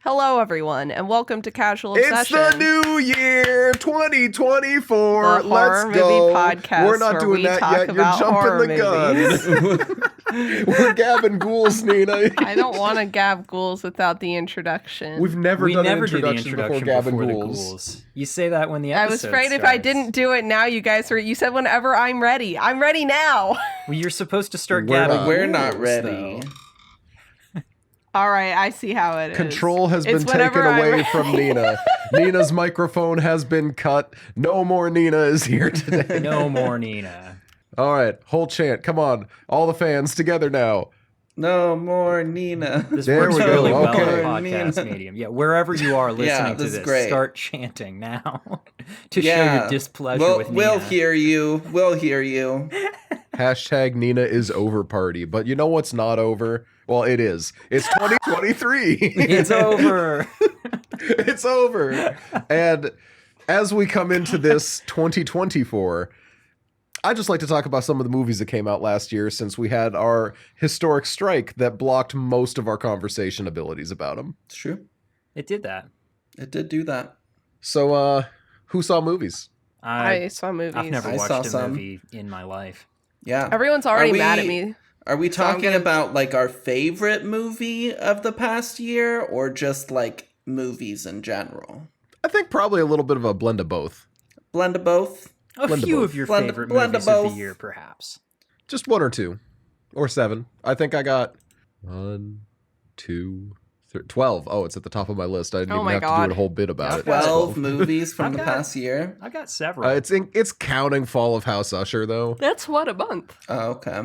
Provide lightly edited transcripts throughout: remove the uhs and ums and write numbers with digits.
Hello, everyone, and welcome to Casual It's Obsession. the new year, 2024. The Let's horror go. movie podcast We're not where doing we that talk yet. You're about horror jumping the gun. We're gabbing ghouls, Nina. I don't want to gab ghouls without the introduction. We've never We done never an do the introduction before introduction gabbing before the ghouls. ghouls. You say that when the I episode was afraid starts. if I didn't do it now, you guys were. You said whenever I'm ready. I'm ready now. Well, you're supposed to start We're gabbing not. We're not ghouls, ready. though. All right, I see how it is. Control has It's been taken whenever I'm away ready. from Nina. Nina's microphone has been cut. No more Nina is here today. No more Nina. All right, whole chant. Come on. All the fans together now. No more Nina. This There works we go, really well okay. in a podcast medium. Yeah, wherever you are listening to this is this, great. start chanting now to show your displeasure with Nina. We'll hear you. We'll hear you. Hashtag Nina is over party. But you know what's not over? Well, it is. It's 2023. It's over. It's over. And as we come into this 2024, I'd just like to talk about some of the movies that came out last year since we had our historic strike that blocked most of our conversation abilities about them. It's true. It did that. It did do that. So, who saw movies? I saw movies. I've never I watched saw a some. movie in my life. Yeah. Everyone's already Are we- mad at me. Are we So I'm talking gonna- about like our favorite movie of the past year or just like movies in general? I think probably a little bit of a blend of both. Blend of both? A Blend of few both. of your Blend- favorite blend movies of of the both. year, perhaps. Just one or two. Or seven. I think I got 1, 2, 3, 12. Oh, it's at the top of my list. I didn't Oh even my have to God. do a whole bit about it. 12 movies from I've the got- past year? I've got several. It's counting Fall of House Usher, though. That's what a month. Oh, okay.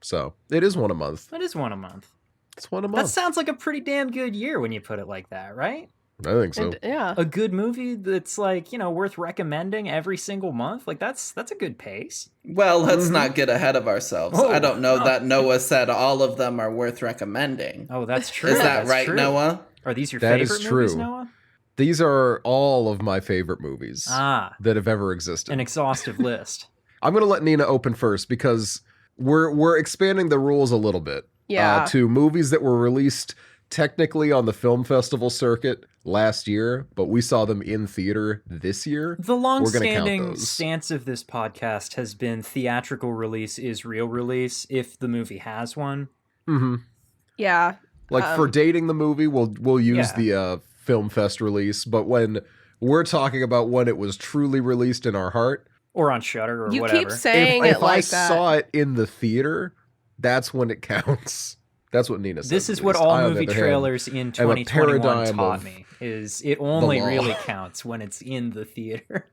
So, it is one a month. That is one a month. It's one a That month. sounds like a pretty damn good year when you put it like that, right? I think so. And- yeah. A good movie that's like, worth recommending every single month. Like that's a good pace. Well, let's Mhm. not get ahead of ourselves. Oh, I don't know no. that Noah said all of them are worth recommending. Oh, that's true. Is that That's right, true. Noah? Are these your That is favorite movies, true. Noah? These are all of my favorite movies Ah, that have ever existed. an exhaustive list. I'm going to let Nina open first because we're expanding the rules a little bit. Yeah. To movies that were released technically on the film festival circuit last year, but we saw them in theater this year. The count long-standing those. stance of this podcast has been theatrical release is real release if the movie has one. Mm-hmm. Yeah. Like for dating the movie, we'll use Yeah. the film fest release, but when we're talking about when it was truly released in our heart, Or on Shudder or You whatever. keep saying if it like I that. saw it in the theater, that's when it counts. That's what Nina said. This is at what least. all I, on the movie other hand, trailers in am a 2021 paradigm taught of me. Is it only law. really counts when it's in the theater.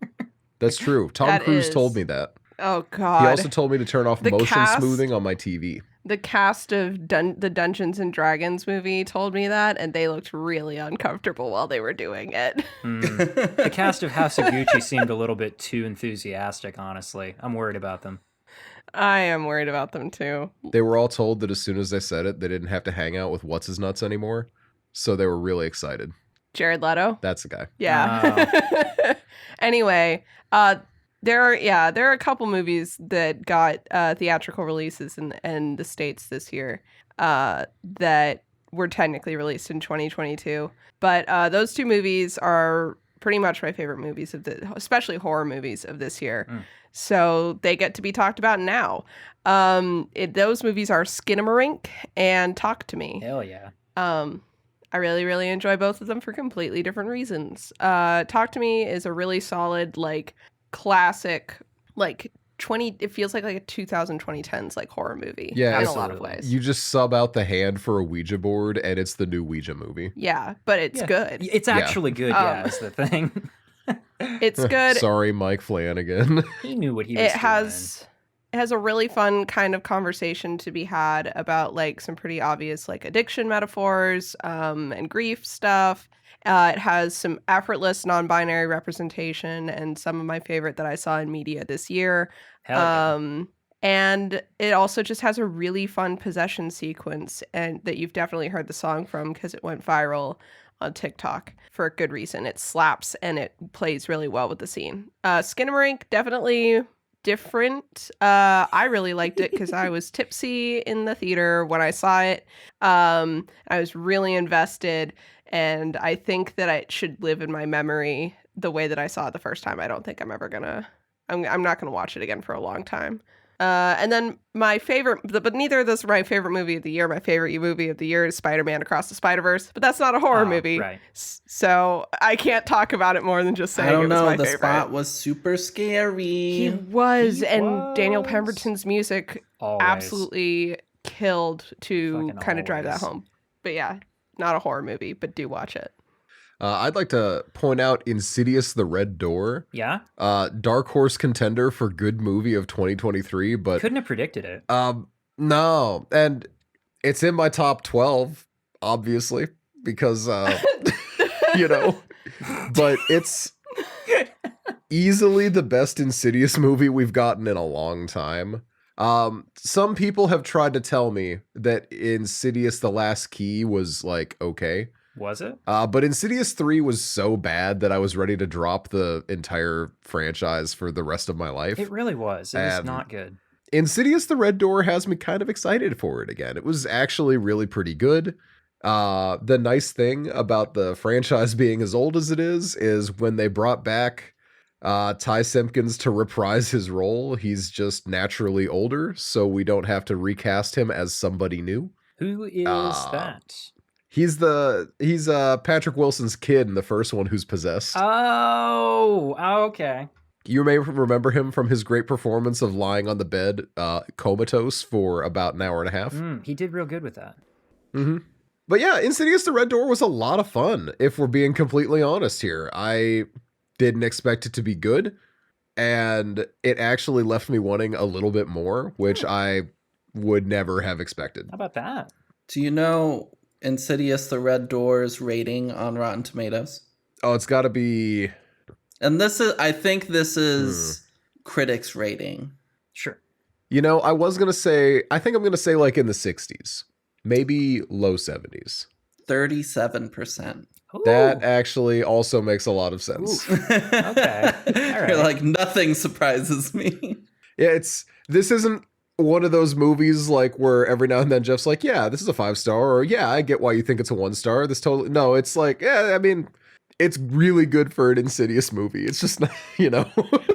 That's true. Tom That Cruise is- told me that. Oh God. He also told me to turn off The motion cast- smoothing on my TV. The cast of the Dungeons and Dragons movie told me that, and they looked really uncomfortable while they were doing it. The cast of House of Gucci seemed a little bit too enthusiastic, honestly. I'm worried about them. I am worried about them too. They were all told that as soon as they said it, they didn't have to hang out with what's his nuts anymore. So they were really excited. Jared Leto. That's the guy. Yeah. Anyway, there are a couple movies that got theatrical releases in the States this year that were technically released in 2022. But those two movies are pretty much my favorite movies especially horror movies of this year. So they get to be talked about now. Those movies are Skinamarink and Talk to Me. Hell yeah. I really, really enjoy both of them for completely different reasons. Talk to Me is a really solid, like, classic, like, it feels like a 2010s, like, horror movie. Yeah, in a it's- lot of ways. You just sub out the hand for a Ouija board, and it's the new Ouija movie. Yeah, but it's Yeah. good. It's actually good, yeah, Um, is the thing. It's good. Sorry, Mike Flanagan. He knew what he was It doing. has a really fun kind of conversation to be had about like some pretty obvious like addiction metaphors and grief stuff. It has some effortless non-binary representation and some of my favorite that I saw in media this year. Hell yeah. And it also just has a really fun possession sequence and that you've definitely heard the song from because it went viral on TikTok for a good reason. It slaps and it plays really well with the scene. Skinamarink, definitely different. I really liked it because I was tipsy in the theater when I saw it. I was really invested. And I think that it should live in my memory the way that I saw it the first time. I don't think I'm ever gonna. I'm not gonna watch it again for a long time. And then my favorite, but neither of those are my favorite movie of the year. My favorite movie of the year is Spider-Man Across the Spider-Verse, but that's not a horror movie. Right. So I can't talk about it more than just saying I don't it was know. my The favorite. spot was super scary. He was, He and Daniel was. Pemberton's music Always. absolutely killed to Fucking kind of drive that always. home. But yeah, not a horror movie, but do watch it. I'd like to point out Insidious: The Red Door. Yeah. Dark horse contender for good movie of 2023, but Couldn't have predicted it. no, and it's in my top 12, obviously, because you know, but it's easily the best Insidious movie we've gotten in a long time. Some people have tried to tell me that Insidious: The Last Key was like okay. Was it? But Insidious 3 was so bad that I was ready to drop the entire franchise for the rest of my life. It really was. It was Um, not good. Insidious: The Red Door has me kind of excited for it again. It was actually really pretty good. The nice thing about the franchise being as old as it is when they brought back Ty Simpkins to reprise his role, he's just naturally older, so we don't have to recast him as somebody new. Who is that? He's Patrick Wilson's kid in the first one who's possessed. Oh, okay. You may remember him from his great performance of lying on the bed, comatose for about an hour and a half. He did real good with that. Mm-hmm. But yeah, Insidious: The Red Door was a lot of fun, if we're being completely honest here. I didn't expect it to be good, and it actually left me wanting a little bit more, which I would never have expected. How about that? Do you know Insidious: The Red Door's rating on Rotten Tomatoes? Oh, it's got to be... And I think this is critics' rating. Sure. You know, I was going to say, I think I'm going to say like in the 60s, maybe low 70s. 37%. Ooh. That actually also makes a lot of sense. Okay. All right. You're like, nothing surprises me. Yeah, this isn't one of those movies like where every now and then Jeff's like, yeah, this is a 5-star, or yeah, I get why you think it's a 1-star. No, it's like, yeah, I mean, it's really good for an Insidious movie. It's just not, you know.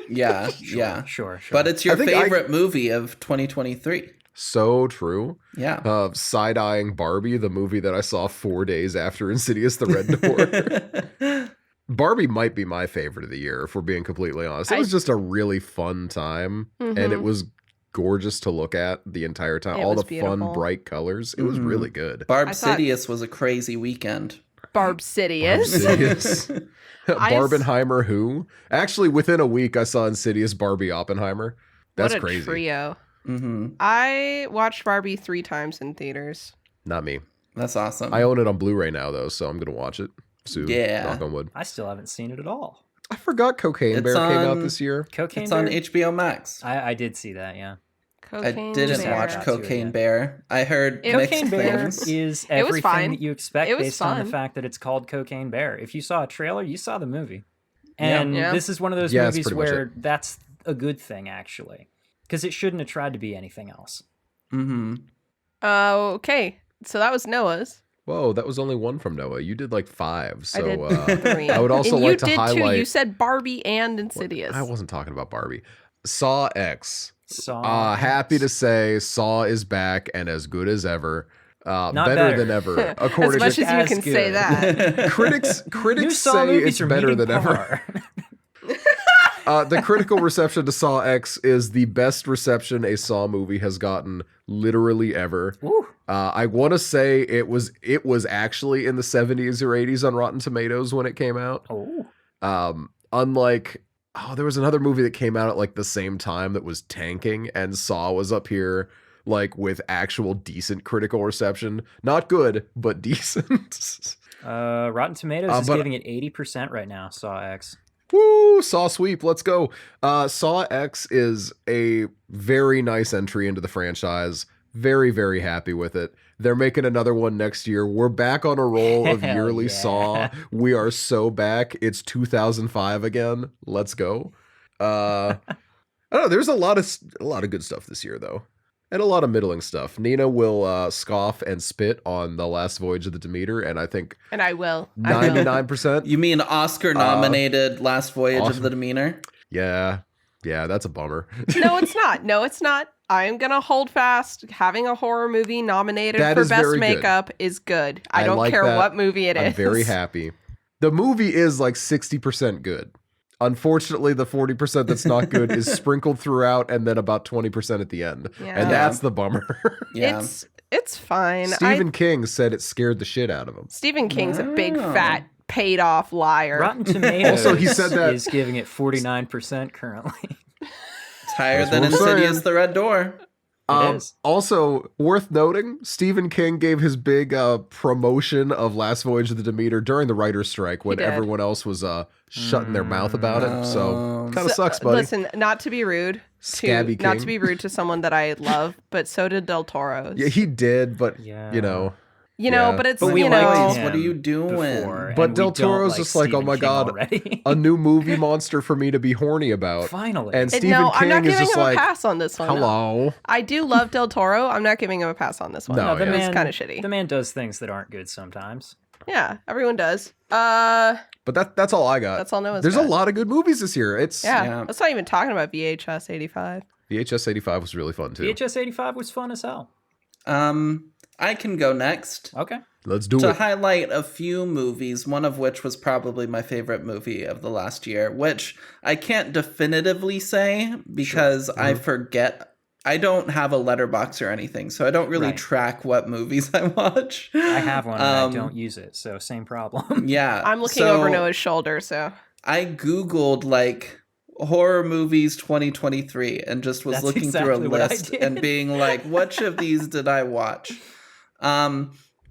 Yeah, Sure, yeah. Sure. But it's your I think favorite movie of 2023. So true. Yeah. Side-eyeing Barbie, the movie that I saw 4 days after Insidious: The Red Door. Barbie might be my favorite of the year, if we're being completely honest. It was just a really fun time, and it Mhm. was gorgeous to look at the entire time. It All was the beautiful. fun, bright colors. It was Mhm. really good. Barb I thought- Sidious was a crazy weekend. Barb Sidious. Insidious. I- Barbenheimer who? Actually, within a week, I saw Insidious, Barbie, Oppenheimer. That's what a crazy. trio. Mm-hmm. I watched Barbie 3 times in theaters. Not me. That's awesome. I own it on Blu-ray now, though, so I'm going to watch it soon. Yeah. Knock on wood. I still haven't seen it at all. I forgot Cocaine It's Bear came out on- this year. Cocaine It's on Bear? HBO Max. I did see that, yeah. I Cocaine didn't Bear. watch Yeah. Cocaine Bear. I heard It- mixed Cocaine Bear things. is It was everything fine. that you expect It was based on fun. the fact that it's called Cocaine Bear. If you saw a trailer, you saw the movie. Yeah. And Yeah. this is one of those Yeah, that's movies pretty much where that's a good thing, actually. Because it shouldn't have tried to be anything else. Mm-hmm. Okay, so that was Noah's. Whoa, that was only one from Noah. You did like 5. So I did 3. I would also and like you to did highlight. Too. You said Barbie and Insidious. I wasn't talking about Barbie. Saw X. Saw Happy to say Saw is back and as good as ever. Not better better. than ever. as According much to as you As can say good. that. critics New Saw say movies it's are better meeting than ever. par. The critical reception to Saw X is the best reception a Saw movie has gotten literally ever. Woo. I want to say it was actually in the 70s or 80s on Rotten Tomatoes when it came out. Oh. Unlike there was another movie that came out at like the same time that was tanking, and Saw was up here like with actual decent critical reception. Not good, but decent. Rotten Tomatoes is but- giving it 80% right now, Saw X. Woo! Saw sweep. Let's go. Saw X is a very nice entry into the franchise. Very, very happy with it. They're making another one next year. We're back on a roll of Hell yearly yeah. Saw. We are so back. It's 2005 again. Let's go. I don't know. There's a lot of good stuff this year, though. And a lot of middling stuff. Nina will scoff and spit on The Last Voyage of the Demeter, and I think And I will. I will. 99%. You mean Oscar-nominated Last Voyage awesome. of the Demeter? Yeah, that's a bummer. No, it's not. No, it's not. I am going to hold fast. Having a horror movie nominated That for is Best very good. Makeup is good. I don't like care that. what movie it is. I'm very happy. The movie is like 60% good. Unfortunately, the 40% that's not good is sprinkled throughout and then about 20% at the end. Yeah. And that's the bummer. Yeah. It's fine. Stephen King said it scared the shit out of him. Stephen King's a big Wow. fat paid off liar. Rotten Tomatoes Also, he said that- is giving it 49% currently. It's higher That's than what I'm saying. Insidious The Red Door. is. Also, worth noting, Stephen King gave his big promotion of Last Voyage of the Demeter during the writer's strike when He did. everyone else was shutting their mouth about it. So, kind of sucks, buddy. Listen, not to be rude, Scabby not King. to be rude to someone that I love, but so did Del Toro's. Yeah, he did, but, Yeah. you know. But it's But we you liked know, him What are you doing? before, But and we Del don't Toro's like just like, oh Stephen my King God, already. a new movie monster for me to be horny about. Finally. And Stephen no, I'm not King is giving just him like, a pass on this one. hello. I do love Del Toro. I'm not giving him a pass on this one. No, the yeah. It's man kind of shitty. The man does things that aren't good sometimes. Yeah, everyone does. But that's all I got. That's all Noah's There's got. a lot of good movies this year. It's Yeah, let's not even talking about VHS 85. VHS 85 was really fun too. VHS 85 was fun as hell. I can go next. Okay. Let's do To it. highlight a few movies, one of which was probably my favorite movie of the last year, which I can't definitively say because I forget. I don't have a letterbox or anything, so I don't really Right. track what movies I watch. I have one and I don't use it, so same problem. Yeah. I'm looking so over Noah's shoulder, so I Googled like horror movies 2023 and just was That's looking exactly through a what I list did. and being like, which of these did I watch?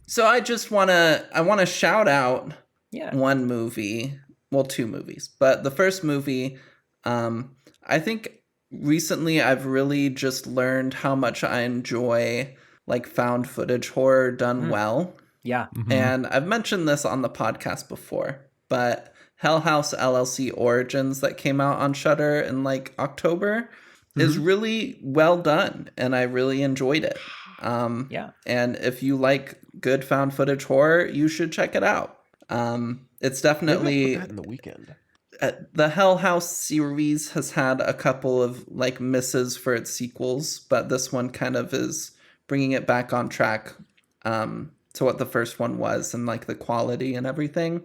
So I just want to shout out Yeah. one movie, well, two movies, but the first movie, I think recently I've really just learned how much I enjoy like found footage horror done well. Yeah. And I've mentioned this on the podcast before, but Hell House LLC Origins that came out on Shudder in like October is really well done, and I really enjoyed it. Yeah. And if you like good found footage horror, you should check it out. It's definitely in the weekend. the Hell House series has had a couple of like misses for its sequels, but this one kind of is bringing it back on track to what the first one was and like the quality and everything.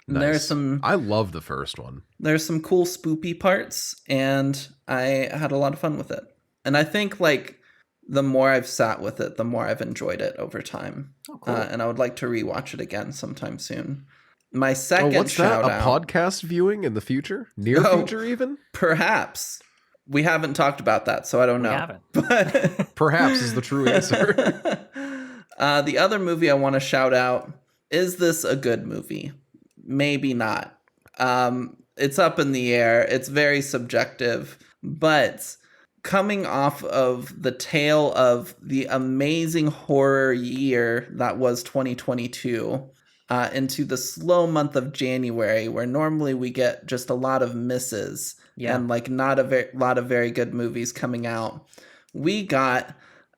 And Nice. I love the first one. there's some cool spoopy parts, and I had a lot of fun with it. And I think like the more I've sat with it, the more I've enjoyed it over time. Oh, cool. And I would like to rewatch it again sometime soon. My second What's that? shout A out, podcast viewing in the future? Near Oh. future, even? perhaps. We haven't talked about that, so I don't know. haven't. But Perhaps is the true answer. the other movie I want to shout out, is this a good movie? Maybe not. It's up in the air. It's very subjective. But coming off of the tail of the amazing horror year that was 2022 into the slow month of January, where normally we get just a lot of misses Yeah. and like not a lot of very good movies coming out, we got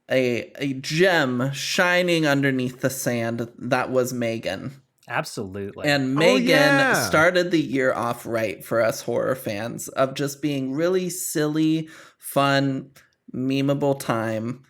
a gem shining underneath the sand that was Megan. Absolutely. And Megan yeah. started the year off right for us horror fans of just being really silly, fun, memeable time.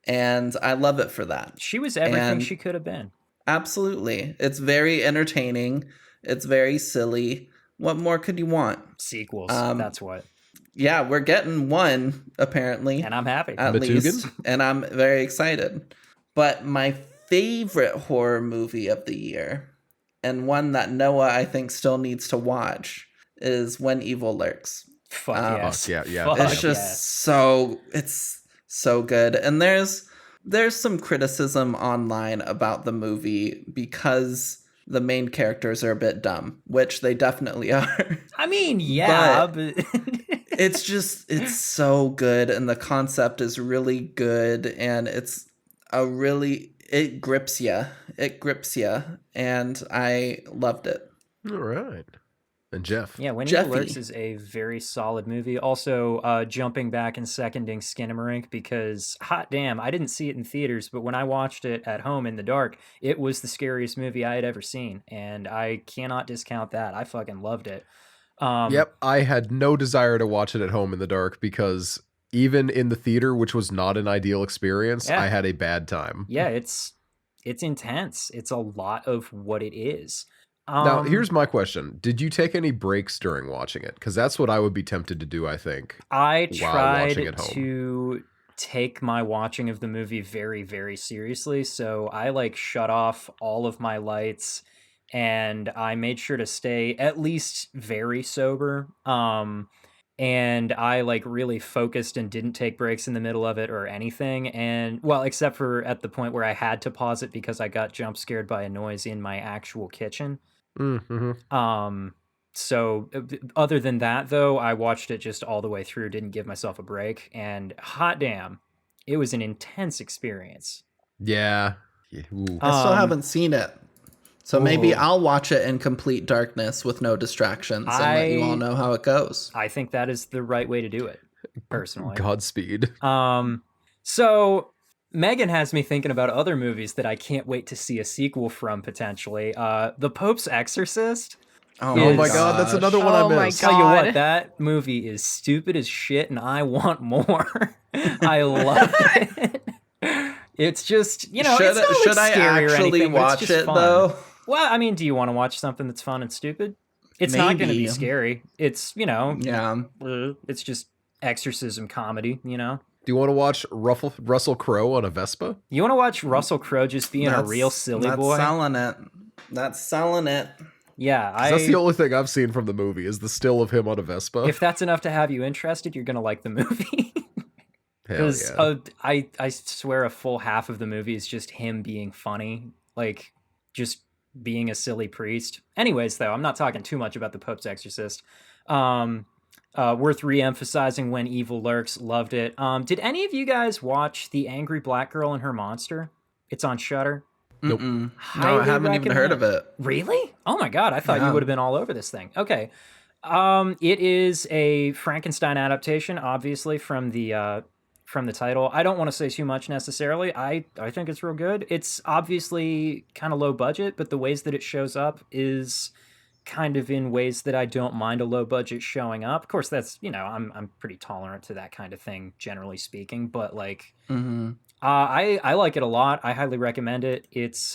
And I love it for that. she was everything and- she could have been. Absolutely. It's very entertaining. It's very silly. What more could you want? Sequels. Um, That's what. Yeah, we're getting one, apparently. And I'm happy. At Matugan? least. And I'm very excited. But my favorite horror movie of the year, and one that Noah I think still needs to watch, is When Evil Lurks. Fuck yes. Fuck yeah. Fuck It's just yes. it's so good. And there's some criticism online about the movie because the main characters are a bit dumb, which they definitely are. I mean, yeah, but It's so good, and the concept is really good, and it grips you, and I loved it. All right. And Jeff. Yeah, When Evil Jeffy. Lurks is a very solid movie. Also, jumping back and seconding Skinamarink because, hot damn, I didn't see it in theaters, but when I watched it at home in the dark, it was the scariest movie I had ever seen, and I cannot discount that. I fucking loved it. Yep, I had no desire to watch it at home in the dark because even in the theater, which was not an ideal experience, Yeah. I had a bad time. Yeah, it's intense. It's a lot of what it is. Now, here's my question. Did you take any breaks during watching it? Because that's what I would be tempted to do, I think. I while watching tried at home. to take my watching of the movie very, very seriously. So I like shut off all of my lights and I made sure to stay at least very sober. And I like really focused and didn't take breaks in the middle of it or anything. And well, except for at the point where I had to pause it because I got jump scared by a noise in my actual kitchen. Mm-hmm. So other than that, though, I watched it just all the way through, didn't give myself a break, and hot damn, it was an intense experience. Yeah. Ooh. I still Um, haven't seen it. So maybe Ooh. I'll watch it in complete darkness with no distractions and let you all know how it goes. I think that is the right way to do it, personally. Godspeed. So Megan has me thinking about other movies that I can't wait to see a sequel from, potentially. The Pope's Exorcist. Oh my god, that's gosh. another one Oh I my missed. God. Tell you what, that movie is stupid as shit, and I want more. I love it. It's just, it's not should like I scary or actually anything, but it's watch just it fun. though? Well, I mean, do you want to watch something that's fun and stupid? It's not going to be Maybe. scary. It's, Yeah. it's just exorcism comedy, Do you want to watch Russell Crowe on a Vespa? You want to watch Russell Crowe just being a real silly that's boy? selling it. That's selling it. Yeah, 'Cause that's the only thing I've seen from the movie is the still of him on a Vespa. if that's enough to have you interested, you're going to like the movie. Hell Because yeah. I swear a full half of the movie is just him being funny, like just being a silly priest. Anyways, though, I'm not talking too much about the Pope's Exorcist. Worth re-emphasizing When Evil Lurks. Loved it. Did any of you guys watch The Angry Black Girl and Her Monster? It's on Shudder. Nope. Mm-mm. No, Highly I haven't even heard of it. Really? Oh my god, I thought you Yeah. would have been all over this thing. Okay. It is a Frankenstein adaptation, obviously, from the title. I don't want to say too much necessarily. I think it's real good. It's obviously kind of low budget, but the ways that it shows up is kind of in ways that I don't mind a low budget showing up. Of course, that's, I'm pretty tolerant to that kind of thing, generally speaking, but like Mm-hmm. I like it a lot. I highly recommend it. It's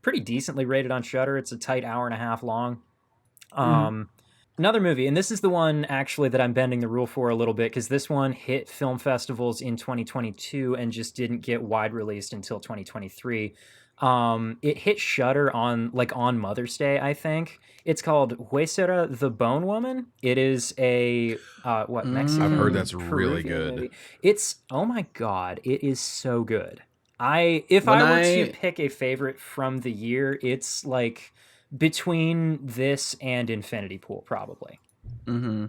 pretty decently rated on Shudder. It's a tight hour and a half long. Another movie, and this is the one actually that I'm bending the rule for a little bit because this one hit film festivals in 2022 and just didn't get wide released until 2023. It hit Shudder on Mother's Day, I think. It's called Huesera the Bone Woman. It is a Mexican? I've heard that's really Peruvian good. movie. It's, oh my god, it is so good. If When I were I- to pick a favorite from the year, it's like between this and Infinity Pool, probably. Mm-hmm.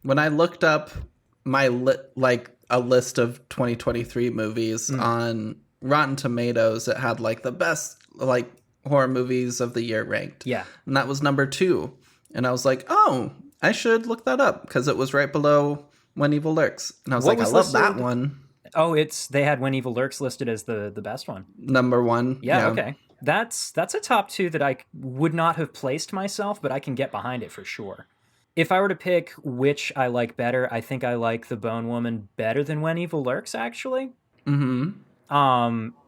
When I looked up my a list of 2023 movies on Rotten Tomatoes, it had like the best horror movies of the year ranked. Yeah. And that was number 2. And I was like, oh, I should look that up because it was right below When Evil Lurks. And I was What like, was I love that listed? one. Oh, they had When Evil Lurks listed as the best one. Number 1. Yeah, okay. That's a top 2 that I would not have placed myself, but I can get behind it for sure. If I were to pick which I like better, I think I like The Bone Woman better than When Evil Lurks, actually. Mm-hmm.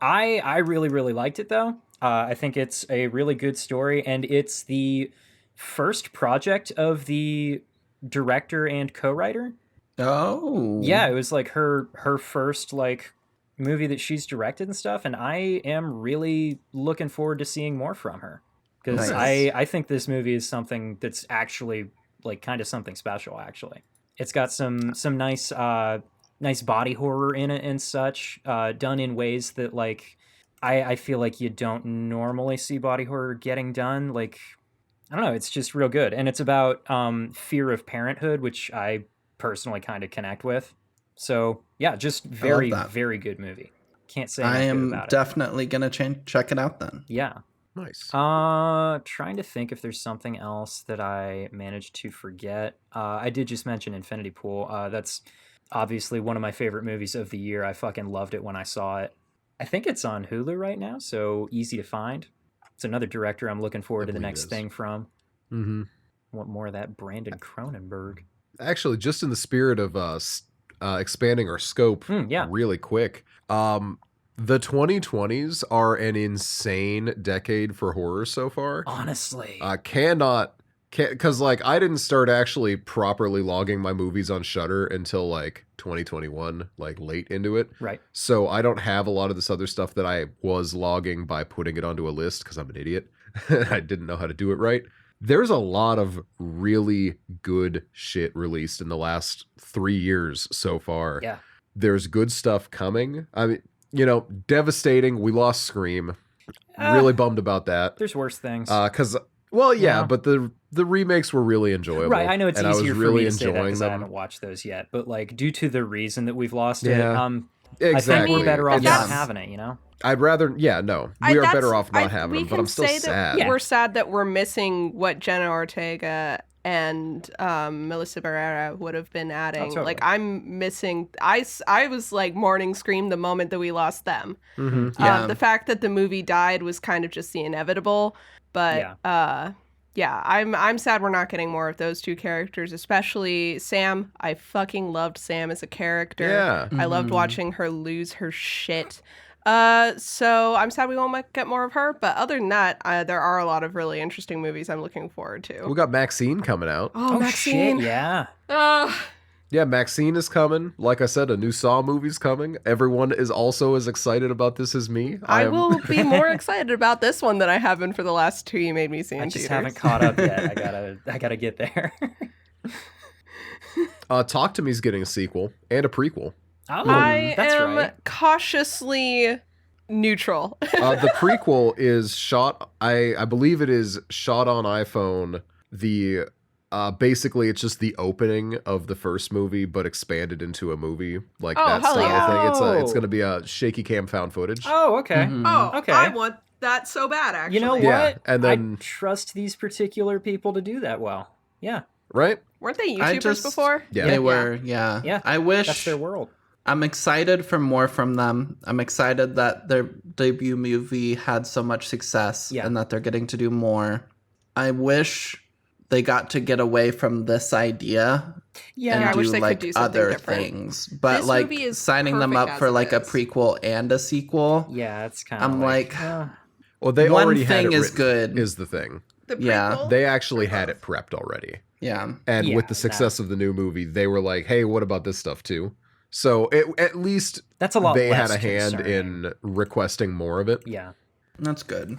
I really, really liked it, though. I think it's a really good story, and it's the first project of the director and co-writer. Oh. Yeah, it was like her first movie that she's directed and stuff, and I am really looking forward to seeing more from her because Nice. I think this movie is something that's actually kind of something special. Actually, it's got some nice nice body horror in it and such, done in ways that I feel like you don't normally see body horror getting done. I don't know, it's just real good, and it's about fear of parenthood, which I personally kind of connect with. So yeah, just very, that. very good movie. Can't say I enough good am about it. definitely going to check it out then. Yeah. Nice. Trying to think if there's something else that I managed to forget. I did just mention Infinity Pool. That's obviously one of my favorite movies of the year. I fucking loved it when I saw it. I think it's on Hulu right now, so easy to find. It's another director I'm looking forward to the believe it next is. thing from. Mm-hmm. Want more of that Brandon Cronenberg. Actually, just in the spirit of expanding our scope Yeah. really quick, the 2020s are an insane decade for horror so far. Honestly. Because like I didn't start actually properly logging my movies on Shudder until like 2021, like late into it. Right. So I don't have a lot of this other stuff that I was logging by putting it onto a list because I'm an idiot. I didn't know how to do it right. There's a lot of really good shit released in the last 3 years so far. Yeah. There's good stuff coming. I mean, devastating. We lost Scream. Really bummed about that. There's worse things. Because, well, yeah, Yeah. but the remakes were really enjoyable. Right, I know it's and easier I was for really me to say that enjoying because I them. haven't watched those yet. But like, due to the reason that we've lost Yeah. it, I think Exactly. we're better off And not that's- having it. You know? I'd rather, yeah, no. We are better off not having them, but I'm still sad. Yeah. We're sad that we're missing what Jenna Ortega and Melissa Barrera would have been adding. totally. Like, I'm missing. I was like mourning Scream the moment that we lost them. Mm-hmm. Yeah. The fact that the movie died was kind of just the inevitable. But yeah, I'm sad we're not getting more of those two characters, especially Sam. I fucking loved Sam as a character. Yeah. I loved Mhm. watching her lose her shit. So I'm sad we won't get more of her. But other than that, there are a lot of really interesting movies I'm looking forward to. We got Maxine coming out. Oh, Maxine. Shit, yeah. Yeah, Maxine is coming. Like I said, a new Saw movie's coming. Everyone is also as excited about this as me. I am- will be more excited about this one than I have been for the last two you made me see in I just theaters. haven't caught up yet. I gotta get there. Talk to Me's getting a sequel and a prequel. Oh, I that's am right. cautiously neutral. The prequel is shot. I believe it is shot on iPhone. The basically it's just the opening of the first movie, but expanded into a movie like Oh, that hell style yeah. thing. It's Oh. going to be a shaky cam found footage. Oh, okay. Mhm. Oh, Okay. I want that so bad, actually. You know what? Yeah, and then- I trust these particular people to do that well. Yeah, Right? Weren't they I YouTubers just- before? Yeah. They were, yeah. Yeah, I wish. that's their world. I'm excited for more from them. I'm excited that their debut movie had so much success Yeah. and that they're getting to do more. I wish they got to get away from this idea Yeah, and I wish do they could like do something other different. things. But This like movie is signing them perfect up as for it like a is. prequel and a sequel. yeah, it's kind of I'm like, Well, they one already had thing it is written, good. is the thing. The prequel? Yeah. They actually had it prepped already. Yeah. And Yeah, with the success of the new movie, they were like, "Hey, what about this stuff too?" So at least that's a lot. they had less a hand concerning. in requesting more of it. Yeah. That's good.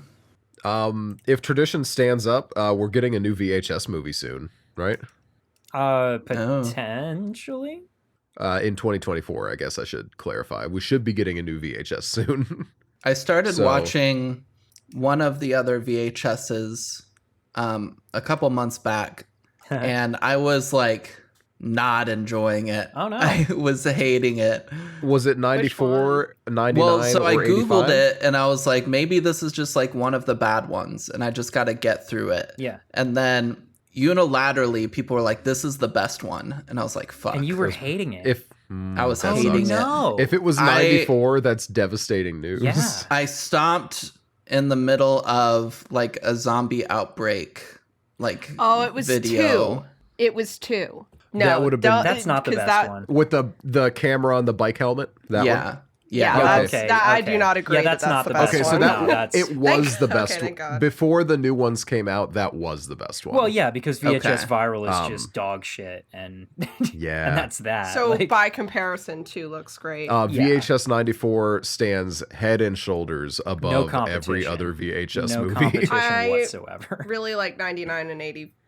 If tradition stands up, we're getting a new VHS movie soon, right? Potentially. In 2024, I guess I should clarify. We should be getting a new VHS soon. I started So- watching one of the other VHSs a couple months back, and I was like not enjoying it. Oh, no. I was hating it. Was it 94, 99, Well, so I or Googled 85? it and I was like, maybe this is just like one of the bad ones, and I just got to get through it. Yeah. And then unilaterally, people were like, this is the best one. And I was like, fuck. And you were hating it. If I was that hating sucks. it. no. If it was I- 94, that's devastating news. Yeah. I stopped in the middle of like a zombie outbreak, like Oh, it was video. 2. It was 2. No, That would have been- That's not the 'cause best that- one. With the camera on the bike helmet. That Yeah. one. Yeah, Okay. that's, Okay, that, I okay. do not agree. Yeah, that's not the the best Okay, so one. that No, that's- it was the Okay, best thank one. God. Before the new ones came out, that was the best one. Well, yeah, because VHS Okay. viral is Um, just dog shit, and Yeah. and that's that. So Like, by comparison, 2 looks great. Yeah. VHS 94 stands head and shoulders above every competition. other VHS no movie. competition I- whatsoever. Really like 99 and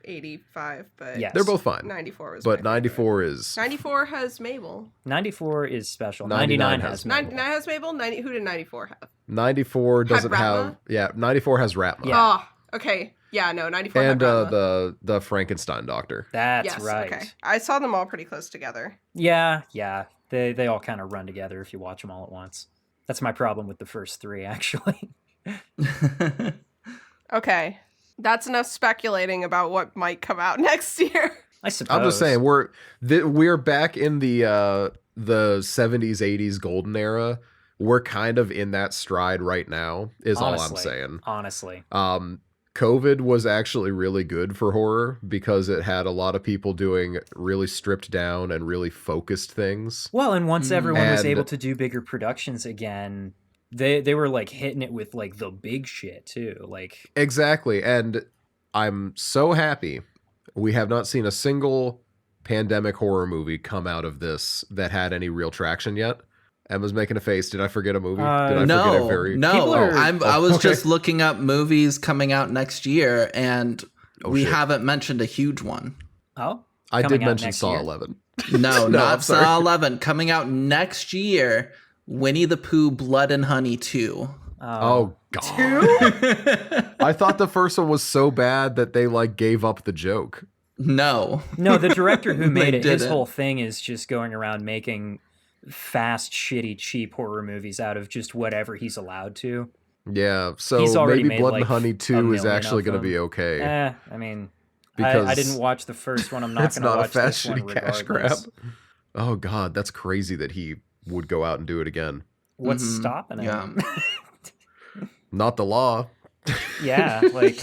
85, but Yes. They're both fine. 94 was But my 94 is 94 has Mabel. 94 is special. 99 99 has has Mabel. 99 has Mabel. 90, who did 94 have? 94 doesn't have Ratma? 94 has Ratma. Yeah. Oh, okay. Yeah, no, 94 And had Ratma. the Frankenstein doctor. That's Yes, right. okay. I saw them all pretty close together. Yeah, yeah. They all kind of run together if you watch them all at once. That's my problem with the first 3, actually. Okay. That's enough speculating about what might come out next year. I suppose. I'm just saying we're back in the 70s 80s golden era. We're kind of in that stride right now is all I'm saying. Honestly. COVID was actually really good for horror because it had a lot of people doing really stripped down and really focused things. Well, and once everyone was And- able to do bigger productions again, they were like hitting it with like the big shit too. Like Exactly. And I'm so happy we have not seen a single pandemic horror movie come out of this that had any real traction yet. Emma's making a face. Did I forget a movie? Did I forget a No, very... no. People are- I was okay. just looking up movies coming out next year, and Oh, we shit. haven't mentioned a huge one. oh, I coming did out mention next Saw year. 11. No, No, I'm not sorry. Saw 11. Coming out next year, Winnie the Pooh, Blood and Honey 2. Oh, God. I thought the first one was so bad that they like gave up the joke. No. No, the director who made They it, his didn't. whole thing is just going around making fast, shitty, cheap horror movies out of just whatever he's allowed to. Yeah, so He's already maybe made, Blood like, and Honey a 2 is million actually of going to them. be okay. I mean, Because I didn't watch the first one. I'm not it's going to not a watch fast, this one shitty cash grab. regardless. Oh, God, that's crazy that he would go out and do it again. What's Mhm. stopping him? Not the law. Yeah, like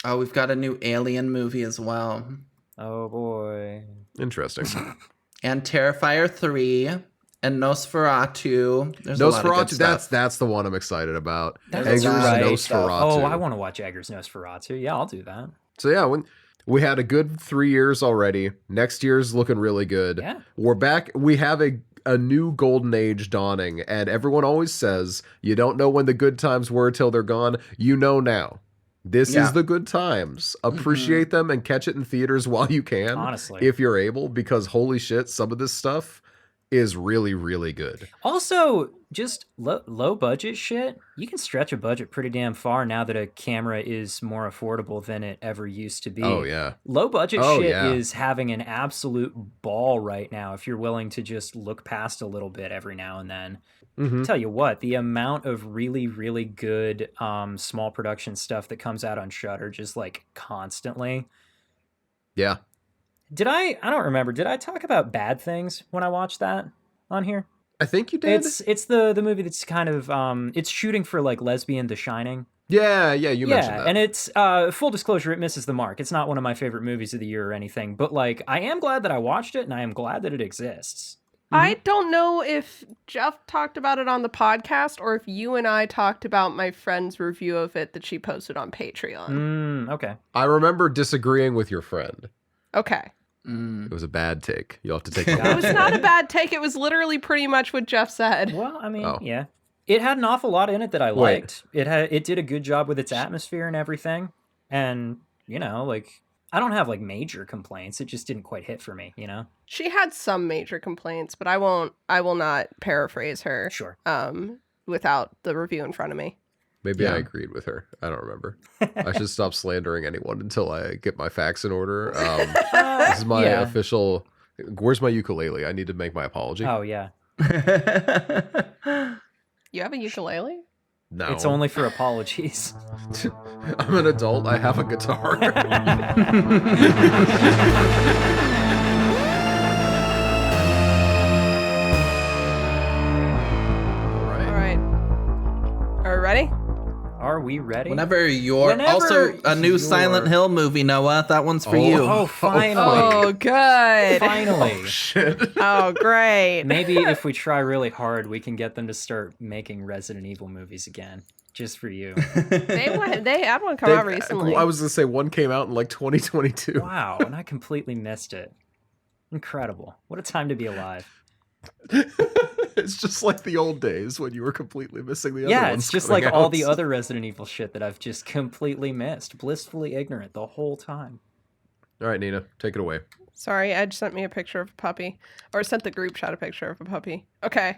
Oh, we've got a new Alien movie as well. oh boy. Interesting. And Terrifier 3 and Nosferatu. There's a lot of good Nosferatu, stuff. that's the one I'm excited about. That's Eggers right. Nosferatu. Oh, I want to watch Eggers Nosferatu. Yeah, I'll do that. So yeah, when we had a good 3 years already. Next year's looking really good. Yeah. We're back. We have a new golden age dawning, and everyone always says you don't know when the good times were till they're gone. You know now. This Yeah. is the good times. Appreciate them and catch it in theaters while you can. Honestly. If you're able, because holy shit, some of this stuff is really, really good. Also, just low budget shit. You can stretch a budget pretty damn far now that a camera is more affordable than it ever used to be. Oh yeah. Low budget Oh, shit yeah. is having an absolute ball right now if you're willing to just look past a little bit every now and then. Mhm. Tell you what, the amount of really, really good small production stuff that comes out on Shudder just like constantly. Yeah. I don't remember. Did I talk about Bad Things when I watched that on here? I think you did. It's the movie that's kind of it's shooting for like lesbian The Shining. Yeah, you mentioned that. And it's full disclosure, it misses the mark. It's not one of my favorite movies of the year or anything, but like I am glad that I watched it and I am glad that it exists. I don't know if Jeff talked about it on the podcast or if you and I talked about my friend's review of it that she posted on Patreon. Okay. I remember disagreeing with your friend. Okay. Mm. It was a bad take. You'll have to take It that. was not a bad take. It was literally pretty much what Jeff said. Well, I mean, Oh. yeah. It had an awful lot in it that I Wait. liked. It did a good job with its atmosphere and everything. And, you know, like I don't have like major complaints. It just didn't quite hit for me, you know? She had some major complaints, but I will not paraphrase her Sure. without the review in front of me. Maybe I Yeah. agreed with her. I don't remember. I should stop slandering anyone until I get my facts in order. This is my Yeah. official. Where's my ukulele? I need to make my apology. Oh, yeah. You have a ukulele? No, It's only for apologies. I'm an adult. I have a guitar. All right. Are we ready? Are we ready? Whenever you're Whenever also a new you're- Silent Hill movie, Noah. That one's for Oh. you. Oh, finally. Oh, good. Finally. Oh shit! Oh, great. Maybe if we try really hard, we can get them to start making Resident Evil movies again. Just for you. They had one come out recently. I was gonna say one came out in like 2022. Wow, and I completely missed it. Incredible. What a time to be alive. It's just like the old days when you were completely missing the other Yeah, ones. it's just coming like all out. the other Resident Evil shit that I've just completely missed. Blissfully ignorant the whole time. All right, Nina, take it away. Sorry, Edge sent me a picture of a puppy. Or sent the group chat a picture of a puppy. Okay.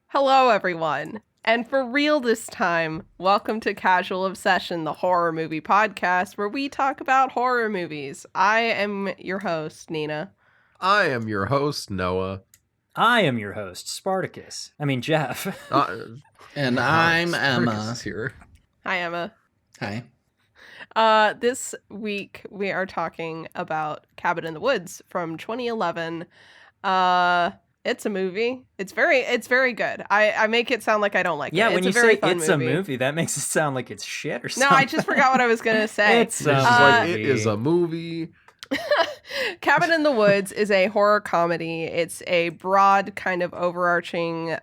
Hello, everyone. And for real this time, welcome to Casual Obsession, the horror movie podcast where we talk about horror movies. I am your host, Nina. I am your host, Noah. I am your host, Spartacus. I mean, Jeff. And I'm Spartacus Emma. is here. Hi, Emma. Hi. This week we are talking about Cabin in the Woods from 2011. It's a movie. It's very good. I make it sound like I don't like it. Yeah, when It's you a very say fun it's a movie, that makes it sound like it's shit or No, something. I just forgot what I was gonna say. It's It's a just like, movie. it is a movie. Cabin in the Woods is a horror comedy. It's a broad kind of overarching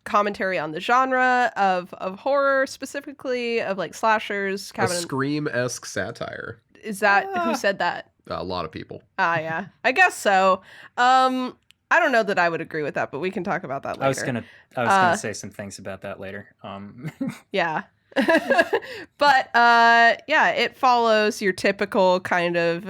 commentary on the genre of horror, specifically of like slashers. A Scream-esque satire. Is that who said that? A lot of people. Yeah, I guess so. I don't know that I would agree with that, but we can talk about that later. I was gonna say some things about that later. Yeah. But yeah, it follows your typical kind of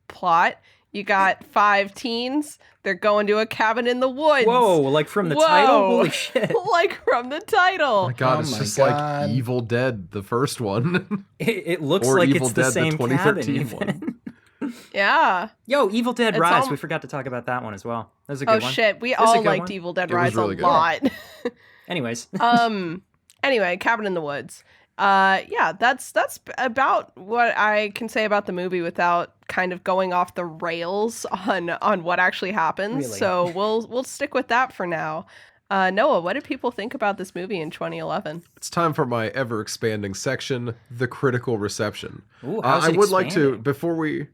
plot. You got 5 teens. They're going to a cabin in the woods. Whoa, like from the Whoa. title? Holy shit. Like from the Oh title. my god, Oh it's my just God. like Evil Dead, the first one. It looks Or like Evil it's the Dead, the same 2013 cabin. one. Yeah. Yo, Evil Dead It's Rise. al- We forgot to talk about that one as well. That was a good Oh one. shit, we That's a all good liked one. Evil Dead It was Rise really a good. lot. Anyways, Anyway, Cabin in the Woods. Yeah, that's about what I can say about the movie without kind of going off the rails on what actually happens. Really? So we'll stick with that for now. Noah, what did people think about this movie in 2011? It's time for my ever-expanding section, the critical reception. ooh, how's I it would like to, expanding? before we...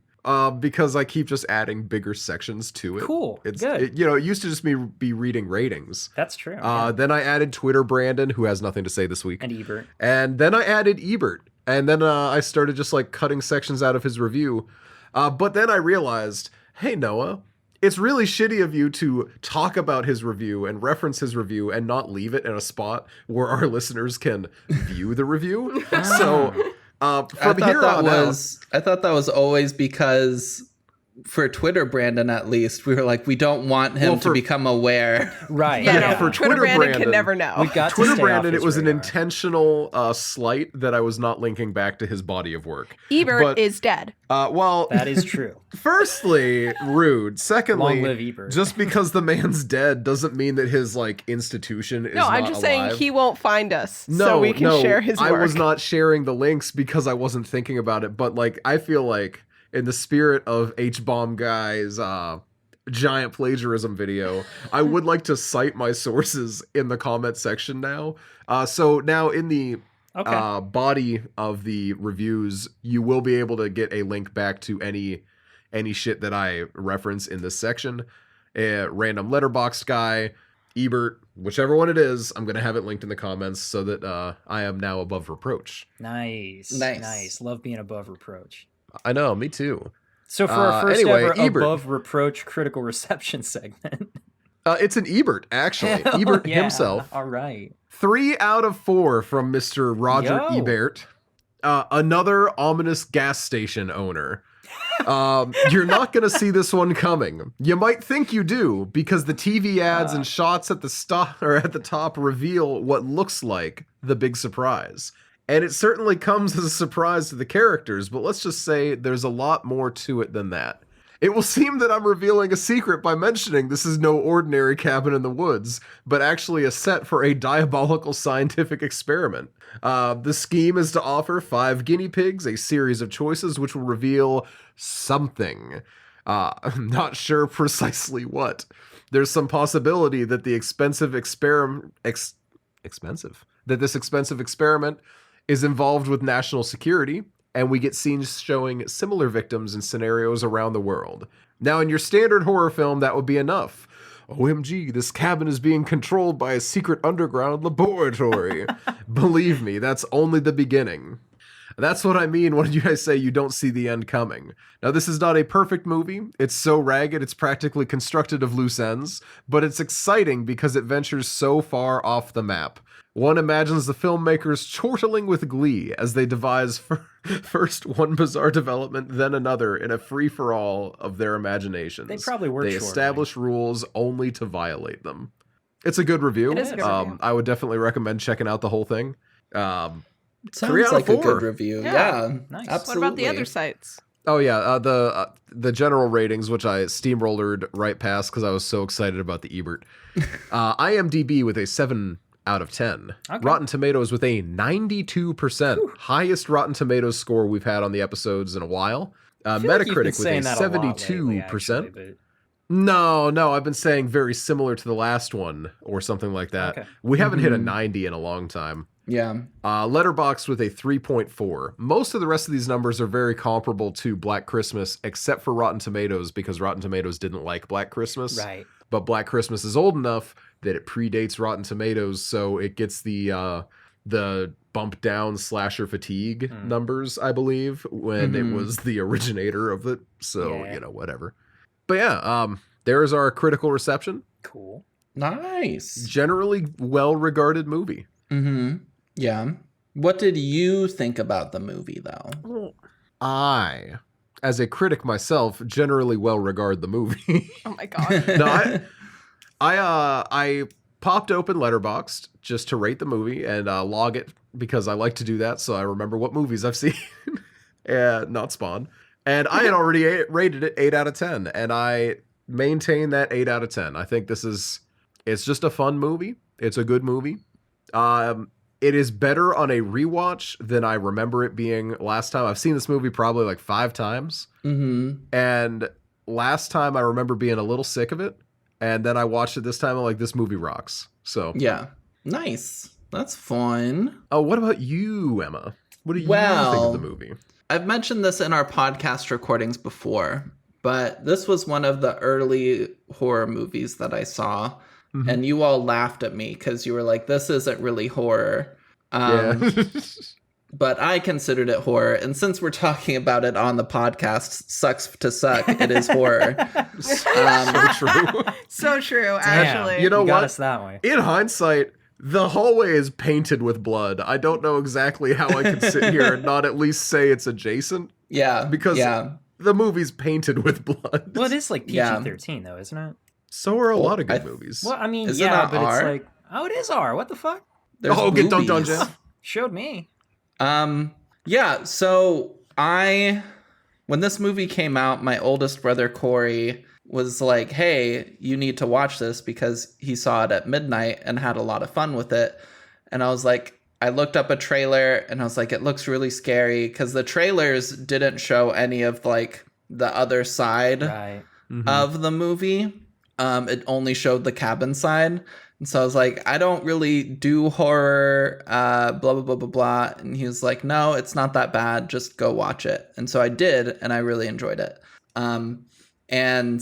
because I keep just adding bigger sections to it. Cool, good. It used to just be reading ratings. That's true. yeah. Then I added Twitter Brandon, who has nothing to say this week. And Ebert. And then I added Ebert. And then I started just like cutting sections out of his review. But then I realized, hey, Noah, it's really shitty of you to talk about his review and reference his review and not leave it in a spot where our listeners can view the review. So from here on out, I thought that was always because for Twitter Brandon at least, we were like, we don't want him Well, to become aware. Right. Yeah, Yeah, no, for Twitter Twitter Brandon Brandon, can never know. We got to Twitter stay Brandon, off it his was an radar. intentional slight that I was not linking back to his body of work. Ebert But- is dead. Well, That is true. firstly, rude. Secondly, Long live Ebert. just because the man's dead doesn't mean that his like institution is No, I'm not just alive. saying he won't find us, No, so we can no, share his work. I was not sharing the links because I wasn't thinking about it, but like I feel like in the spirit of H-Bomb Guy's giant plagiarism video, I would like to cite my sources in the comment section now. So now in the Okay. body of the reviews, you will be able to get a link back to any shit that I reference in this section. Random letterboxed guy, Ebert, whichever one it is, I'm gonna have it linked in the comments so that I am now above reproach. Nice. Nice. Nice. Love being above reproach. I know, me too. So for our first anyway, ever Ebert. above reproach critical reception segment. It's an Ebert, actually. Hell Ebert yeah. himself. All right. 3 out of 4 from Mr. Roger Yo. Ebert. Another ominous gas station owner. You're not going to see this one coming. You might think you do, because the TV ads and shots at the top reveal what looks like the big surprise. And it certainly comes as a surprise to the characters, but let's just say there's a lot more to it than that. It will seem that I'm revealing a secret by mentioning this is no ordinary cabin in the woods, but actually a set for a diabolical scientific experiment. The scheme is to offer 5 guinea pigs a series of choices which will reveal something. I'm not sure precisely what. There's some possibility that the expensive experiment is involved with national security, and we get scenes showing similar victims in scenarios around the world. Now, in your standard horror film, that would be enough. OMG, this cabin is being controlled by a secret underground laboratory. Believe me, that's only the beginning. That's what I mean when you guys say you don't see the end coming. Now, this is not a perfect movie. It's so ragged, it's practically constructed of loose ends, but it's exciting because it ventures so far off the map. One imagines the filmmakers chortling with glee as they devise first one bizarre development, then another in a free-for-all of their imaginations. They probably were They chortling. establish rules only to violate them. It's a good review. It is a good review. I would definitely recommend checking out the whole thing. 3 Sounds out like of a 4. good review. Yeah. Yeah, Nice. absolutely. What about the other sites? Oh yeah, the general ratings, which I steamrollered right past because I was so excited about the Ebert. IMDb with a out of 10. Okay. Rotten Tomatoes with a 92%. Highest Rotten Tomatoes score we've had on the episodes in a while. I feel like you've been Metacritic with a saying that a lot 72%. lately, actually, but- No, I've been saying very similar to the last one or something like that. Okay. We haven't hit a 90 in a long time. Yeah. Letterboxd with a 3.4. Most of the rest of these numbers are very comparable to Black Christmas, except for Rotten Tomatoes, because Rotten Tomatoes didn't like Black Christmas. Right. But Black Christmas is old enough that it predates Rotten Tomatoes, so it gets the bump down slasher fatigue numbers, I believe, when it was the originator of it. So, Yeah. whatever. But yeah, there's our critical reception. Cool. Nice. Generally well-regarded movie. Mm-hmm. Yeah. What did you think about the movie, though? I, as a critic myself, generally well-regard the movie. Oh my god. No, I popped open Letterboxd just to rate the movie and log it because I like to do that, so I remember what movies I've seen. Not Spawn. And I had already rated it 8 out of 10, and I maintain that 8 out of 10. I think it's just a fun movie. It's a good movie. It is better on a rewatch than I remember it being last time. I've seen this movie probably like 5 times. Mm-hmm. And last time I remember being a little sick of it. And then I watched it this time. I'm like, this movie rocks. So Yeah. Nice. That's fun. Oh, what about you, Emma? What do you think Well, of the movie? I've mentioned this in our podcast recordings before, but this was one of the early horror movies that I saw. Mhm. And you all laughed at me because you were like, this isn't really horror. Yeah. But I considered it horror. And since we're talking about it on the podcast, sucks to suck, it is horror. So true. So true, Damn, actually. You know got what? us that way. In hindsight, the hallway is painted with blood. I don't know exactly how I can sit here and not at least say it's adjacent. Yeah. Because yeah. the movie's painted with blood. Well, it is like Yeah. PG-13 though, isn't it? So are a lot of good I- movies. Well, I mean, Is it yeah, not but R? it's like, oh, it is R. What the fuck? There's Get Dun boobies. Dun. Showed me. Yeah, so when this movie came out, my oldest brother Corey was like, hey, you need to watch this because he saw it at midnight and had a lot of fun with it. And I was like, I looked up a trailer and I was like, it looks really scary because the trailers didn't show any of like the other side Right. of the movie. It only showed the cabin side. And so I was like, I don't really do horror, blah, blah, blah, blah, blah. And he was like, no, it's not that bad. Just go watch it. And so I did, and I really enjoyed it. And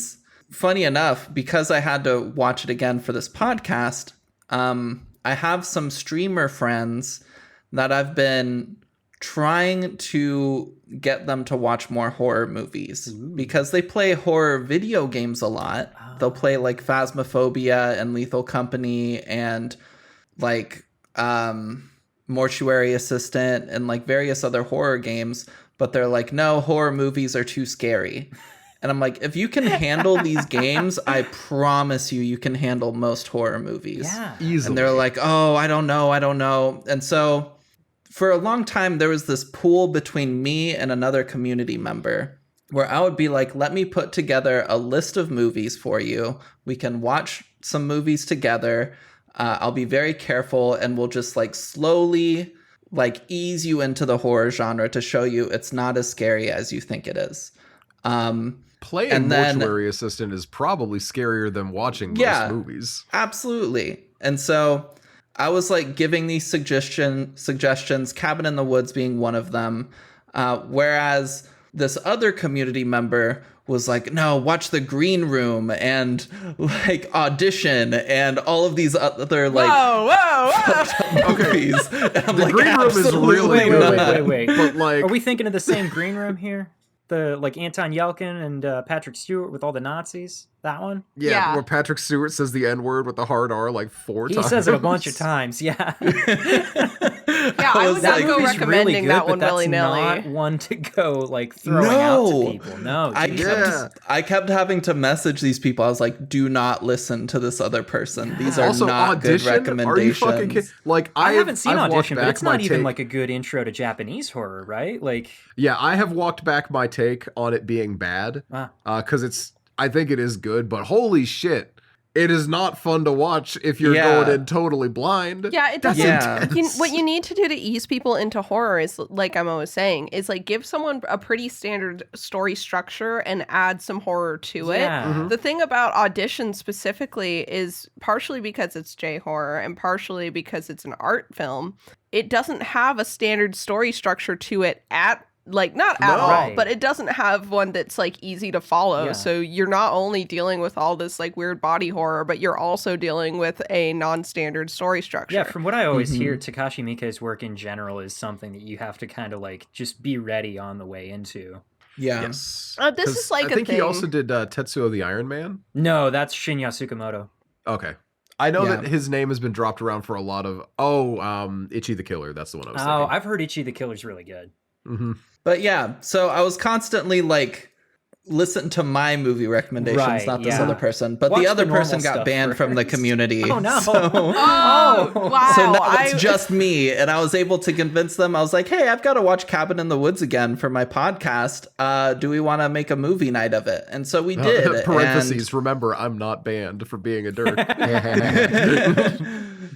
funny enough, because I had to watch it again for this podcast, I have some streamer friends that I've been trying to get them to watch more horror movies because they play horror video games a lot. They'll play like Phasmophobia and Lethal Company and like Mortuary Assistant and like various other horror games, but they're like, no, horror movies are too scary. And I'm like, if you can handle these games, I promise you can handle most horror movies. Yeah. Easily. And they're like, oh, I don't know. And so for a long time, there was this pool between me and another community member where I would be like, let me put together a list of movies for you. We can watch some movies together. I'll be very careful and we'll just like slowly like ease you into the horror genre to show you it's not as scary as you think it is. Playing and then- Mortuary Assistant is probably scarier than watching most Yeah. movies. Absolutely. And so I was like giving these suggestions, Cabin in the Woods being one of them. Whereas this other community member was like, no, watch The Green Room and like Audition and all of these other like whoa. movies. And I'm The like, Green Room is absolutely really Wait, good. wait. But like, Are we thinking of the same green room here? The like Anton Yelkin and Patrick Stewart with all the Nazis? That one? Yeah. where Patrick Stewart says the N-word with the hard R like 4 He times. says it a bunch of times, yeah. Yeah, I would That not go movie's recommending that one but that's willy-nilly. not one to go like throwing out No. to people. No, I Jesus. kept having to message these people. I was like, do not listen to this other person. These are Also, not Audition? good recommendations. Are you fucking kidding? Like, I haven't seen I've walked Audition, but back it's not my even take- like a good intro to Japanese horror, right? Like, Yeah, I have walked back my take on it being bad ah, because I think it is good, but holy shit, it is not fun to watch if you're Yeah. going in totally blind. Yeah, it That's doesn't. Yeah. What you need to do to ease people into horror is, like I'm always saying, is like give someone a pretty standard story structure and add some horror to it. Yeah. The thing about Audition specifically is partially because it's J-horror and partially because it's an art film. It doesn't have a standard story structure to it not at No. all, Right. but it doesn't have one that's like easy to follow. Yeah. So you're not only dealing with all this like weird body horror, but you're also dealing with a non-standard story structure. Yeah, from what I always hear, Mhm. Takashi Miike's work in general is something that you have to kind of like just be ready on the way into. Yeah. Yes. This 'Cause is like I a think he thing. also did Tetsuo the Iron Man. No, that's Shinya Tsukamoto. Okay. I know Yeah. that his name has been dropped around for a lot of Ichi the Killer. That's the one I was Oh, thinking. I've heard Ichi the Killer's really good. Mhm. But yeah, so I was constantly like, listen to my movie recommendations, Right, not this yeah. other person. But Watch the other the normal person got stuff banned from the first. community. Oh, no. So, Oh, wow. so now it's just me, and I was able to convince them. I was like, "Hey, I've got to watch Cabin in the Woods again for my podcast. Do we want to make a movie night of it?" And so we did. Parentheses. Remember, I'm not banned for being a dirk.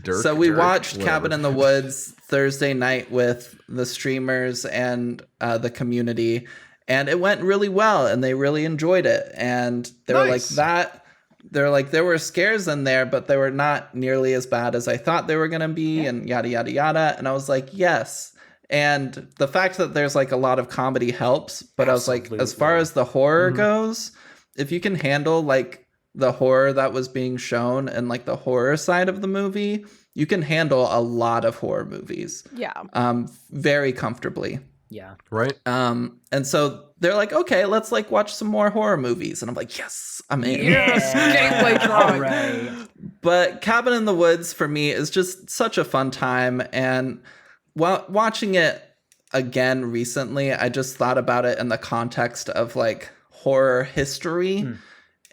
Dirk, So we jerk, watched whatever. Cabin in the Woods Thursday night with the streamers and the community, and it went really well, and they really enjoyed it. And they were like Nice. that. They're like, there were scares in there, but they were not nearly as bad as I thought they were gonna be, and yada yada yada. And I was like, yes. And the fact that there's like a lot of comedy helps, but I was like, as far Absolutely. as the horror Mhm. goes, if you can handle like the horror that was being shown and like the horror side of the movie, you can handle a lot of horror movies Yeah. very comfortably. Yeah. Right? And so they're like, okay, let's like watch some more horror movies. And I'm like, yes, I'm in. Yes, gateway drug. All right. But Cabin in the Woods for me is just such a fun time. And while watching it again recently, I just thought about it in the context of like horror history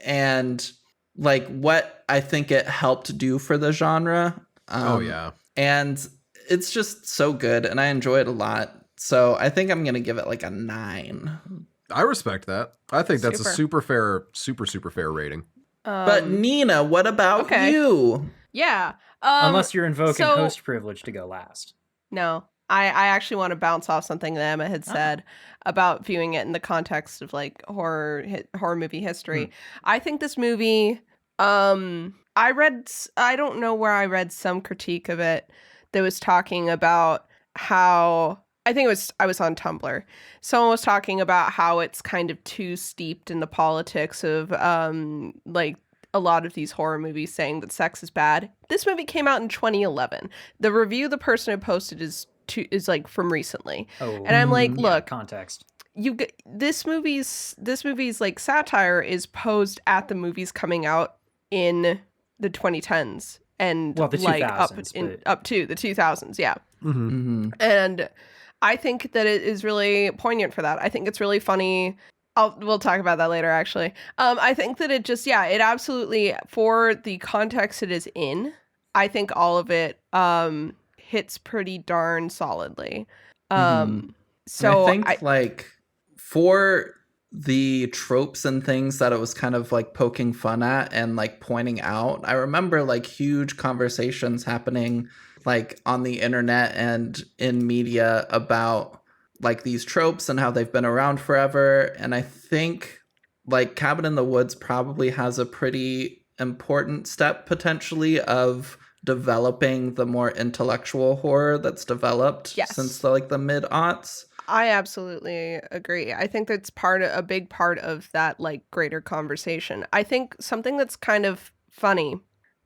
and like what I think it helped do for the genre. Oh yeah. And it's just so good and I enjoy it a lot. So I think I'm going to give it like a 9. I respect that. I think that's Super. a super fair rating. But Nina, what about okay. you? Yeah. Unless you're invoking so- host privilege to go last. No, I actually want to bounce off something that Emma had said about viewing it in the context of like horror movie history. I think this movie, I don't know where I read some critique of it that was talking about how, I think I was on Tumblr. Someone was talking about how it's kind of too steeped in the politics of like a lot of these horror movies saying that sex is bad. This movie came out in 2011. The review the person who posted is like from recently. Oh, And I'm like, yeah, look, context. this movie's like satire is posed at the movies coming out in the 2010s and Well, the like 2000s, up to the 2000s, yeah. Mm-hmm. Mm-hmm. And I think that it is really poignant for that. I think it's really funny. We'll talk about that later, actually. I think that it just, it absolutely, for the context it is in, I think all of it hits pretty darn solidly. So I think like for the tropes and things that it was kind of like poking fun at and like pointing out, I remember like huge conversations happening like on the internet and in media about like these tropes and how they've been around forever. And I think like Cabin in the Woods probably has a pretty important step potentially of developing the more intellectual horror that's developed Yes. since the mid-aughts. I absolutely agree. I think that's a big part of that like greater conversation. I think something that's kind of funny,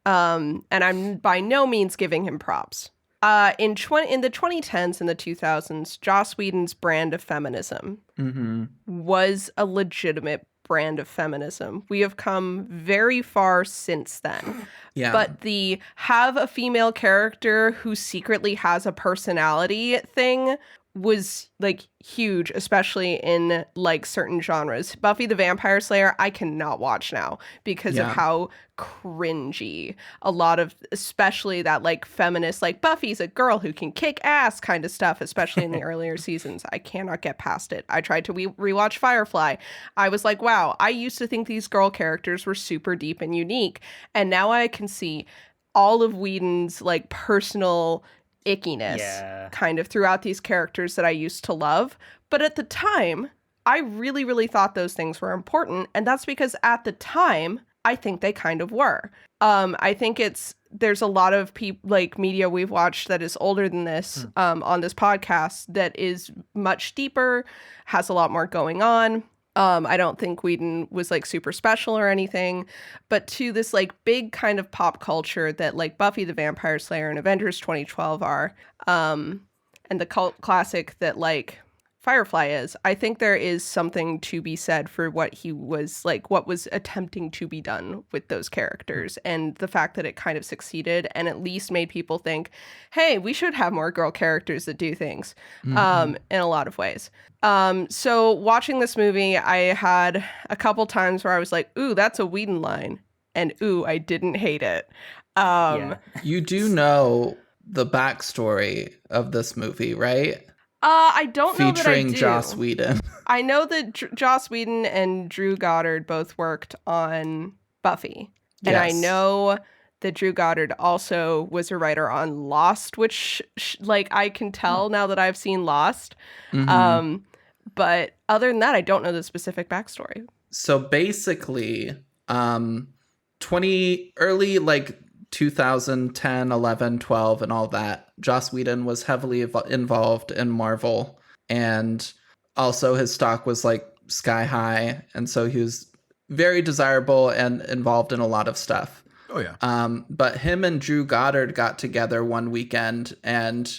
and I'm by no means giving him props. In the 2010s and the 2000s, Joss Whedon's brand of feminism Mm-hmm. was a legitimate brand of feminism. We have come very far since then. Yeah. But the have a female character who secretly has a personality thing was like huge, especially in like certain genres. Buffy the Vampire Slayer, I cannot watch now because of Yeah. how cringy a lot of, especially that like feminist, like Buffy's a girl who can kick ass kind of stuff, especially in the earlier seasons. I cannot get past it. I tried to rewatch Firefly. I was like, wow, I used to think these girl characters were super deep and unique, and now I can see all of Whedon's like personal ickiness Yeah. kind of throughout these characters that I used to love. But at the time, I really, really thought those things were important. And that's because at the time, I think they kind of were. I think there's a lot of like media we've watched that is older than this on this podcast that is much deeper, has a lot more going on. I don't think Whedon was like super special or anything, but to this like big kind of pop culture that like Buffy the Vampire Slayer and Avengers 2012 are, and the cult classic that like Firefly is, I think there is something to be said for what he was like, what was attempting to be done with those characters, and the fact that it kind of succeeded and at least made people think, hey, we should have more girl characters that do things in a lot of ways. So watching this movie, I had a couple times where I was like, ooh, that's a Whedon line. And ooh, I didn't hate it. Yeah. You do know the backstory of this movie, right? I don't know that I Featuring do. Joss Whedon. I know that Joss Whedon and Drew Goddard both worked on Buffy. And I Yes. know that Drew Goddard also was a writer on Lost, which like I can tell now that I've seen Lost. Mhm. But other than that, I don't know the specific backstory. So basically, early like 2010, 11, 12 and all that, Joss Whedon was heavily involved in Marvel, and also his stock was like sky high, and so he was very desirable and involved in a lot of stuff. Oh yeah. But him and Drew Goddard got together one weekend, and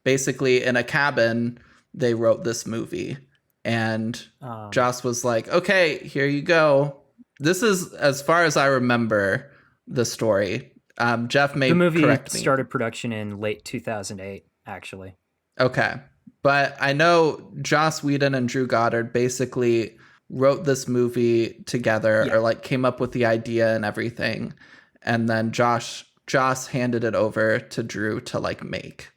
basically in a cabin they wrote this movie, and Joss was like, okay, here you go. This is as far as I remember the story. Jeff may The movie correct me. started production in late 2008, actually. Okay. But I know Joss Whedon and Drew Goddard basically wrote this movie together, or like came up with the idea and everything. And then Joss handed it over to Drew to like make.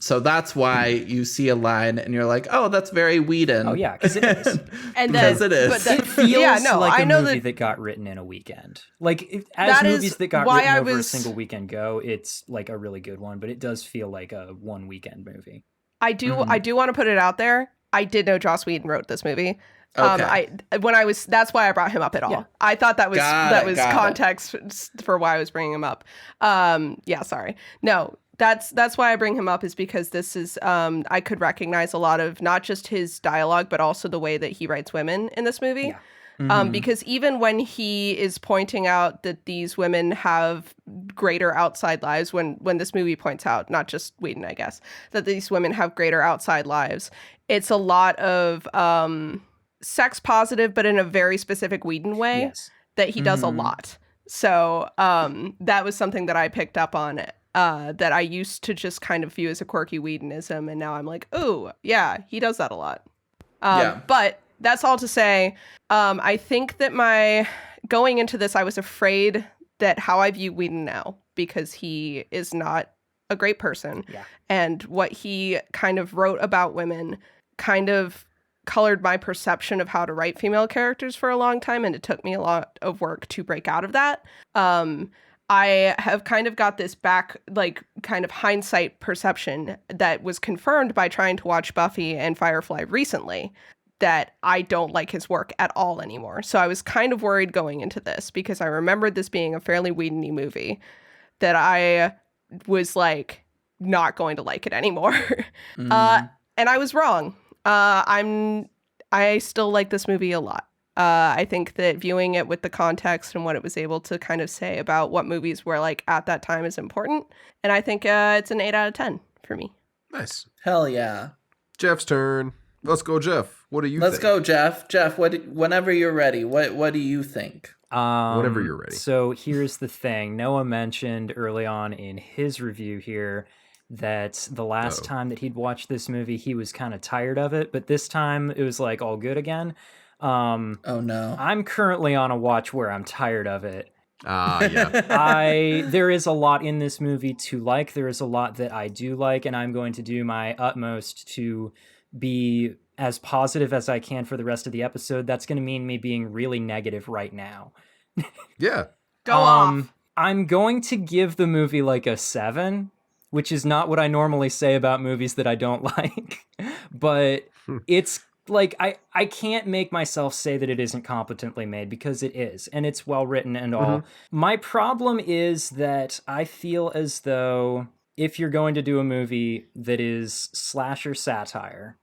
So that's why you see a line and you're like, oh, that's very Whedon. Oh, yeah, because it is. And Because then, it is. But that, It feels yeah, no, like I a know movie that that got written in a weekend. Like, as That is movies that got why written I over a was- single weekend go, it's like a really good one, but it does feel like a one weekend movie. I do Mhm. I do want to put it out there. I did know Joss Whedon wrote this movie. Okay. That's why I brought him up at all. Yeah. I thought that was Got it. context for why I was bringing him up. Sorry. No, that's why I bring him up, is because this is I could recognize a lot of not just his dialogue but also the way that he writes women in this movie. Yeah. Mhm. Because even when he is pointing out that these women have greater outside lives, when this movie points out, not just Whedon, I guess, that these women have greater outside lives, it's a lot of sex positive, but in a very specific Whedon way Yes. that he does a Mhm. lot. So that was something that I picked up on that I used to just kind of view as a quirky Whedonism, and now I'm like, oh, yeah, he does that a lot. Yeah. But that's all to say, I think that going into this, I was afraid that how I view Whedon now, because he is not a great person. Yeah. And what he kind of wrote about women kind of colored my perception of how to write female characters for a long time, and it took me a lot of work to break out of that. I have kind of got this back, like, kind of hindsight perception that was confirmed by trying to watch Buffy and Firefly recently, that I don't like his work at all anymore. So I was kind of worried going into this, because I remembered this being a fairly Whedon-y movie, that I was like not going to like it anymore. Mhm. And I was wrong. I still like this movie a lot. I think that viewing it with the context and what it was able to kind of say about what movies were like at that time is important. And I think it's an 8 out of 10 for me. Nice. Hell yeah. Jeff's turn. Let's go, Jeff. What do you Let's think? go, Jeff. Jeff, whenever you're ready, what do you think? Whenever you're ready. So here's the thing. Noah mentioned early on in his review here that the last time that he'd watched this movie, he was kind of tired of it, but this time it was like all good again. Oh no. I'm currently on a watch where I'm tired of it. Yeah. There is a lot in this movie to like. There is a lot that I do like, and I'm going to do my utmost to be as positive as I can for the rest of the episode. That's going to mean me being really negative right now. Yeah. Go off. I'm going to give the movie like a 7, which is not what I normally say about movies that I don't like. But it's like I can't make myself say that it isn't competently made, because it is, and it's well written and all. My problem is that I feel as though if you're going to do a movie that is slasher satire,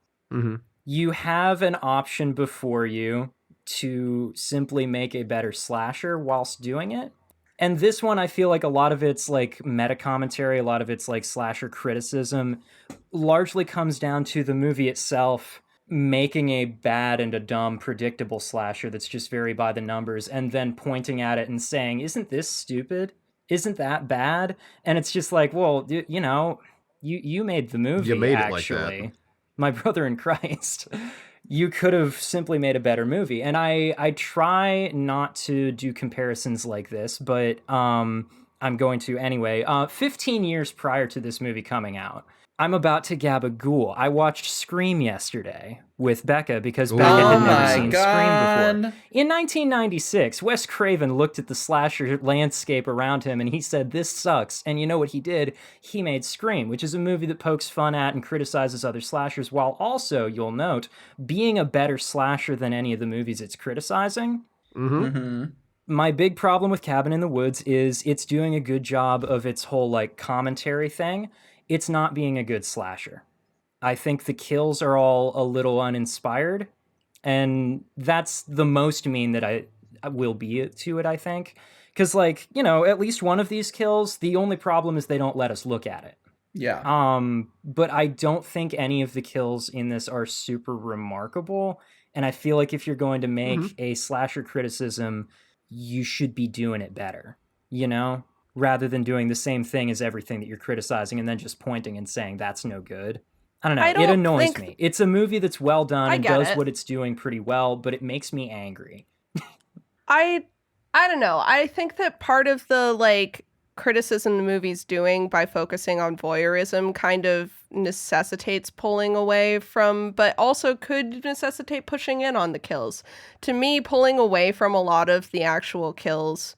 you have an option before you to simply make a better slasher whilst doing it. And this one, I feel like a lot of its like meta commentary, a lot of its like slasher criticism largely comes down to the movie itself making a bad and a dumb predictable slasher that's just very by the numbers, and then pointing at it and saying, isn't this stupid? Isn't that bad? And it's just like, well, you know, you made the movie. You made actually. it like that. My brother in Christ. You could have simply made a better movie. And I try not to do comparisons like this, but I'm going to anyway. 15 years prior to this movie coming out, I'm about to gabagool. I watched Scream yesterday with Becca because Becca Oh had never my seen God. Scream before. In 1996, Wes Craven looked at the slasher landscape around him and he said, this sucks. And you know what he did? He made Scream, which is a movie that pokes fun at and criticizes other slashers, while also, you'll note, being a better slasher than any of the movies it's criticizing. My big problem with Cabin in the Woods is it's doing a good job of its whole like commentary thing. It's not being a good slasher. I think the kills are all a little uninspired, and that's the most mean that I will be to it, I think. Because, like, you know, at least one of these kills, the only problem is they don't let us look at it. Yeah. But I don't think any of the kills in this are super remarkable, and I feel like if you're going to make a slasher criticism, you should be doing it better, you know? Rather than doing the same thing as everything that you're criticizing and then just pointing and saying that's no good. I don't know. It annoys me. It's a movie that's well done and does what it's doing pretty well, but it makes me angry. I don't know. I think that part of the like criticism the movie's doing by focusing on voyeurism kind of necessitates pulling away from, but also could necessitate pushing in on the kills. To me, pulling away from a lot of the actual kills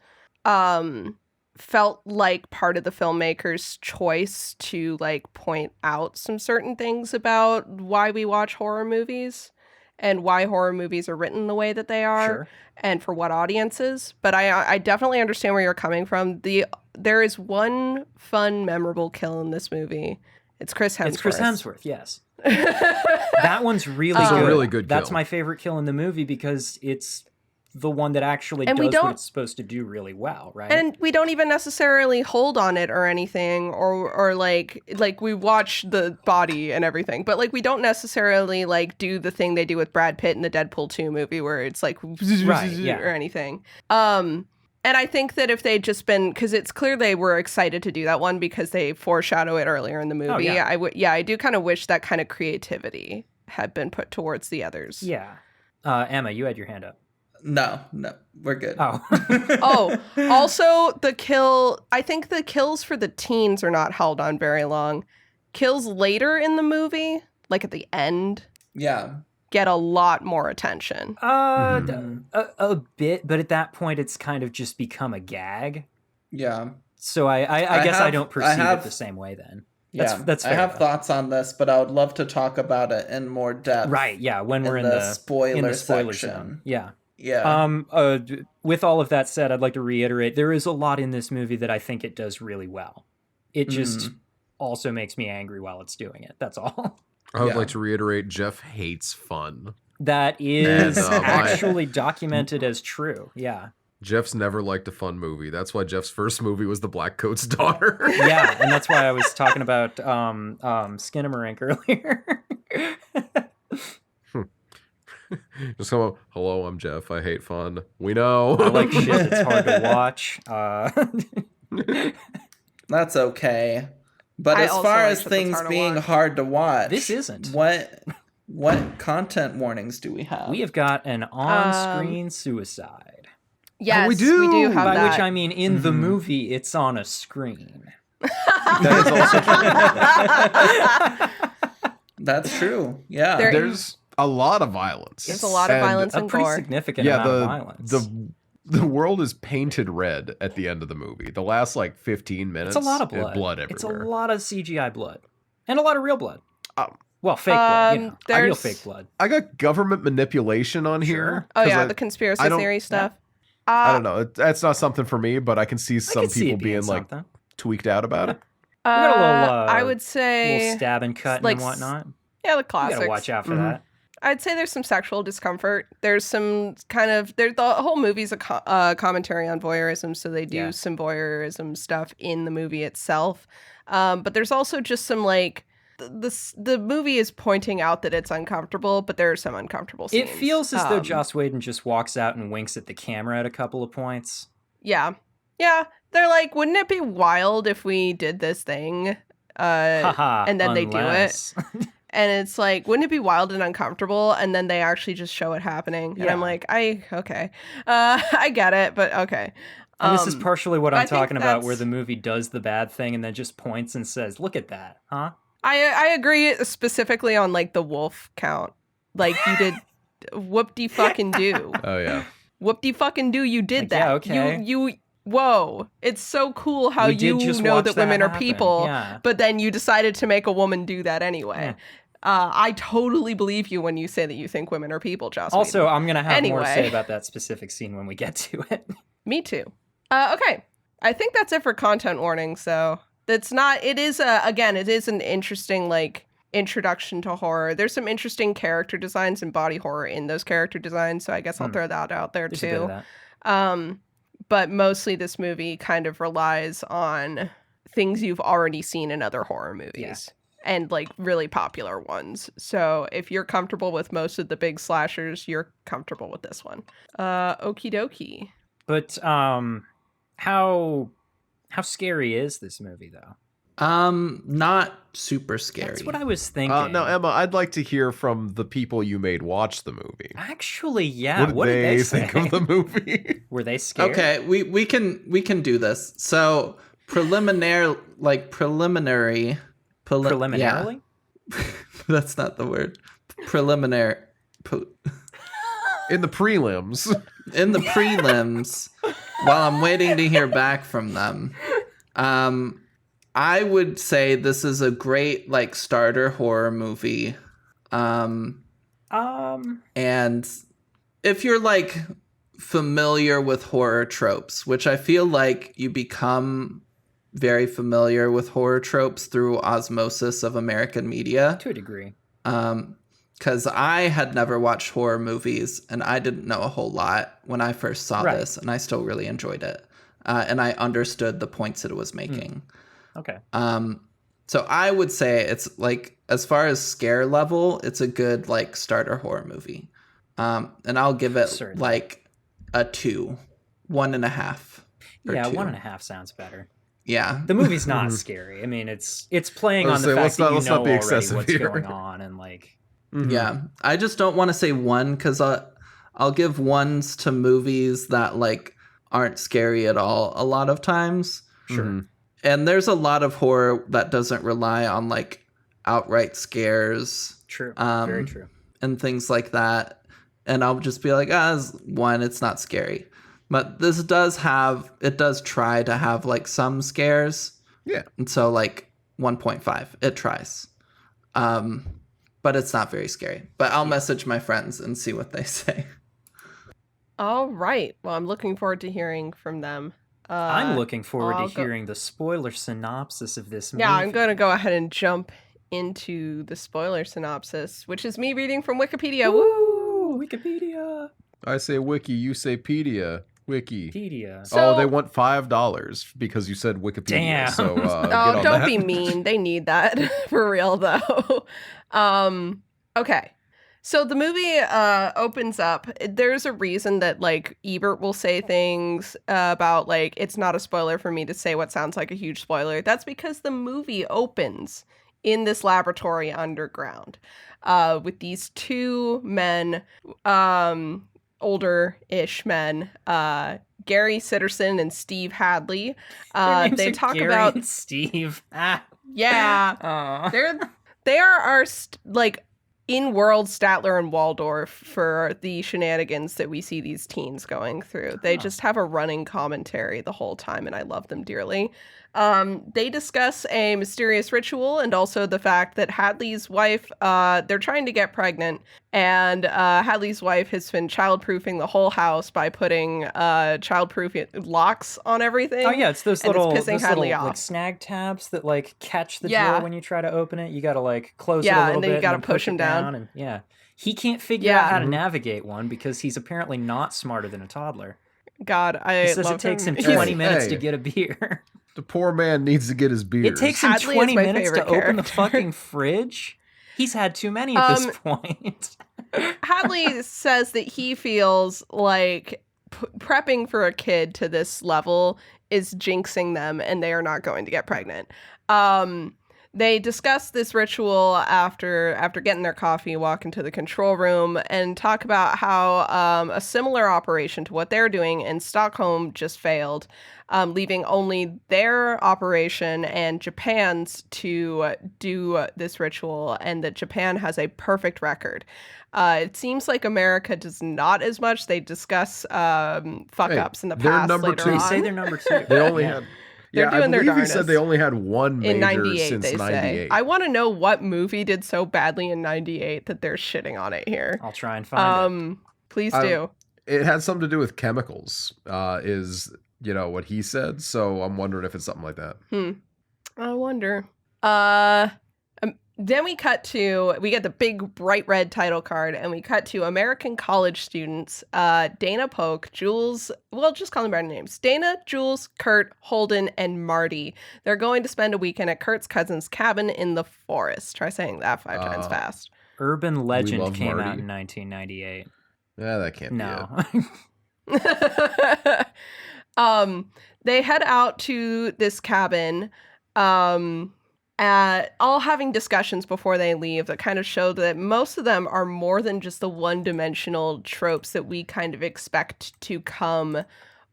felt like part of the filmmaker's choice to like point out some certain things about why we watch horror movies and why horror movies are written the way that they are and for what audiences. But I definitely understand where you're coming from. There is one fun, memorable kill in this movie. It's Chris Hemsworth. It's Chris Hemsworth, yes. That one's really It's good. a really good kill. That's my favorite kill in the movie because it's the one that actually does what it's supposed to do really well, right? And we don't even necessarily hold on it or anything, or like we watch the body and everything, but like we don't necessarily like do the thing they do with Brad Pitt in the Deadpool 2 movie where it's like or anything. And I think that if they'd just been, because it's clear they were excited to do that one because they foreshadow it earlier in the movie. I do kind of wish that kind of creativity had been put towards the others. Yeah. Emma, you had your hand up. No, we're good. Oh, also the kill, I think the kills for the teens are not held on very long. Kills later in the movie, like at the end, get a lot more attention. A bit, but at that point it's kind of just become a gag. Yeah. So I guess I don't perceive it the same way then. That's fair. I have thoughts on this, but I would love to talk about it in more depth. Right, yeah, when we're in the spoiler section. Zone. Yeah. Yeah. With all of that said, I'd like to reiterate there is a lot in this movie that I think it does really well. It just also makes me angry while it's doing it. That's all. I would like to reiterate Jeff hates fun. That is actually documented as true. Yeah. Jeff's never liked a fun movie. That's why Jeff's first movie was The Black Coat's Daughter. Yeah, and that's why I was talking about Skinamarink earlier. Just come up, hello, I'm Jeff. I hate fun. We know. I like shit that's hard to watch. That's okay. But I as also far like as shit that's things hard to being watch. hard to watch, This isn't. What content warnings do we have? We have got an on-screen suicide. Yes, we do. have By that. which I mean, in the Mhm. movie, it's on a screen. That is also true. That's true. Yeah. There- There's a lot of violence. There's a lot of And violence A and pretty gore. significant Yeah, amount of the violence. the world is painted red at the end of the movie. The last like 15 minutes, It's a lot of blood. everywhere. It's a lot of CGI blood. And a lot of real blood. Um, Well, fake blood, you know. Real there's- fake blood. I got government manipulation on here. Sure. Oh 'cause yeah, I, the conspiracy I don't- theory stuff. I don't know. That's not something for me, but I can see I some could see people it being being like something. tweaked out about it. We got a little, I would little say, stab and cut like, and whatnot. yeah, the You classics. gotta watch out for Mhm. that. I'd say there's some sexual discomfort. There's some kind of the whole movie's a commentary on voyeurism, so they do Yeah. some voyeurism stuff in the movie itself. But there's also just some like the movie is pointing out that it's uncomfortable, but there are some uncomfortable scenes. It feels as though Um, Joss Whedon just walks out and winks at the camera at a couple of points. Yeah, they're like, wouldn't it be wild if we did this thing? Haha. and then they do it. unless- And it's like, wouldn't it be wild and uncomfortable? And then they actually just show it happening. And I'm Yeah. like, okay. I get it, but okay. And this is partially what I I'm think talking about, where that's- the movie does the bad thing and then just points and says, "Look at that, huh?" I agree specifically on like the wolf count. Like you did whoop-de fucking do. Oh yeah. Whoop-de fucking do, you did Like, that. yeah, okay. You whoa. It's so cool how We did you just know watch that women are happen. people, Yeah. but then you decided to make a woman do that anyway. I totally believe you when you say that you think women are people, Joss Also, Whedon. I'm gonna have more to say Anyway. about that specific scene when we get to it. Me too. Okay. I think that's it for content warnings. So that's not. It is again. It is an interesting like introduction to horror. There's some interesting character designs and body horror in those character designs. So I guess I'll throw that out there There's a bit of too. that. But mostly this movie kind of relies on things you've already seen in other horror movies. And like really popular ones. So if you're comfortable with most of the big slashers, you're comfortable with this one. Okie dokie. But how scary is this movie though? Not super scary. That's what I was thinking. Now, Emma, I'd like to hear from the people you made watch the movie. Actually, yeah. What did they think of the movie? Were they scared? Okay, we can do this. So preliminary. Preliminarily? Yeah, that's not the word. Preliminary. In the prelims. In the prelims, while I'm waiting to hear back from them, I would say this is a great like starter horror movie. And if you're like familiar with horror tropes, which I feel like you become very familiar with horror tropes through osmosis of American media. To a degree. Because I had never watched horror movies and I didn't know a whole lot when I first saw Right. this, and I still really enjoyed it. And I understood the points it was making. Okay. So I would say it's like, as far as scare level, it's a good like starter horror movie. And I'll give it Certainly. like a 2, 1.5. or Yeah, 2. 1.5 sounds better. Yeah. The movie's not scary. I mean, it's playing I on was the saying, fact let's that you not know be already excessive what's here. going on, and like, Yeah, I just don't want to say 1 because I'll give 1s to movies that like aren't scary at all a lot of times. sure. Mhm. And there's a lot of horror that doesn't rely on like outright scares True. Um, Very true. and things like that. And I'll just be like, it's 1, it's not scary. But this does try to have like some scares. Yeah. And so like 1.5, it tries. But it's not very scary. But I'll message my friends and see what they say. All right. Well, I'm looking forward to hearing from them. I'm looking forward I'll to go- hearing the spoiler synopsis of this movie. Yeah, I'm going to go ahead and jump into the spoiler synopsis, which is me reading from Wikipedia. Woo! Wikipedia. I say wiki, you say pedia. Wiki. Wikipedia. So- Oh, they want $5 because you said Wikipedia. Damn. So get Oh, on don't that. be mean. They need that for real, though. Okay. So the movie opens up. There's a reason that like Ebert will say things about like it's not a spoiler for me to say what sounds like a huge spoiler. That's because the movie opens in this laboratory underground with these two men, older-ish men, Gary Sitterson and Steve Hadley. Their names They are talk Gary about and Steve. Ah. yeah. Aw. They are our like in-world Statler and Waldorf for the shenanigans that we see these teens going through. They just have a running commentary the whole time, and I love them dearly. They discuss a mysterious ritual and also the fact that Hadley's wife, they're trying to get pregnant, and Hadley's wife has been childproofing the whole house by putting childproof locks on everything. Oh yeah, it's those and little, it's pissing Hadley like off. snag tabs that like catch the Yeah. drawer when you try to open it. You gotta like close it a Yeah, little and then you bit gotta and push him it down. and yeah, he can't figure Yeah. out how to navigate one because he's apparently not smarter than a toddler. God, I He says love it takes him He's- 20 minutes Hey. to get a beer. The poor man needs to get his beers. It takes him Hadley is 20 my minutes to favorite open the character. fucking fridge. He's had too many at this point. Hadley says that he feels like prepping for a kid to this level is jinxing them and they are not going to get pregnant. They discuss this ritual after getting their coffee, walk into the control room, and talk about how a similar operation to what they're doing in Stockholm just failed, leaving only their operation and Japan's to do this ritual, and that Japan has a perfect record. It seems like America does not as much. They discuss fuck-ups in the they're past number later two. They on. say they're number 2. They only Yeah. had. They're Yeah, I doing their believe he said darndest. they only had one major In 98, since they say. 98. I want to know what movie did so badly in 98 that they're shitting on it here. I'll try and find it. Please I- do. It had something to do with chemicals, is what he said. So I'm wondering if it's something like that. I wonder. Then we get the big bright red title card, and we cut to American college students, Dana Polk, Jules, well, just call them by their names. Dana, Jules, Kurt, Holden, and Marty. They're going to spend a weekend at Kurt's cousin's cabin in the forest. Try saying that 5 times fast. Urban Legend Love came out Marty. in 1998. Yeah, that can't No. They head out to this cabin, all having discussions before they leave that kind of show that most of them are more than just the one-dimensional tropes that we kind of expect to come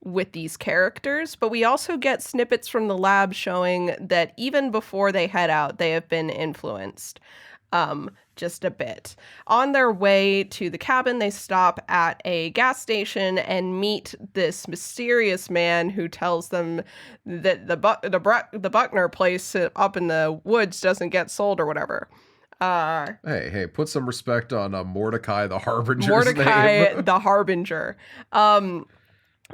with these characters, but we also get snippets from the lab showing that even before they head out, they have been influenced. Just a bit. On their way to the cabin, they stop at a gas station and meet this mysterious man who tells them that the Buckner place up in the woods doesn't get sold or whatever. Hey, put some respect on Mordecai the Harbinger's Mordecai name. the Harbinger.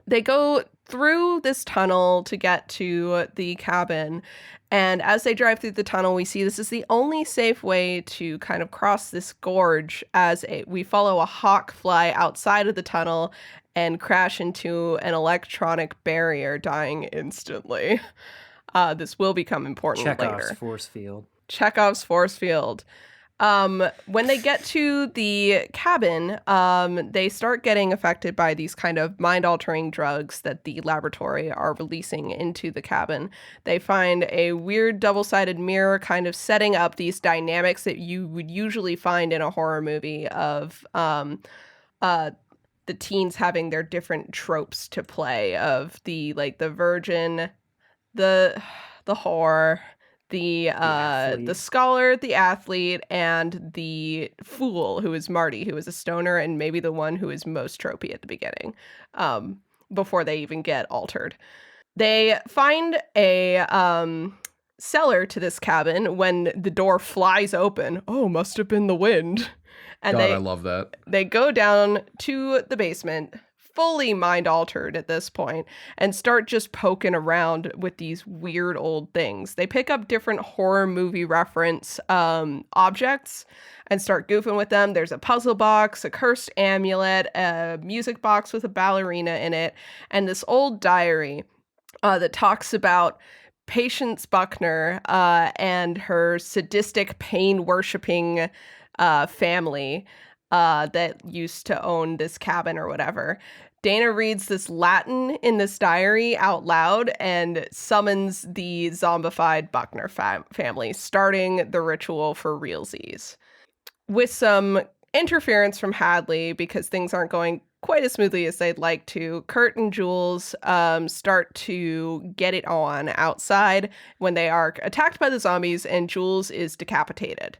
They go through this tunnel to get to the cabin. And as they drive through the tunnel, we see this is the only safe way to kind of cross this gorge as we follow a hawk fly outside of the tunnel and crash into an electronic barrier, dying instantly. This will become important Chekhov's later. force field. Chekhov's force field. When they get to the cabin, they start getting affected by these kind of mind-altering drugs that the laboratory are releasing into the cabin. They find a weird double-sided mirror kind of setting up these dynamics that you would usually find in a horror movie of the teens having their different tropes to play of the virgin, the whore, the athlete. scholar, the athlete, and the fool, who is Marty, who is a stoner and maybe the one who is most tropey at the beginning, before they even get altered. They find a cellar to this cabin when the door flies open. Oh, must have been the wind. And God, I love that. they go down to the basement, fully mind altered at this point, and start just poking around with these weird old things. They pick up different horror movie reference objects and start goofing with them. There's a puzzle box, a cursed amulet, a music box with a ballerina in it, and this old diary that talks about Patience Buckner and her sadistic pain-worshipping family. that used to own this cabin or whatever. Dana reads this Latin in this diary out loud and summons the zombified Buckner family, starting the ritual for realsies. With some interference from Hadley, because things aren't going quite as smoothly as they'd like to, Kurt and Jules start to get it on outside when they are attacked by the zombies, and Jules is decapitated.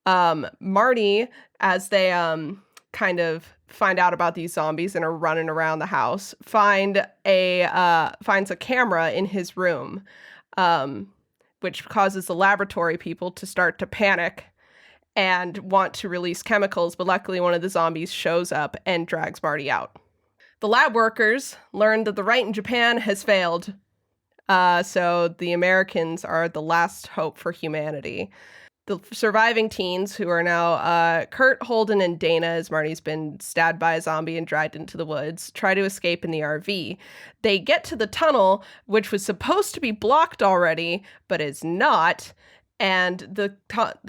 Marty, as they kind of find out about these zombies and are running around the house, finds a camera in his room, which causes the laboratory people to start to panic and want to release chemicals, but luckily one of the zombies shows up and drags Marty out. The lab workers learn that the right in Japan has failed, so the Americans are the last hope for humanity. The surviving teens, who are now Kurt, Holden, and Dana, as Marty's been stabbed by a zombie and dragged into the woods, try to escape in the RV. They get to the tunnel, which was supposed to be blocked already, but is not, and the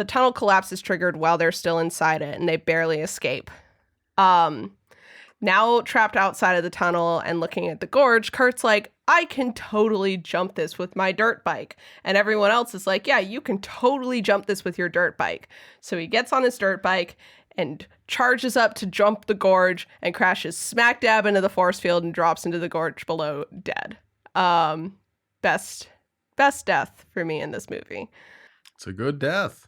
tunnel collapse is triggered while they're still inside it, and they barely escape. Now trapped outside of the tunnel and looking at the gorge, Kurt's like, I can totally jump this with my dirt bike. And everyone else is like, yeah, you can totally jump this with your dirt bike. So he gets on his dirt bike and charges up to jump the gorge and crashes smack dab into the force field and drops into the gorge below dead. Best death for me in this movie. It's a good death.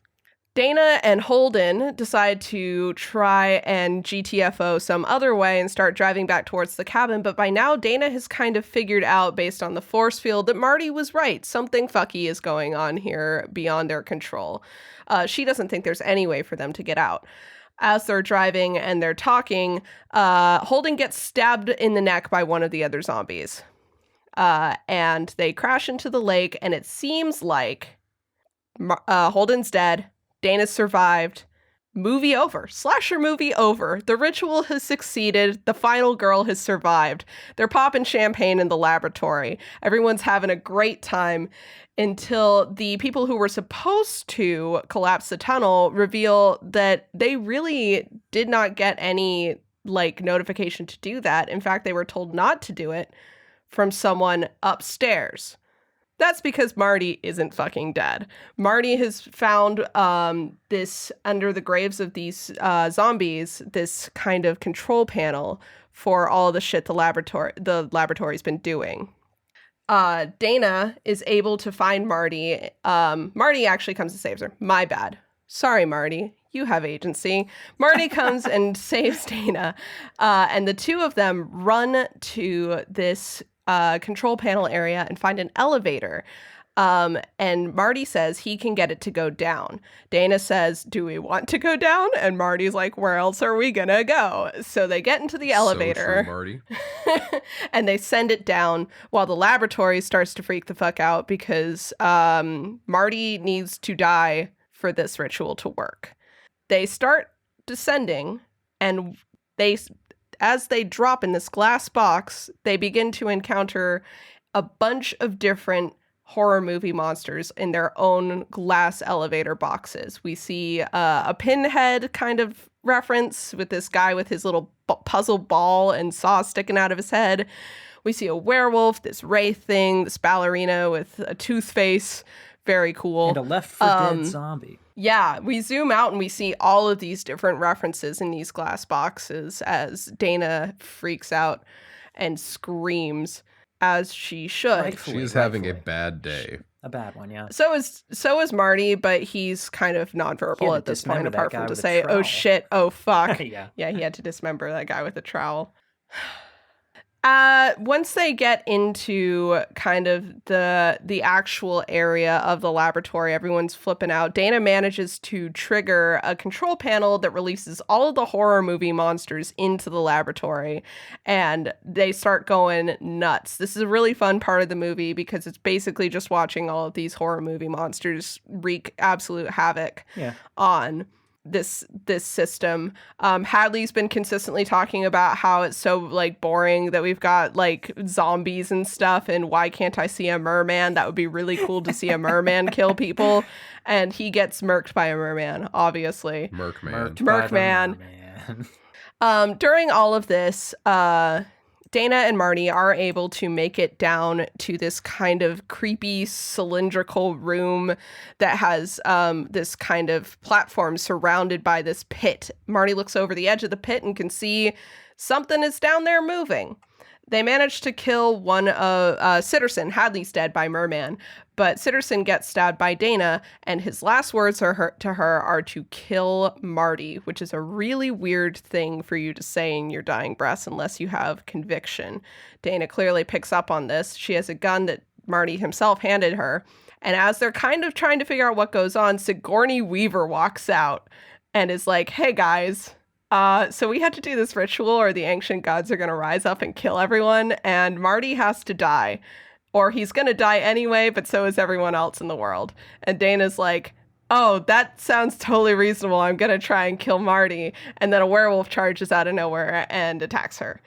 Dana and Holden decide to try and GTFO some other way and start driving back towards the cabin, but by now Dana has kind of figured out, based on the force field, that Marty was right. Something fucky is going on here beyond their control. She doesn't think there's any way for them to get out. As they're driving and they're talking, Holden gets stabbed in the neck by one of the other zombies. And they crash into the lake, and it seems like Holden's dead. Dana survived. Movie over. Slasher movie over. The ritual has succeeded. The final girl has survived. They're popping champagne in the laboratory. Everyone's having a great time until the people who were supposed to collapse the tunnel reveal that they really did not get any notification to do that. In fact, they were told not to do it from someone upstairs. That's because Marty isn't fucking dead. Marty has found this, under the graves of these zombies, this kind of control panel for all the shit the laboratory's been doing. Dana is able to find Marty. Marty actually comes and saves her. My bad. Sorry, Marty. You have agency. Marty comes and saves Dana. And the two of them run to this control panel area and find an elevator. And Marty says he can get it to go down. Dana says, do we want to go down? And Marty's like, where else are we gonna go? So they get into the elevator. So true, Marty. And they send it down while the laboratory starts to freak the fuck out because Marty needs to die for this ritual to work. They start descending, and as they drop in this glass box, they begin to encounter a bunch of different horror movie monsters in their own glass elevator boxes. We see a Pinhead kind of reference with this guy with his little puzzle ball and saw sticking out of his head. We see a werewolf, this wraith thing, this ballerina with a tooth face. Very cool. And a Left 4 Dead zombie. Yeah, we zoom out and we see all of these different references in these glass boxes as Dana freaks out and screams, as she should. She's having a bad day. A bad one, yeah. So is Marty, but he's kind of nonverbal at this point, apart from to say, oh shit, oh fuck. Yeah, he had to dismember that guy with a trowel. Once they get into kind of the actual area of the laboratory, everyone's flipping out. Dana manages to trigger a control panel that releases all of the horror movie monsters into the laboratory, and they start going nuts. This is a really fun part of the movie because it's basically just watching all of these horror movie monsters wreak absolute havoc on this system. Hadley's been consistently talking about how it's so boring that we've got zombies and stuff, and why can't I see a merman? That would be really cool to see a merman kill people. And he gets murked by a merman, obviously. Merkman. Merkman. man. During all of this, Dana and Marty are able to make it down to this kind of creepy cylindrical room that has this kind of platform surrounded by this pit. Marty looks over the edge of the pit and can see something is down there moving. They manage to kill one of Sitterson. Hadley's dead by Merman, but Sitterson gets stabbed by Dana, and his last words to her are to kill Marty, which is a really weird thing for you to say in your dying breaths unless you have conviction. Dana clearly picks up on this. She has a gun that Marty himself handed her, and as they're kind of trying to figure out what goes on, Sigourney Weaver walks out and is like, "Hey guys, so we had to do this ritual or the ancient gods are going to rise up and kill everyone, and Marty has to die. Or he's going to die anyway, but so is everyone else in the world." And Dana's like, "Oh, that sounds totally reasonable. I'm going to try and kill Marty." And then a werewolf charges out of nowhere and attacks her.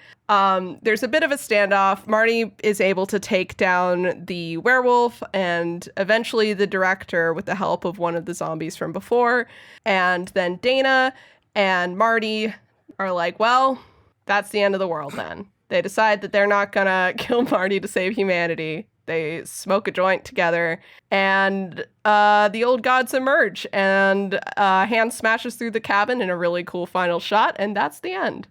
There's a bit of a standoff. Marty is able to take down the werewolf and eventually the director with the help of one of the zombies from before. And then Dana and Marty are like, well, that's the end of the world then. They decide that they're not gonna kill Marty to save humanity. They smoke a joint together, and the old gods emerge, and Hand smashes through the cabin in a really cool final shot, and that's the end.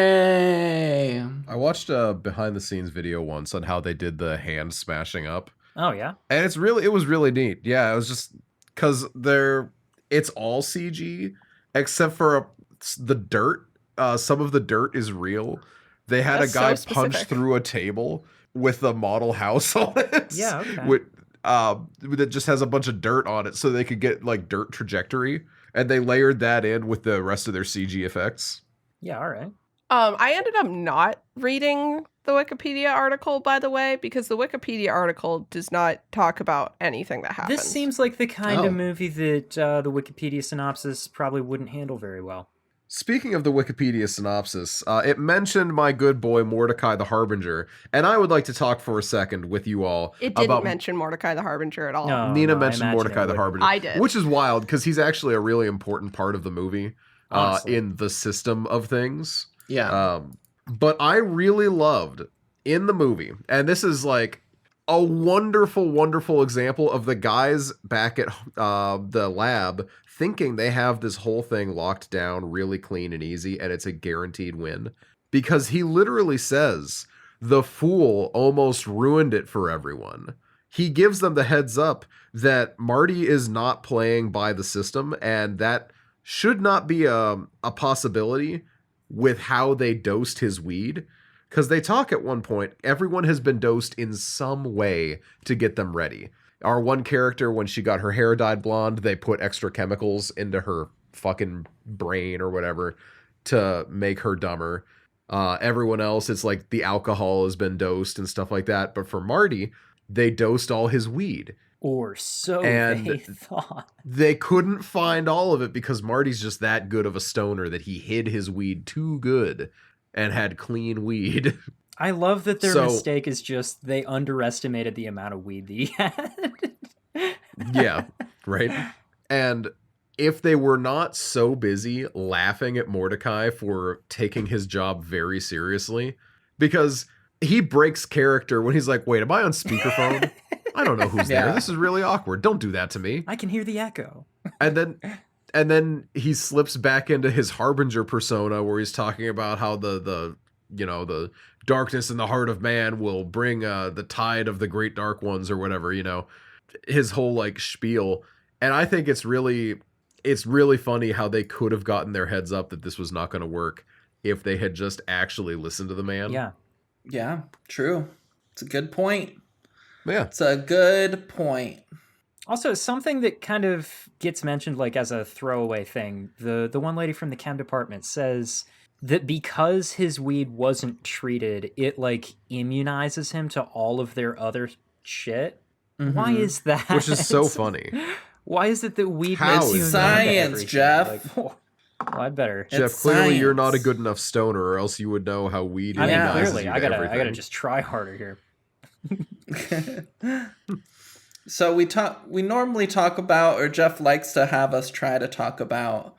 Yay! I watched a behind-the-scenes video once on how they did the hand smashing up, Oh yeah. and it was really neat. Yeah, it was just because it's all CG except for the dirt. Some of the dirt is real. They had That's a guy so punch specific. through a table with a model house on it. Yeah, okay. That just has a bunch of dirt on it, so they could get like dirt trajectory, and they layered that in with the rest of their CG effects. Yeah, all right. I ended up not reading the Wikipedia article, by the way, because the Wikipedia article does not talk about anything that happens. This seems like the kind Oh. of movie that the Wikipedia synopsis probably wouldn't handle very well. Speaking of the Wikipedia synopsis, it mentioned my good boy Mordecai the Harbinger, and I would like to talk for a second with you all It didn't about mention Mordecai the Harbinger at all. No. Nina I mentioned imagine Mordecai it the would. Harbinger. I did. Which is wild, because he's actually a really important part of the movie Honestly. in the system of things. Yeah. But I really loved in the movie, and this is like a wonderful, wonderful example of the guys back at the lab thinking they have this whole thing locked down really clean and easy, and it's a guaranteed win. Because he literally says, the fool almost ruined it for everyone. He gives them the heads up that Marty is not playing by the system, and that should not be a possibility with how they dosed his weed. Because they talk at one point, everyone has been dosed in some way to get them ready. Our one character, when she got her hair dyed blonde, they put extra chemicals into her fucking brain or whatever to make her dumber. Everyone else, it's like the alcohol has been dosed and stuff like that. But for Marty, they dosed all his weed. Or so And they thought. They couldn't find all of it because Marty's just that good of a stoner that he hid his weed too good and had clean weed. I love that their So- mistake is just they underestimated the amount of weed that he had. Yeah, right? And if they were not so busy laughing at Mordecai for taking his job very seriously, because he breaks character when he's like, wait, am I on speakerphone? I don't know who's there. Yeah. This is really awkward. Don't do that to me. I can hear the echo. And then he slips back into his Harbinger persona where he's talking about how the darkness in the heart of man will bring the tide of the great dark ones or whatever, his whole like spiel. And I think it's really funny how they could have gotten their heads up that this was not going to work if they had just actually listened to the man. Yeah. Yeah, true. It's a good point. Yeah. It's a good point. Also, something that kind of gets mentioned like as a throwaway thing, the one lady from the chem department says that because his weed wasn't treated, it like immunizes him to all of their other shit. Why Mhm. is that? Which is so funny. Why is it that weed How makes is you that? immune to Science, everything? Jeff. Like, well, I better. Jeff, It's clearly you're not a science. good enough stoner, or else you would know how weed I mean, Yeah. immunizes clearly, you I to gotta everything. just try harder here. So we normally talk about, or Jeff likes to have us try to talk about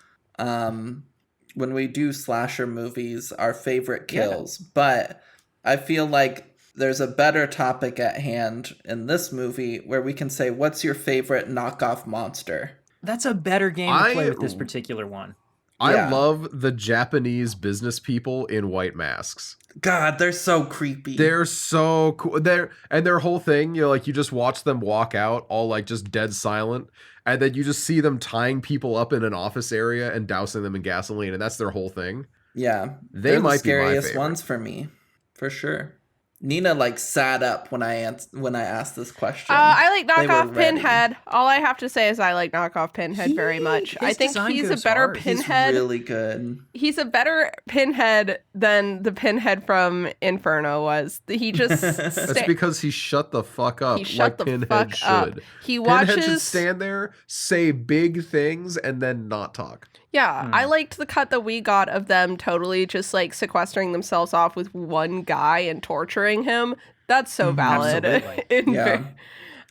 when we do slasher movies, our favorite kills. But I feel like there's a better topic at hand in this movie where we can say, what's your favorite knockoff monster? That's a better game to play with this particular one. I Yeah. love the Japanese business people in white masks. God, they're so creepy. They're so cool. Their whole thing, like you just watch them walk out all like just dead silent, and then you just see them tying people up in an office area and dousing them in gasoline, and that's their whole thing. Yeah. They might the be my scariest favorite. ones for me. For sure. Nina like sat up when I asked this question. I like They were knockoff ready. Pinhead. All I have to say is I like knockoff Pinhead very much. I his think design he's a goes better hard. He's Pinhead. really good. He's a better Pinhead than the Pinhead from Inferno was. He just That's because he shut the fuck up he shut like the Pinhead fuck should. up. He Pinhead should watches. stand there, say big things, and then not talk. Yeah, I liked the cut that we got of them totally just like sequestering themselves off with one guy and torturing him. That's so valid. absolutely. Yeah.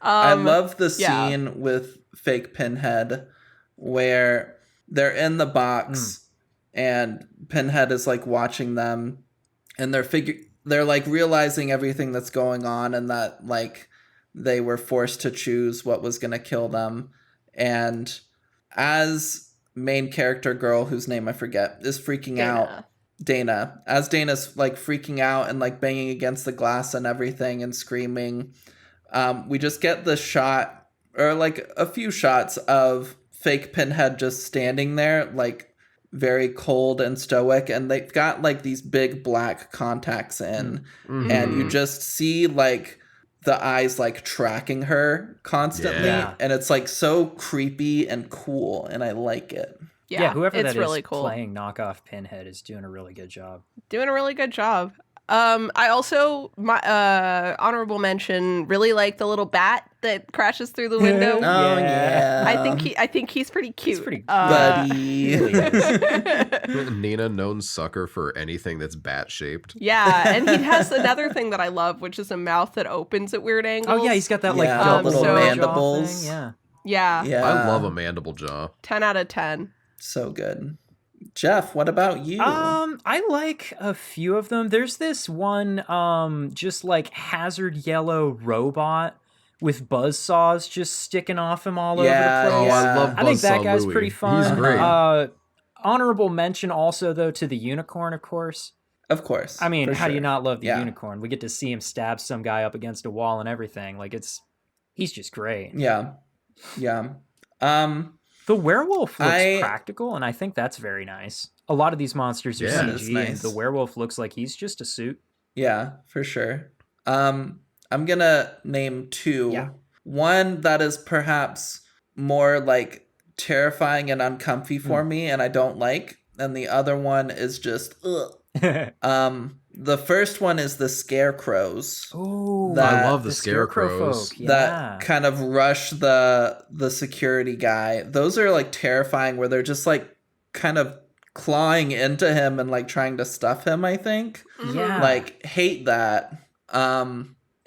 I love the yeah. scene with fake Pinhead where they're in the box and Pinhead is like watching them and they're like realizing everything that's going on and that like they were forced to choose what was going to kill them. And as main character girl, whose name I forget, is freaking out. Dana. As Dana's like freaking out and like banging against the glass and everything and screaming, we just get the shot or like a few shots of fake Pinhead just standing there like very cold and stoic, and they've got like these big black contacts in and you just see like the eyes like tracking her constantly Yeah. and it's like so creepy and cool and I like it. Yeah, whoever it's that is really cool. playing knockoff Pinhead is doing a really good job. Doing a really good job. I also my honorable mention really like the little bat that crashes through the window. Oh yeah. I think he's pretty cute. pretty buddy. Nina, known sucker for anything that's bat shaped. Yeah, and he has another thing that I love, which is a mouth that opens at weird angles. Oh yeah, he's got that like Yeah, double little jaw mandibles. thing, Yeah. yeah, Yeah. I love a mandible jaw. 10 out of 10. So good. Jeff, what about you? I like a few of them. There's this one, just like hazard yellow robot with buzzsaws just sticking off him all Yeah, over the Oh, place. I love I think that Buzzsaw guy's Louie. pretty fun. He's great. Honorable mention also though to the unicorn, of course. Of course. I mean, for how do you sure. not love the Yeah. unicorn? We get to see him stab some guy up against a wall and everything. Like he's just great. Yeah. Yeah. The werewolf looks I- practical, and I think that's very nice. A lot of these monsters are Yeah, CG, it's and nice. the werewolf looks like he's just a suit. Yeah, for sure. I'm gonna name two. Yeah. One that is perhaps more like terrifying and uncomfy for me and I don't like. And the other one is just ugh. The first one is the scarecrows. Oh, That- I love the scarecrows. folk. Yeah. That kind of rush the security guy. Those are like terrifying where they're just like kind of clawing into him and like trying to stuff him, I think. Yeah. Like hate that.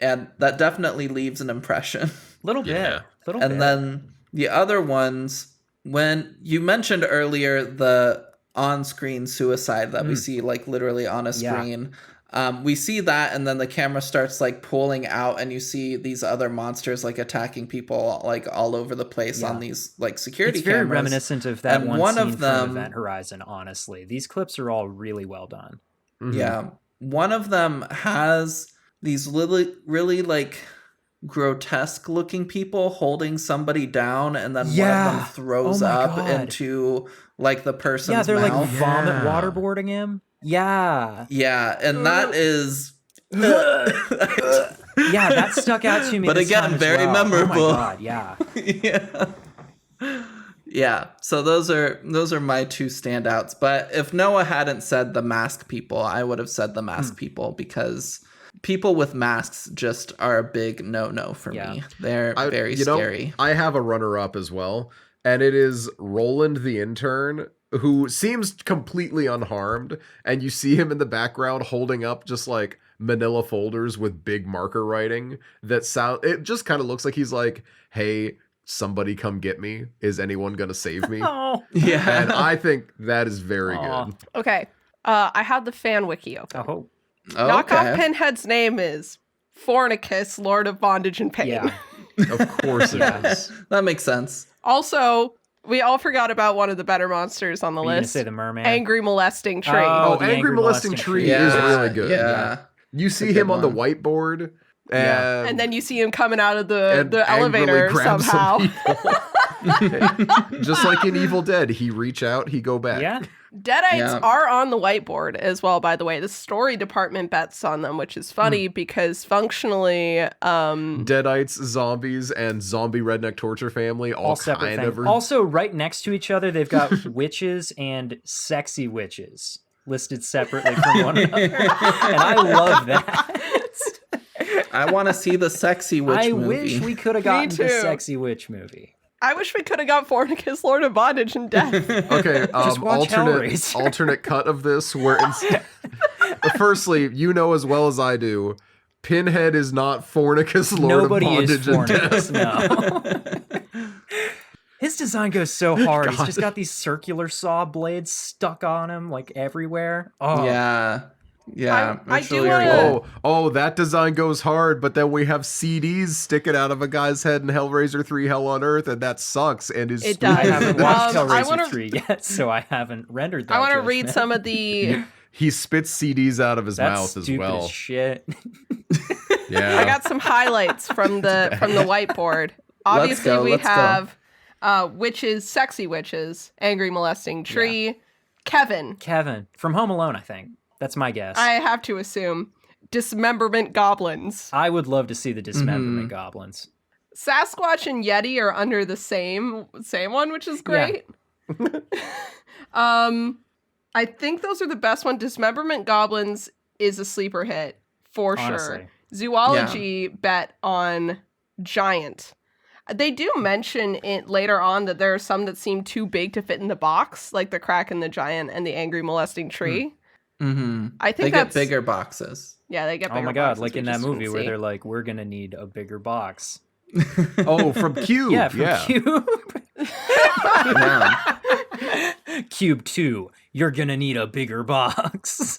And that definitely leaves an impression. little bit. Yeah. Little And bit. then the other ones, when you mentioned earlier the on-screen suicide that we see like literally on a Yeah. screen, we see that and then the camera starts like pulling out and you see these other monsters like attacking people like all over the place Yeah. on these like security it's very cameras. reminiscent of that And one one scene of from them- Event Horizon, honestly. These clips are all really well done. Mhm. Yeah. One of them has these really like grotesque looking people holding somebody down and then one of Yeah. them throws Oh my up God. into like the person's Yeah, they're like mouth. vomit Yeah. waterboarding him. Yeah. Yeah, and that is Yeah, that stuck out to me. But this again, time as very well. memorable. Oh my god, yeah. yeah. Yeah, so those are my two standouts. But if Noah hadn't said the mask people, I would have said the mask people because people with masks just are a big no for Yeah. me. They're very scary. I have a runner-up as well, and it is Roland the intern, who seems completely unharmed, and you see him in the background holding up just like manila folders with big marker writing that sound. It just kind of looks like he's like, "Hey, "Somebody come get me. Is anyone gonna save me?" Oh. Yeah. And I think that is very Aw. good. Okay. I have the fan wiki open. Oh. Knockoff Pinhead's name is Fornicus, Lord of Bondage and Pain. Yeah. Of course it Yeah. is. That makes sense. Also, we all forgot about one of the better monsters on the Are you gonna list. say the merman? Angry Molesting Tree. Oh, Oh, the Angry Molesting Tree is really good. Yeah. You see a good him on the one. whiteboard, Yeah. and, And then you see him coming out of the and angrily elevator grab somehow. some people. Just like in Evil Dead, he reach out, he go back. Yeah. Deadites Yeah. are on the whiteboard as well, by the way. The story department bets on them, which is funny because functionally, Deadites, zombies, and zombie redneck torture family all separate kind things. of. Also, right next to each other, they've got witches and sexy witches listed separately from one another, and I love that. I want to see the sexy witch I movie. wish we could have gotten the too. sexy witch movie. I wish we could have got Fornicus, Lord of Bondage and Death. Okay, Just watch alternate Hellraiser. alternate cut of this where firstly, you know as well as I do, Pinhead is not Fornicus, Lord Nobody of Bondage is and Death. Fornicus, no. His design goes so hard. He's God. just got these circular saw blades stuck on him like everywhere. Oh, Yeah. Yeah. I That's do really wanna- cool. Oh, that design goes hard, but then we have CDs sticking out of a guy's head in Hellraiser 3 Hell on Earth, and that sucks and is It spooky. I does. haven't watched I Hellraiser wanna- 3 yet, so I haven't rendered that. I want to read judgment. some of the. He spits CDs out of his That's mouth as stupid well. as shit. Yeah. I got some highlights from the whiteboard. Obviously, go, we let's go. have witches, sexy witches, angry molesting tree, Kevin. Kevin from Home Alone, I think. That's my guess. I have to assume dismemberment goblins. I would love to see the dismemberment Mm-hmm. goblins. Sasquatch and Yeti are under the same one, which is great. I think those are the best one. Dismemberment goblins is a sleeper hit for Honestly. sure. Zoology bet on giant. They do mention it later on that there are some that seem too big to fit in the box, like the Kraken, the Giant, and the Angry Molesting Tree. Mm-hmm. I They think get that's bigger boxes. Yeah, they get bigger. Oh my god, boxes, like we in that just couldn't movie where see. they're like, we're gonna need a bigger box. Oh, from Cube. Yeah, from Cube. Yeah. Cube 2, you're gonna need a bigger box.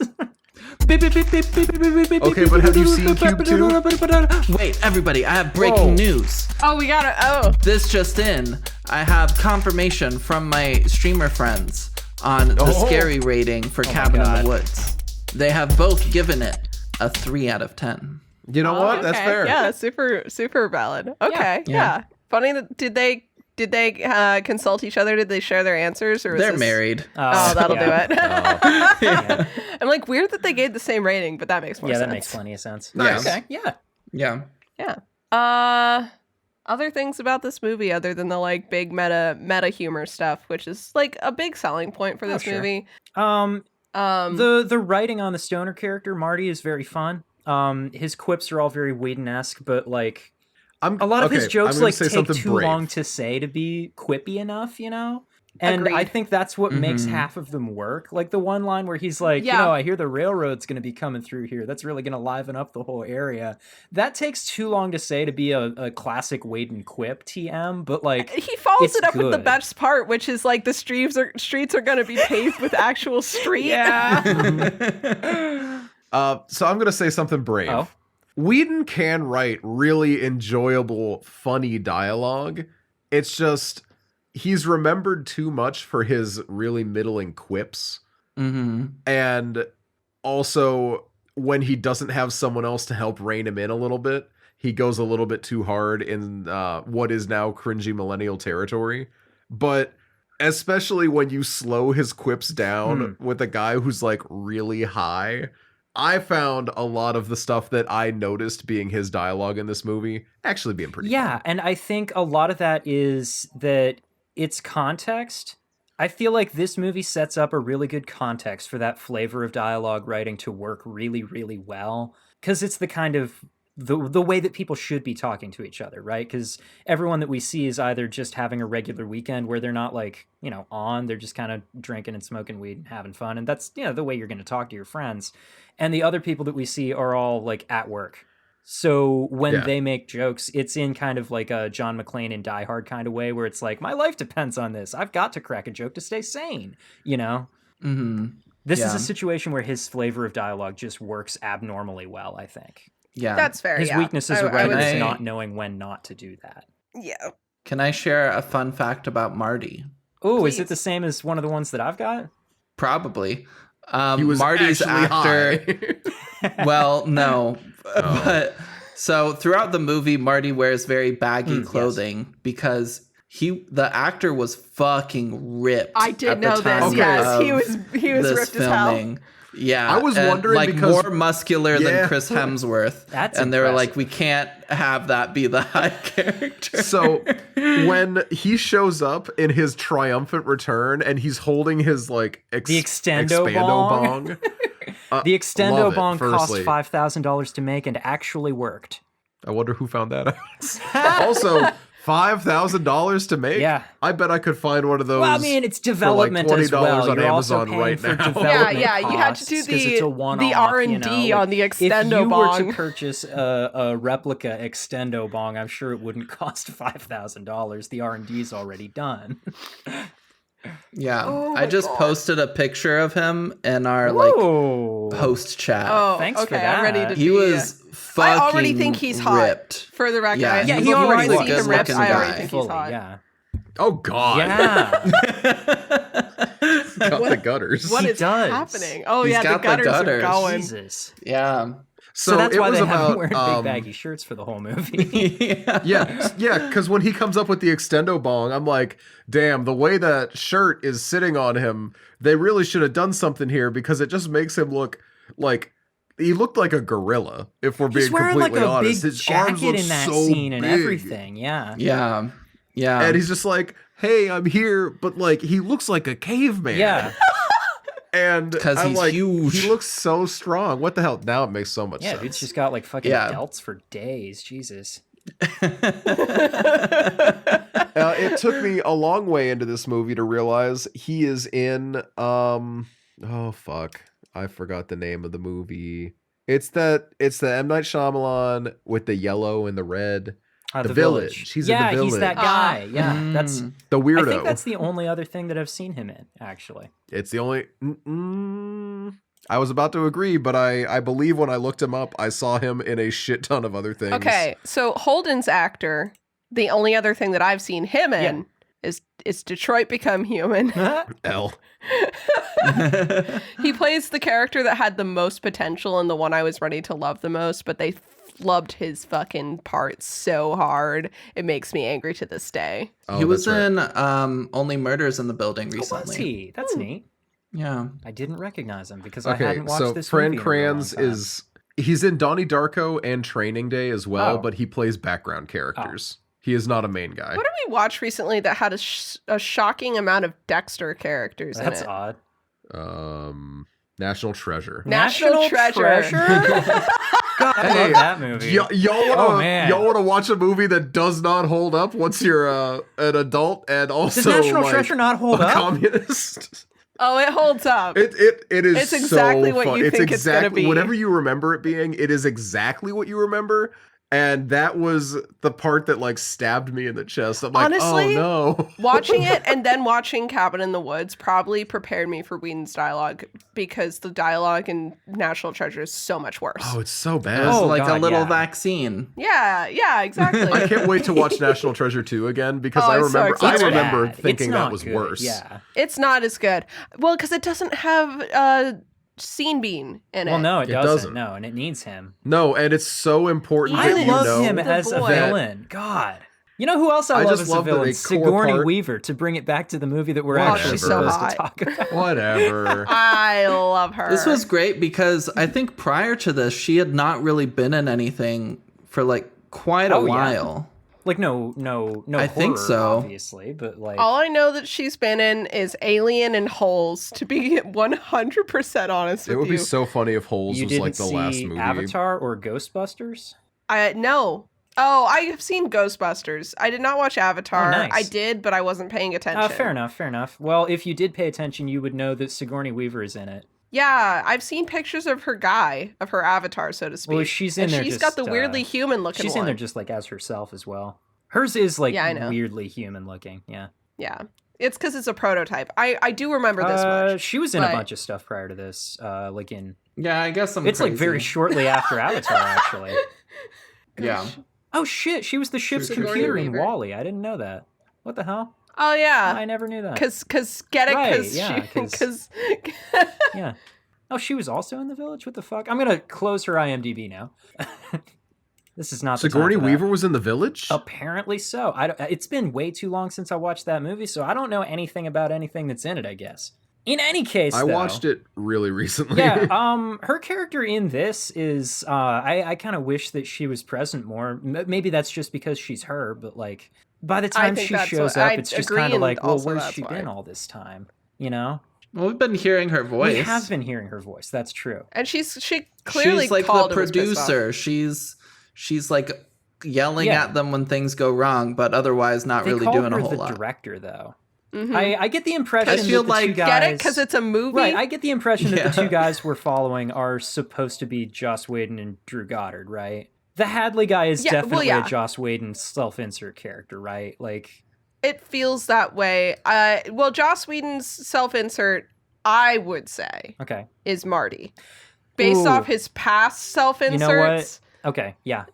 Okay, but have you seen Cube 2? Wait, everybody, I have breaking Whoa. news. Oh, we got it. Oh, This just in. I have confirmation from my streamer friends on the Oh. scary rating for my Cabin in God. the Woods. They have both given it a 3 out of 10. You know what? That's okay. fair. Yeah, super valid. Okay, yeah. Funny that did they consult each other? Did they share their answers, or was They're this- married. Oh, that'll yeah. do it. Yeah, I'm like weird that they gave the same rating, but that makes more yeah, sense. that makes plenty of sense. Nice. Okay, yeah. Yeah. Yeah. Other things about this movie other than the like big meta humor stuff, which is like a big selling point for this sure. movie. The writing on the stoner character Marty is very fun. His quips are all very Whedon-esque, but like a lot of his jokes like take too long to say to be quippy enough, you know? And I Agreed. think that's what makes Mhm. half of them work. Like the one line where he's like, Yeah. I hear the railroad's going to be coming through here. That's really going to liven up the whole area. That takes too long to say to be a classic Whedon quip TM, but like He follows It's it up with the good. best part, which is like the streets are going to be paved with actual street. So I'm gonna say something brave. Oh. Whedon can write really enjoyable, funny dialogue. It's just he's remembered too much for his really middling quips. Mm-hmm. And also when he doesn't have someone else to help rein him in a little bit, he goes a little bit too hard in what is now cringy millennial territory. But especially when you slow his quips down with a guy who's like really high, I found a lot of the stuff that I noticed being his dialogue in this movie actually being pretty Yeah, and I think a lot of that is that it's context. I feel like this movie sets up a really good context for that flavor of dialogue writing to work really, really well. Because it's the kind of the way that people should be talking to each other, right? Because everyone that we see is either just having a regular weekend where they're not like, on, they're just kind of drinking and smoking weed and having fun. And that's, the way you're going to talk to your friends. And the other people that we see are all like at work. So when Yeah. they make jokes, it's in kind of like a John McClane in Die Hard kind of way, where it's like, my life depends on this. I've got to crack a joke to stay sane, you know? Mm-hmm. This is Yeah. a situation where his flavor of dialogue just works abnormally well, I think. Yeah. That's fair. His yeah. weakness as a I would writer is say- not knowing when not to do that. Yeah. Can I share a fun fact about Marty? Oh, is Please. it the same as one of the ones that I've got? Probably. He was Marty's actually actor. high. Well, no. Oh. But so throughout the movie, Marty wears very baggy Yes. clothing because the actor was fucking ripped. I did at the know time this. Yes, of he was this ripped as hell. filming. Yeah, I was and, wondering like because- more muscular Yeah. than Chris Hemsworth. That's and they were like, impressive. we can't have that be the high character. So when he shows up in his triumphant return and he's holding his like The Extendo bong, The love Extendo it, Bong cost firstly. $5,000 to make and actually worked. I wonder who found that out. Also, $5,000 to make. Yeah. I bet I could find one of those. Well, I mean, it's development as $20 well. on You're also Amazon paying right for now. development Yeah, you had to do costs 'cause it's a the one-off, R&D you know? Like, on the if Extendo you were to Bong. purchase a replica Extendo Bong, I'm sure it wouldn't cost $5,000. The R&D is already done. Yeah, Oh I my just God. posted a picture of him in our like Whoa. post chat. Oh, Thanks for okay. I'm ready that. to He be, was fucking I already think he's hot. ripped. For the record, Yeah, Yeah, he's he a already really was. see him ripped. good-looking I already guy. think Fully, he's hot. yeah. Oh God! Yeah. Got the gutters. What He is does. happening? Oh He's yeah, the got the gutters are gutters. going. Jesus. Yeah. So that's it why was they have him about, wearing big baggy shirts for the whole movie. yeah, because when he comes up with the Extendo Bong, I'm like, damn, the way that shirt is sitting on him, they really should have done something here because it just makes him look like he looked like a gorilla. If we're He's being wearing like completely a honest, big his arms jacket look in that so scene and big. everything. Yeah. Yeah. Yeah. And he's just like, hey, I'm here, but like he looks like a caveman. Yeah. And 'Cause I'm he's like, huge. he looks so strong. What the hell? Now it makes so much Yeah, sense. dude's just got like fucking Yeah. delts for days. Jesus. It took me a long way into this movie to realize he is in oh fuck, I forgot the name of the movie. It's the M. Night Shyamalan with the yellow and the red, The Village. He's in The yeah, he's that Village. guy. Yeah, that's. Mm. the I weirdo. think that's the only other thing that I've seen him in. Actually, It's the only. I was about to agree, but I believe when I looked him up, I saw him in a shit ton of other things. Okay, so Holden's actor, the only other thing that I've seen him in is Detroit Become Human. L. He plays the character that had the most potential and the one I was ready to love the most, but they flubbed his fucking part so hard. It makes me angry to this day. Oh, he was that's right. in Only Murders in the Building Oh, was recently. he? That's neat. Yeah. I didn't recognize him because I Okay, hadn't watched so this Fran movie in a real long Kranz time. is he's in Donnie Darko and Training Day as well, Oh. but he plays background characters. He is not a main guy. What did we watch recently that had a shocking amount of Dexter characters That's in it? odd. National Treasure. National Treasure. God, I Hey, love that movie. Y'all man. want to watch a movie that does not hold up once you're an adult and also Does National like, Treasure not hold a up? communist? Oh, it holds up. It is. It's exactly so what fun. you think it's gonna be. Whatever you remember it being, it is exactly what you remember. And that was the part that like stabbed me in the chest. I'm like, Honestly, oh no. Watching it and then watching Cabin in the Woods probably prepared me for Whedon's dialogue because the dialogue in National Treasure is so much worse. Oh, it's so It bad. was Oh, like God, a little yeah. vaccine. Yeah, exactly. I can't wait to watch National Treasure 2 again because Oh, I I'm so remember excited. I remember Bad. thinking It's that not was good. worse. Yeah. It's not as good. Well, because it doesn't have Scene Bean in it. Well, no, it doesn't. doesn't. No, and it needs him. No, and it's so important I that I you love know. him The as a boy. villain. God. You know who else I I love just as a love that villain? a core Sigourney part- Weaver, to bring it back to the movie that we're Whatever. actually She's so supposed hot. to talk about. Whatever. I love her. This was great because I think prior to this, she had not really been in anything for like quite a Oh, yeah. while. Like no I think horror, so. obviously, but like All I know that she's been in is Alien and Holes, to be 100% honest with It would you. be so funny if Holes you was didn't like the see last movie. Avatar or Ghostbusters? No. Oh, I have seen Ghostbusters. I did not watch Avatar. Oh, nice. I did, but I wasn't paying attention. Fair enough. Well, if you did pay attention, you would know that Sigourney Weaver is in it. Yeah, I've seen pictures of her avatar, so to speak. Well, she's in and there she's just, got the weirdly human looking She's one. in there just like as herself as well. Hers is like Yeah, I know. weirdly human looking. Yeah. Yeah. It's because it's a prototype. I do remember this much. She was in a but- bunch of stuff prior to this. Like in Yeah, I guess I'm it's like crazy. very shortly after Avatar, actually. Yeah. Oh shit, she was the ship's Sigourney computer in Weaver. WALL-E. I didn't know that. What the hell? Oh, yeah. I never knew that. Because get it? Right, Because yeah, 'cause- because Yeah. Oh, she was also in The Village? What the fuck? I'm gonna close her IMDb now. This is not the time Sigourney for that. Weaver was in The Village? Apparently so. It's been way too long since I watched that movie, so I don't know anything about anything that's in it, I guess. In any case, I though, watched it really recently. yeah, her character in this is I kind of wish that she was present more. Maybe that's just because she's her, but like by the time think she that's shows what- up, I it's just agree, kind of and like, well, also where's that's she why. been all this time? You know? Well, we've been hearing her voice. We have been hearing her voice. That's true. and she clearly She's like called the and was pissed off. producer. She's like yelling Yeah. at them when things go wrong, but otherwise not They really called doing her a whole the lot. director, though. Mhm. I get the impression I feel that the two like- guys Get it? Because it's a movie. right. I get the impression that Yeah. the two guys we're following are supposed to be Joss Whedon and Drew Goddard, right? The Hadley guy is Yeah, well, definitely yeah. a Joss Whedon self-insert character, right? Like, It feels that way. Well, Joss Whedon's self-insert, I would say, okay, is Marty, based Ooh. off his past self-inserts. okay, yeah.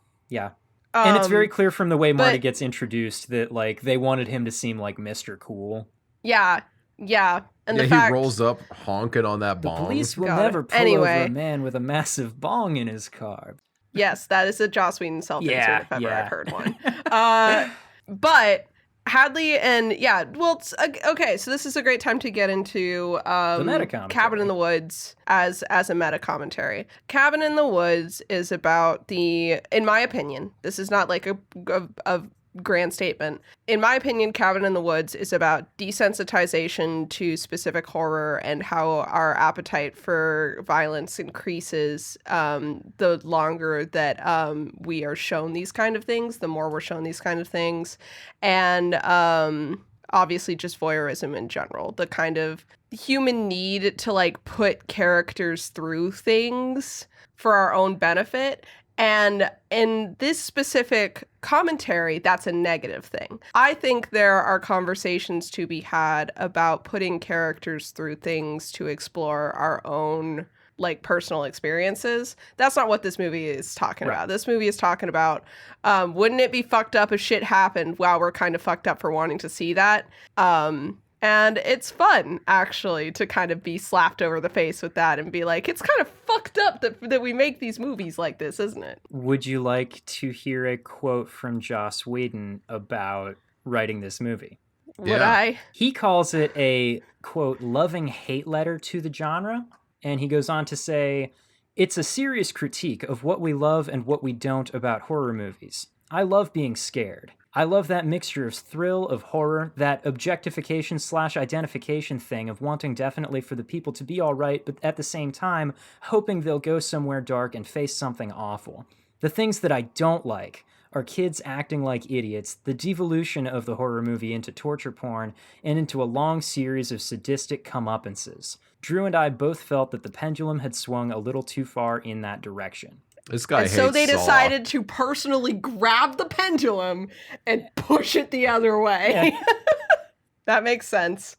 And it's very clear from the way Marty but- gets introduced that like they wanted him to seem like Mr. Cool. yeah, and Yeah, the he fact rolls up honking on that The bong. police will Got it. never pull Anyway. over a man with a massive bong in his car. yes, that is a Joss Whedon self-insert Yeah, if ever yeah. I've heard one. But Hadley and okay, so this is a great time to get into meta commentary. Cabin in the Woods as a meta commentary. Cabin in the Woods is about in my opinion, this is not like a grand statement. In my opinion, Cabin in the Woods is about desensitization to specific horror and how our appetite for violence increases the longer that we are shown these kind of things, the more we're shown these kind of things. And obviously just voyeurism in general, the kind of human need to like put characters through things for our own benefit. And in this specific commentary, that's a negative thing. I think there are conversations to be had about putting characters through things to explore our own like personal experiences. That's not what this movie is talking Right. about. This movie is talking about wouldn't it be fucked up if shit happened? Wow, we're kind of fucked up for wanting to see that. And it's fun, actually, to kind of be slapped over the face with that and be like, it's kind of fucked up that we make these movies like this, isn't it? Would you like to hear a quote from Joss Whedon about writing this movie? Would Yeah. I? He calls it a, quote, loving hate letter to the genre. And he goes on to say, it's a serious critique of what we love and what we don't about horror movies. I love being scared. I love that mixture of thrill, of horror, that objectification/identification thing of wanting definitely for the people to be all right, but at the same time, hoping they'll go somewhere dark and face something awful. The things that I don't like are kids acting like idiots, the devolution of the horror movie into torture porn, and into a long series of sadistic comeuppances. Drew and I both felt that the pendulum had swung a little too far in that direction. This guy And hates so they Saw. decided to personally grab the pendulum and push it the other way. That makes sense.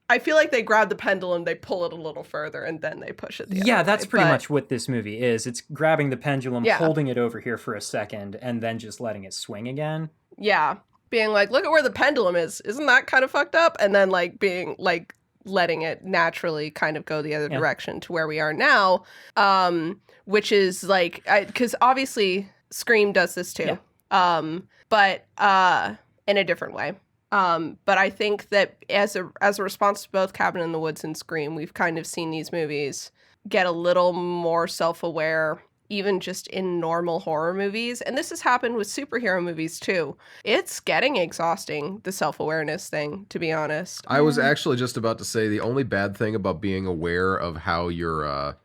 I feel like they grab the pendulum, they pull it a little further, and then they push it the other way. Yeah, that's pretty But- much what this movie is. It's grabbing the pendulum, Yeah. holding it over here for a second, and then just letting it swing again. Yeah. Being like, look at where the pendulum is. Isn't that kind of fucked up? And then like being like letting it naturally kind of go the other Yeah. direction to where we are now. Which is like, because obviously Scream does this too. But in a different way. But I think that as a response to both Cabin in the Woods and Scream, we've kind of seen these movies get a little more self-aware, even just in normal horror movies. And this has happened with superhero movies too. It's getting exhausting, the self-awareness thing, to be honest. I was actually just about to say the only bad thing about being aware of how your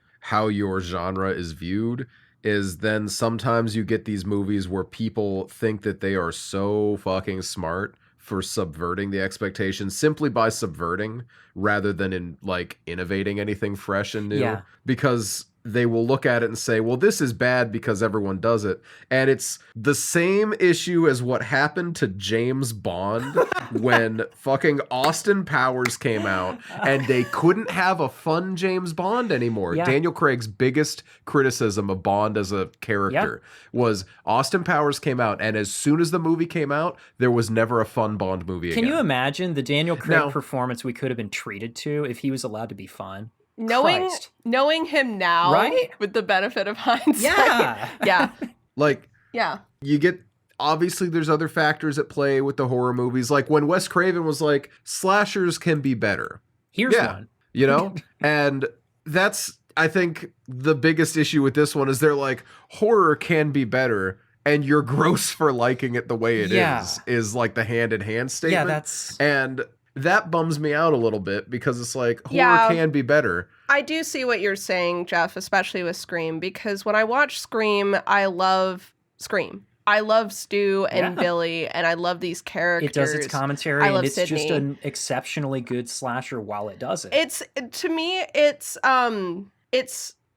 genre is viewed is then sometimes you get these movies where people think that they are so fucking smart for subverting the expectations simply by subverting rather than in like innovating anything fresh and new. Yeah. Because they will look at it and say, well, this is bad because everyone does it. And it's the same issue as what happened to James Bond when fucking Austin Powers came out and they couldn't have a fun James Bond anymore. Yeah. Daniel Craig's biggest criticism of Bond as a character was Austin Powers came out, and as soon as the movie came out, there was never a fun Bond movie again. Can you imagine the Daniel Craig No. performance we could have been treated to if he was allowed to be fun? Christ. Knowing him now, Right? with the benefit of hindsight. Yeah. Yeah. Like, Yeah. you get obviously there's other factors at play with the horror movies, like when Wes Craven was like, slashers can be better, Here's Yeah. one. you know? And that's, I think, the biggest issue with this one is they're like, horror can be better, and you're gross for liking it the way it Yeah. is like the hand-in-hand statement. Yeah, that's... And that bums me out a little bit because it's like, horror Yeah. can be better. I do see what you're saying, Jeff, especially with Scream, because when I watch Scream, I love Scream. I love Stu and Yeah. Billy, and I love these characters. It does its commentary, I and love it's just Sydney. an exceptionally good slasher while it does it. It's to me, it's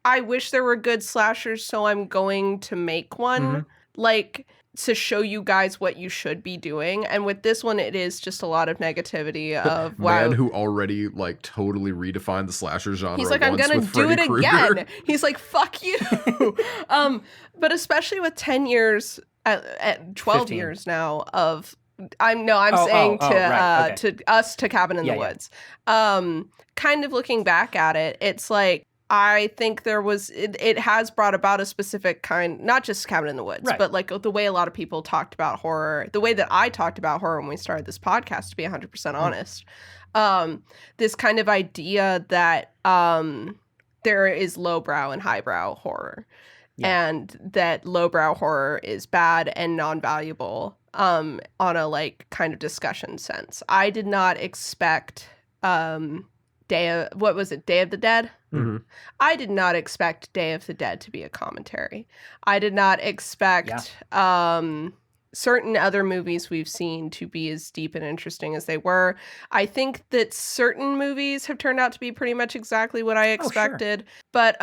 I wish there were good slashers, so I'm going to make one. Mhm. Like, to show you guys what you should be doing. And with this one, it is just a lot of negativity of, wow. Man who already like totally redefined the slasher genre. He's like, I'm once gonna with do Freddy it Krueger. again. He's like, fuck you. But especially with 10 years, at 12 15. years now of, I'm Oh, saying oh, to right, okay. to us, to Cabin in Yeah, the yeah. Woods. Kind of looking back at it, it's like, I think there was, it has brought about a specific kind, not just Cabin in the Woods, Right. but like the way a lot of people talked about horror, the way that I talked about horror when we started this podcast, to be 100% honest. This kind of idea that there is lowbrow and highbrow horror, Yeah. and that lowbrow horror is bad and non-valuable on a like kind of discussion sense. I did not expect Day of the Dead? Mhm. I did not expect Day of the Dead to be a commentary. I did not expect certain other movies we've seen to be as deep and interesting as they were. I think that certain movies have turned out to be pretty much exactly what I expected. But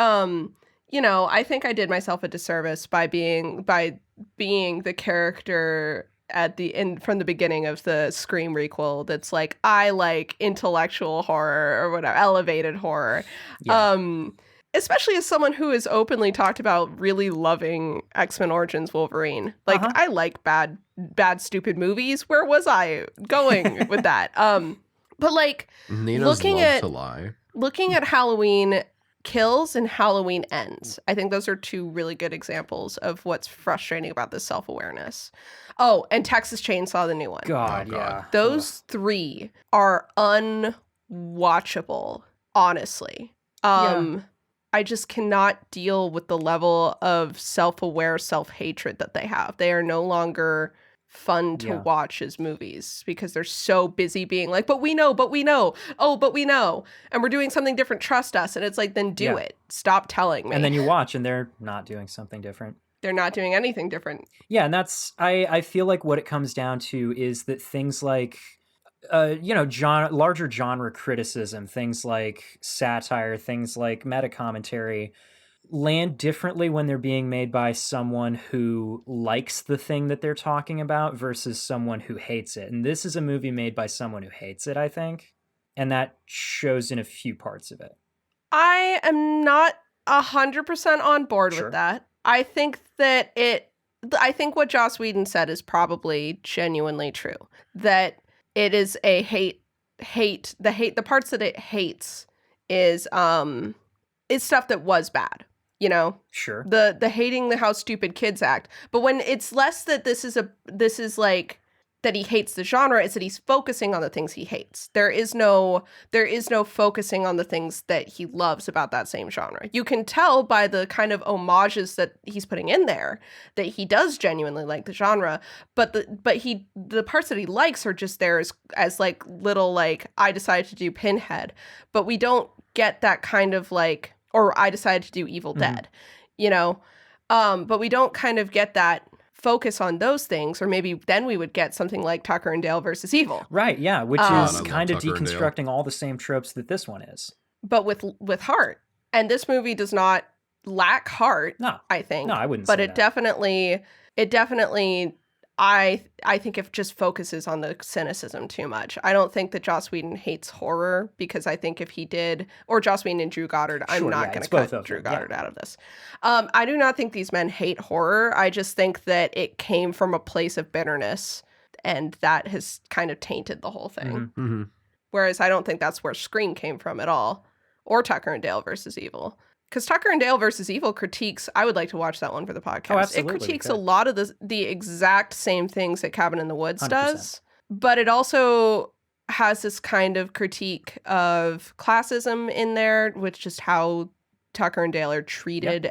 you know, I think I did myself a disservice by being the character from the beginning of the Scream requel that's like, I like intellectual horror or whatever, elevated horror. Yeah. Especially as someone who has openly talked about really loving X-Men Origins Wolverine. Like, Uh-huh. I like bad, stupid movies. Where was I going with that? But like, Nina's Looking love at- to lie. looking at Halloween Kills and Halloween Ends, I think those are two really good examples of what's frustrating about this self-awareness. Oh, and Texas Chainsaw, the new one. God, Oh, God. yeah. Those three are unwatchable, honestly. I just cannot deal with the level of self-aware self-hatred that they have. They are no longer fun to Yeah. watch as movies because they're so busy being like, but we know, oh, but we know, and we're doing something different, trust us. And it's like, then do Yeah. it. Stop telling me. And then you watch, and they're not doing something different. They're not doing anything different. Yeah, and that's I feel like what it comes down to is that things like larger genre criticism, things like satire, things like meta commentary land differently when they're being made by someone who likes the thing that they're talking about versus someone who hates it. And this is a movie made by someone who hates it, I think. And that shows in a few parts of it. I am not 100% on board Sure. with that. I think what Joss Whedon said is probably genuinely true. That it is a the parts that it hates is stuff that was bad. You know, Sure. the hating the how stupid kids act. But when it's less that this is like that he hates the genre, it's that he's focusing on the things he hates. There is no focusing on the things that he loves about that same genre. You can tell by the kind of homages that he's putting in there that he does genuinely like the genre, but the parts that he likes are just there as like little like, I decided to do Pinhead, but we don't get that kind of like, or I decided to do Evil Dead, you know? But we don't kind of get that focus on those things, or maybe then we would get something like Tucker and Dale versus Evil, Right, yeah, which I is love kind of Tucker and Dale. deconstructing all the same tropes that this one is. but with heart. And this movie does not lack heart, No, I think. no, I wouldn't But say it that. definitely, I think it just focuses on the cynicism too much. I don't think that Joss Whedon hates horror, because I think if he did, or Joss Whedon and Drew Goddard, I'm Sure, not yeah, going it's to both cut of Drew them, yeah. Goddard out of this. I do not think these men hate horror. I just think that it came from a place of bitterness, and that has kind of tainted the whole thing. Mhm. Mm-hmm. Whereas I don't think that's where Scream came from at all, or Tucker and Dale versus Evil. Because Tucker and Dale versus Evil critiques, I would like to watch that one for the podcast. absolutely, It we critiques a could. lot of the exact same things that Cabin in the Woods 100%. does, but it also has this kind of critique of classism in there, with just how Tucker and Dale are treated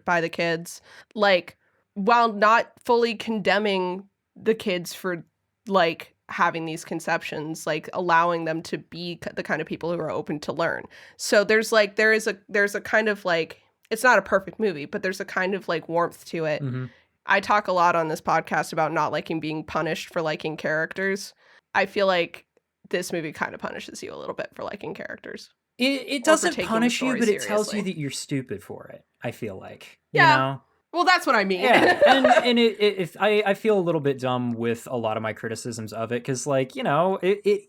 by the kids. Like, while not fully condemning the kids for, like, having these conceptions, like allowing them to be the kind of people who are open to learn. So there's a kind of like, it's not a perfect movie, but there's a kind of like warmth to it. Mhm. I talk a lot on this podcast about not liking being punished for liking characters. I feel like this movie kind of punishes you a little bit for liking characters. It for doesn't taking the punish you, story but it tells you seriously. that you're stupid for it, I feel like. Yeah. You know? Well, that's what I mean. Yeah, and I feel a little bit dumb with a lot of my criticisms of it, because, like, you know, it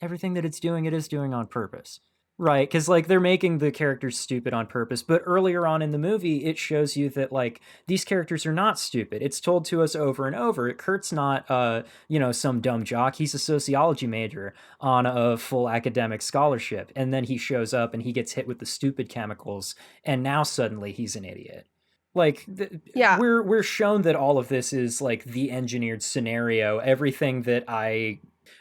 everything that it's doing, it is doing on purpose, right? Because, like, they're making the characters stupid on purpose, but earlier on in the movie, it shows you that, like, these characters are not stupid. It's told to us over and over. Kurt's not, you know, some dumb jock. He's a sociology major on a full academic scholarship, and then he shows up and he gets hit with the stupid chemicals, and now suddenly he's an idiot. Like, Yeah. we're shown that all of this is like the engineered scenario. Everything that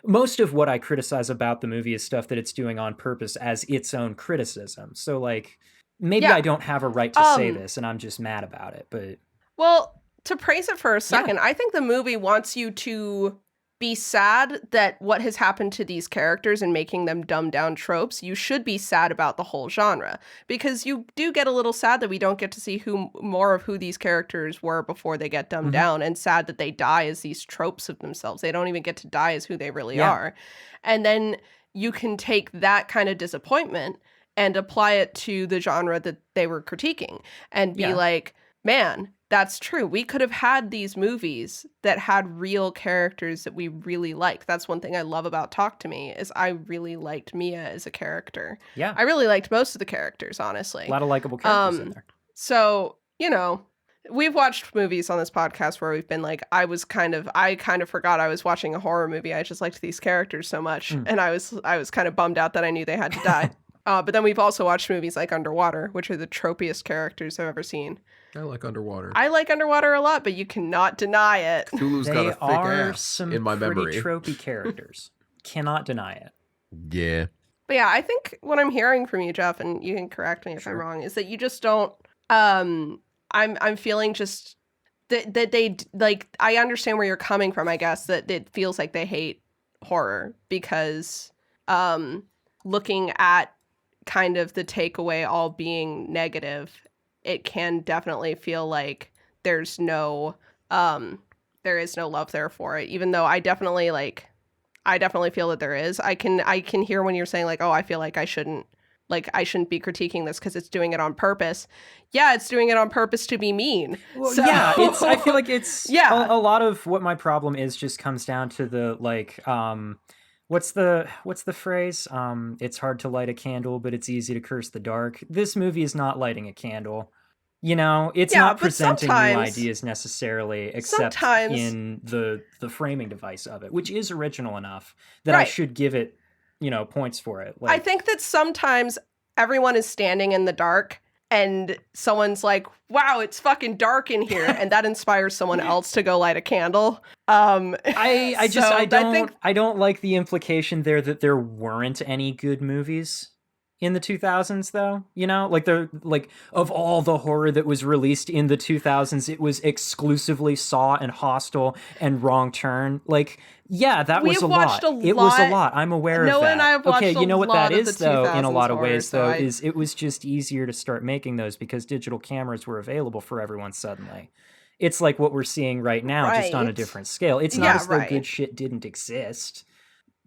most of what I criticize about the movie is stuff that it's doing on purpose as its own criticism. So, like, maybe Yeah. I don't have a right to say this, and I'm just mad about it. But Well, to praise it for a second, I think the movie wants you to be sad that what has happened to these characters and making them dumb down tropes. You should be sad about the whole genre, because you do get a little sad that we don't get to see more of who these characters were before they get dumbed down, and sad that they die as these tropes of themselves. They don't even get to die as who they really are. And then you can take that kind of disappointment and apply it to the genre that they were critiquing, and be like, man, that's true. We could have had these movies that had real characters that we really liked. That's one thing I love about Talk to Me, is I really liked Mia as a character. yeah, I really liked most of the characters, honestly. a lot of likable characters in there. So, you know, we've watched movies on this podcast where we've been like, I kind of forgot I was watching a horror movie. I just liked these characters so much. And I was kind of bummed out that I knew they had to die. But then we've also watched movies like Underwater, which are the tropiest characters I've ever seen. I like Underwater. I like Underwater a lot, but you cannot deny it. Cthulhu's got They a thick are ass some in my pretty memory. tropey characters. Cannot deny it. Yeah. But yeah, I think what I'm hearing from you, Jeff, and you can correct me if I'm wrong, is that you just don't. I'm feeling just that they like. I understand where you're coming from. I guess that it feels like they hate horror because looking at kind of the takeaway all being negative, it can definitely feel like there is no love there for it, even though I definitely feel that there is. I can hear when you're saying like, oh, I feel like I shouldn't be critiquing this because it's doing it on purpose. Yeah, it's doing it on purpose to be mean. Well, So- yeah, I feel like it's Yeah. a lot of what my problem is just comes down to the like what's the phrase? It's hard to light a candle, but it's easy to curse the dark. This movie is not lighting a candle. You know, it's Yeah, not but presenting new sometimes- ideas necessarily, except sometimes- in the framing device of it, which is original enough that I Right. should give it, you know, points for it. I think that sometimes everyone is standing in the dark and someone's like, wow, it's fucking dark in here. And that inspires someone else to go light a candle. I don't like the implication there that there weren't any good movies in the 2000s though. You know, like they're like, of all the horror that was released in the 2000s, it was exclusively Saw and Hostel and Wrong Turn. Like, yeah, that was We've a lot. watched a It was a lot- lot. I'm aware of Noah that. and I have watched okay, you know a what lot that of is the though, in a lot of 2000s ways horror, though, so is it was just easier to start making those because digital cameras were available for everyone suddenly. It's like what we're seeing right now, just on a Right. different scale. It's not Yeah, as though right. good shit didn't exist.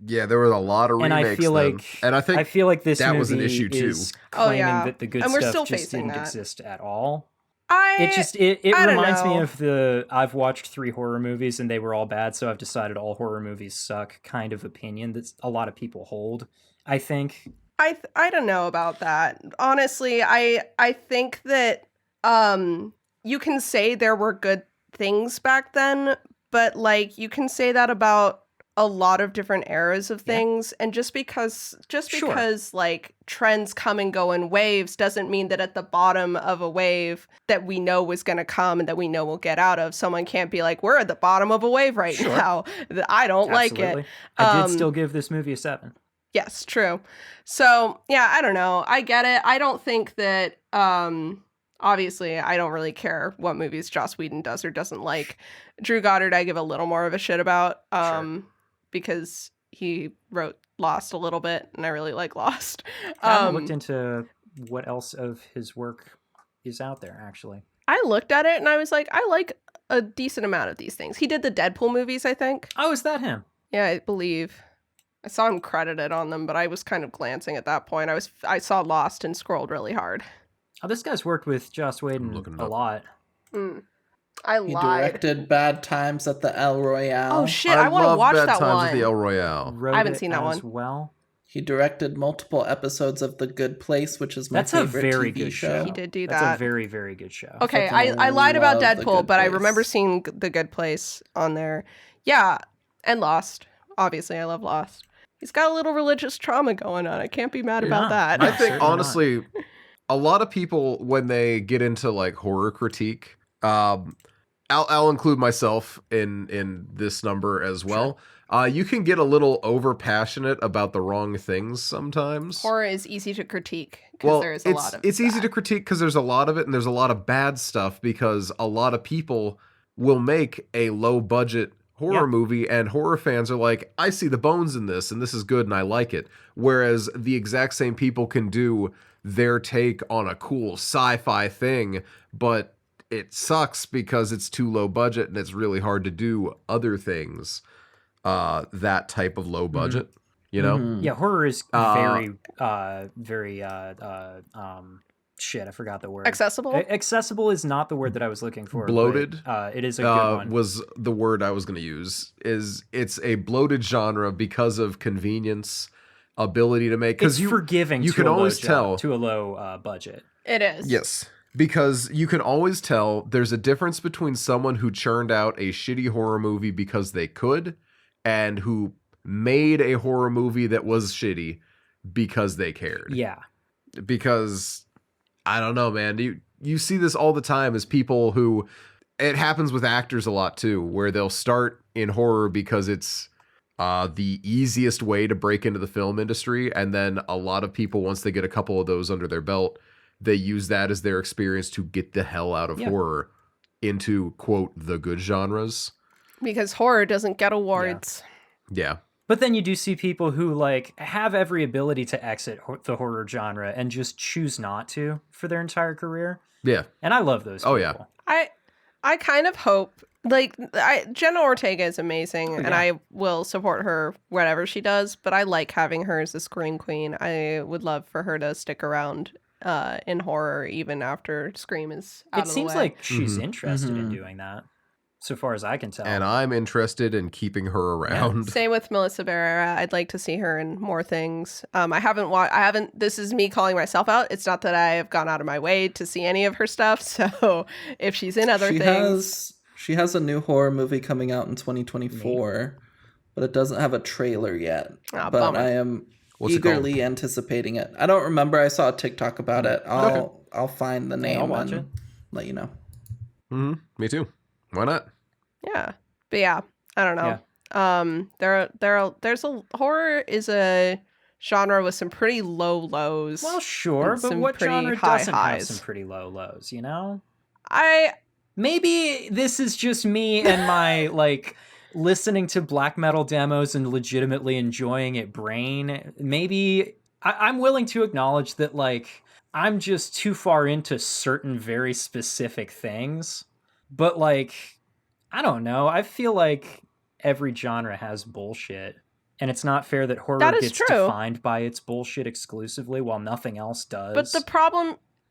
Yeah, there was a lot of And remakes I feel then. like And I think this that movie was an issue, too. is Oh, claiming yeah. that the good And we're stuff still just facing didn't that. exist at all. I It don't reminds me know. of the I've watched 3 horror movies and they were all bad, so I've decided all horror movies suck kind of opinion that a lot of people hold. I think I don't know about that. Honestly, I think that you can say there were good things back then, but like you can say that about a lot of different eras of Yeah. things, and just because Sure. like trends come and go in waves doesn't mean that at the bottom of a wave that we know was going to come and that we know we'll get out of, someone can't be like, we're at the bottom of a wave right Sure. now. I don't like absolutely. it. I did still give this movie a 7. Yes, true. So, yeah, I don't know. I get it. I don't think that obviously I don't really care what movies Joss Whedon does or doesn't like. Drew Goddard I give a little more of a shit about because he wrote Lost a little bit and I really like Lost. I haven't looked into what else of his work is out there, actually. I looked at it and I was like, I like a decent amount of these things. He did the Deadpool movies, I think. Oh, is that him? Yeah, I believe. I saw him credited on them, but I was kind of glancing at that point. I saw Lost and scrolled really hard. Oh, this guy's worked with Joss I'm Whedon looking it a up. lot. I He lied. directed Bad Times at the El Royale. Oh shit! I want to love watch Bad that Times one. at the El Royale. Wrote I haven't it seen that as one. well. He directed multiple episodes of The Good Place, which is my That's a favorite very TV good show. show. He did do That's that. a very, very good show. Okay, fucking I lied about love The Deadpool, Good but I Place. remember seeing The Good Place on there. Yeah, and Lost. Obviously, I love Lost. He's got a little religious trauma going on. I can't be mad about Yeah. that. I think certainly not. honestly, a lot of people when they get into like horror critique, I'll include myself in this number as well. You can get a little over passionate about the wrong things sometimes. Horror is easy to critique because there's a lot of it's easy that. to critique because there's a lot of it and there's a lot of bad stuff because a lot of people will make a low budget horror Yeah. movie and horror fans are like, I see the bones in this and this is good and I like it. Whereas the exact same people can do their take on a cool sci-fi thing, but it sucks because it's too low budget and it's really hard to do other things that type of low budget, you know? Mhm. Yeah, horror is Uh, very shit, I forgot the word. Accessible? Accessible is not the word that I was looking for. but, Bloated? it is a good one. Was the word I was going to use. It's a bloated genre because of convenience, ability to make. It's Because forgiving. you to can a low always job- tell. to a low budget. It is. Yes, because you can always tell there's a difference between someone who churned out a shitty horror movie because they could, and who made a horror movie that was shitty because they cared. Yeah. Because I don't know, man. You see this all the time as people who it happens with actors a lot too, where they'll start in horror because it's the easiest way to break into the film industry, and then a lot of people once they get a couple of those under their belt, they use that as their experience to get the hell out of Yeah. horror into quote the good genres. Because horror doesn't get awards. Yeah. But then you do see people who like have every ability to exit the horror genre and just choose not to for their entire career. Yeah. And I love those people. Oh, yeah. I kind of hope like Jenna Ortega is amazing and yeah. I will support her whatever she does, but I like having her as a scream queen. I would love for her to stick around in horror even after Scream is out It of the seems way. like she's Mhm. interested in Mhm. doing that, so far as I can tell. And I'm interested in keeping her around. Same with Melissa Barrera. I'd like to see her in more things. I haven't. This is me calling myself out. It's not that I have gone out of my way to see any of her stuff. So if she's in other things, She has a new horror movie coming out in 2024, but it doesn't have a trailer yet. Ah, but bummer. I am What's it called? eagerly anticipating it. I don't remember. I saw a TikTok about it. I'll find the name I'll watch and it. let you know. Mhm. Me too. Why not? yeah. But yeah, I don't know. There's a horror is a genre with some pretty low lows. Well, sure, and but some what pretty genre high doesn't have highs. some pretty low lows, you know? I Maybe this is just me and my like listening to black metal demos and legitimately enjoying it brain. Maybe I'm willing to acknowledge that like I'm just too far into certain very specific things But like, I don't know. I feel like every genre has bullshit. And it's not fair that horror That is gets true. defined by its bullshit exclusively while nothing else does. But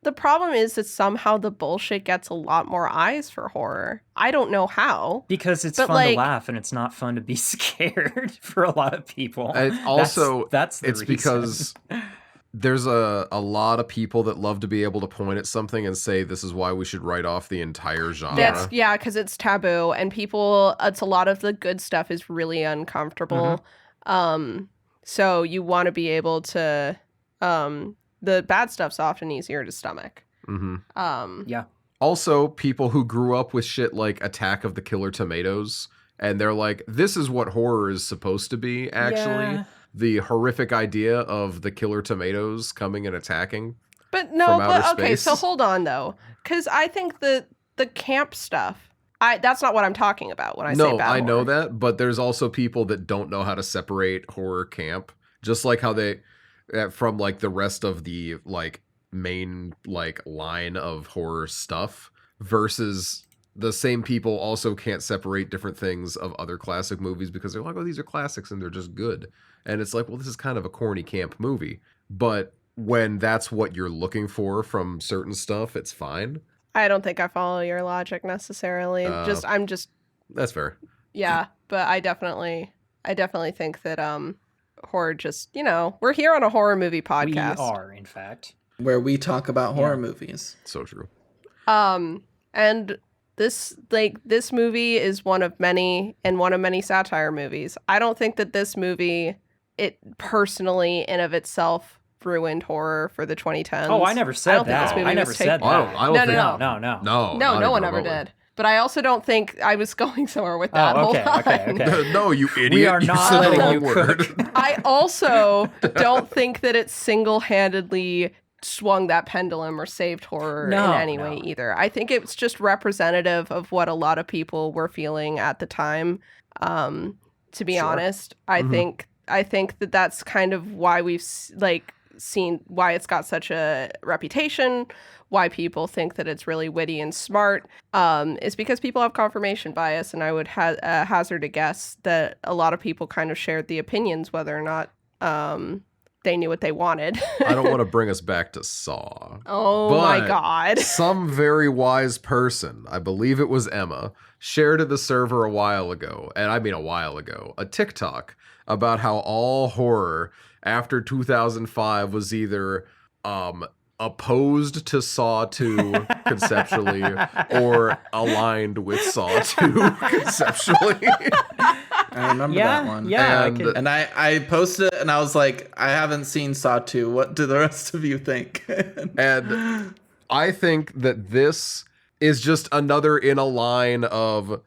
the problem is that somehow the bullshit gets a lot more eyes for horror. I don't know how. because it's but, fun like- to laugh and it's not fun to be scared for a lot of people. It also, that's the it's reason. because there's a lot of people that love to be able to point at something and say this is why we should write off the entire genre. That's yeah, because it's taboo, and people. It's a lot of the good stuff is really uncomfortable. So you want to be able to. The bad stuff's often easier to stomach. hmm Yeah. Also, people who grew up with shit like Attack of the Killer Tomatoes, and they're like, this is what horror is supposed to be, actually. Yeah. The horrific idea of the killer tomatoes coming and attacking. But no, From but outer okay, space. so hold on though, because I think the camp stuff. That's not what I'm talking about when I say No, bad I know horror. that, but there's also people that don't know how to separate horror camp, just like how they from like the rest of the like main like line of horror stuff versus the same people also can't separate different things of other classic movies because they're like, oh, these are classics and they're just good. And it's like, well, this is kind of a corny camp movie, but when that's what you're looking for from certain stuff, it's fine. I don't think I follow your logic necessarily. I'm just That's fair. yeah, but I definitely think that horror just, we're here on a horror movie podcast. We are, in fact. Where we talk about horror movies. So true. And this movie is one of many satire movies. I don't think that this movie, it personally in of itself ruined horror for the 2010s. Oh, I never I said don't think this that. movie I never was said taken- that. I don't No, think no, No. No, No, not no one even ever remotely. did. But I also don't think I was going somewhere with that. Oh, okay, Hold okay, on. okay. No, you idiot. We are You not said the letting wrong you word. cook. I also don't think that it single-handedly swung that pendulum or saved horror No, in any way no. either. I think it's just representative of what a lot of people were feeling at the time. To be Sure. honest, I think that that's kind of why we've seen why it's got such a reputation, why people think that it's really witty and smart, is because people have confirmation bias, and I would hazard a guess that a lot of people kind of shared the opinions whether or not they knew what they wanted. I don't want to bring us back to Saw. Oh my But god. Some very wise person, I believe it was Emma, shared to the server a while ago, and I mean a while ago, a TikTok about how all horror after 2005 was either opposed to Saw 2 conceptually or aligned with Saw 2 conceptually. I remember that one. Yeah, And- I And I posted it and I was like, I haven't seen Saw 2. What do the rest of you think? And I think that this is just another in a line of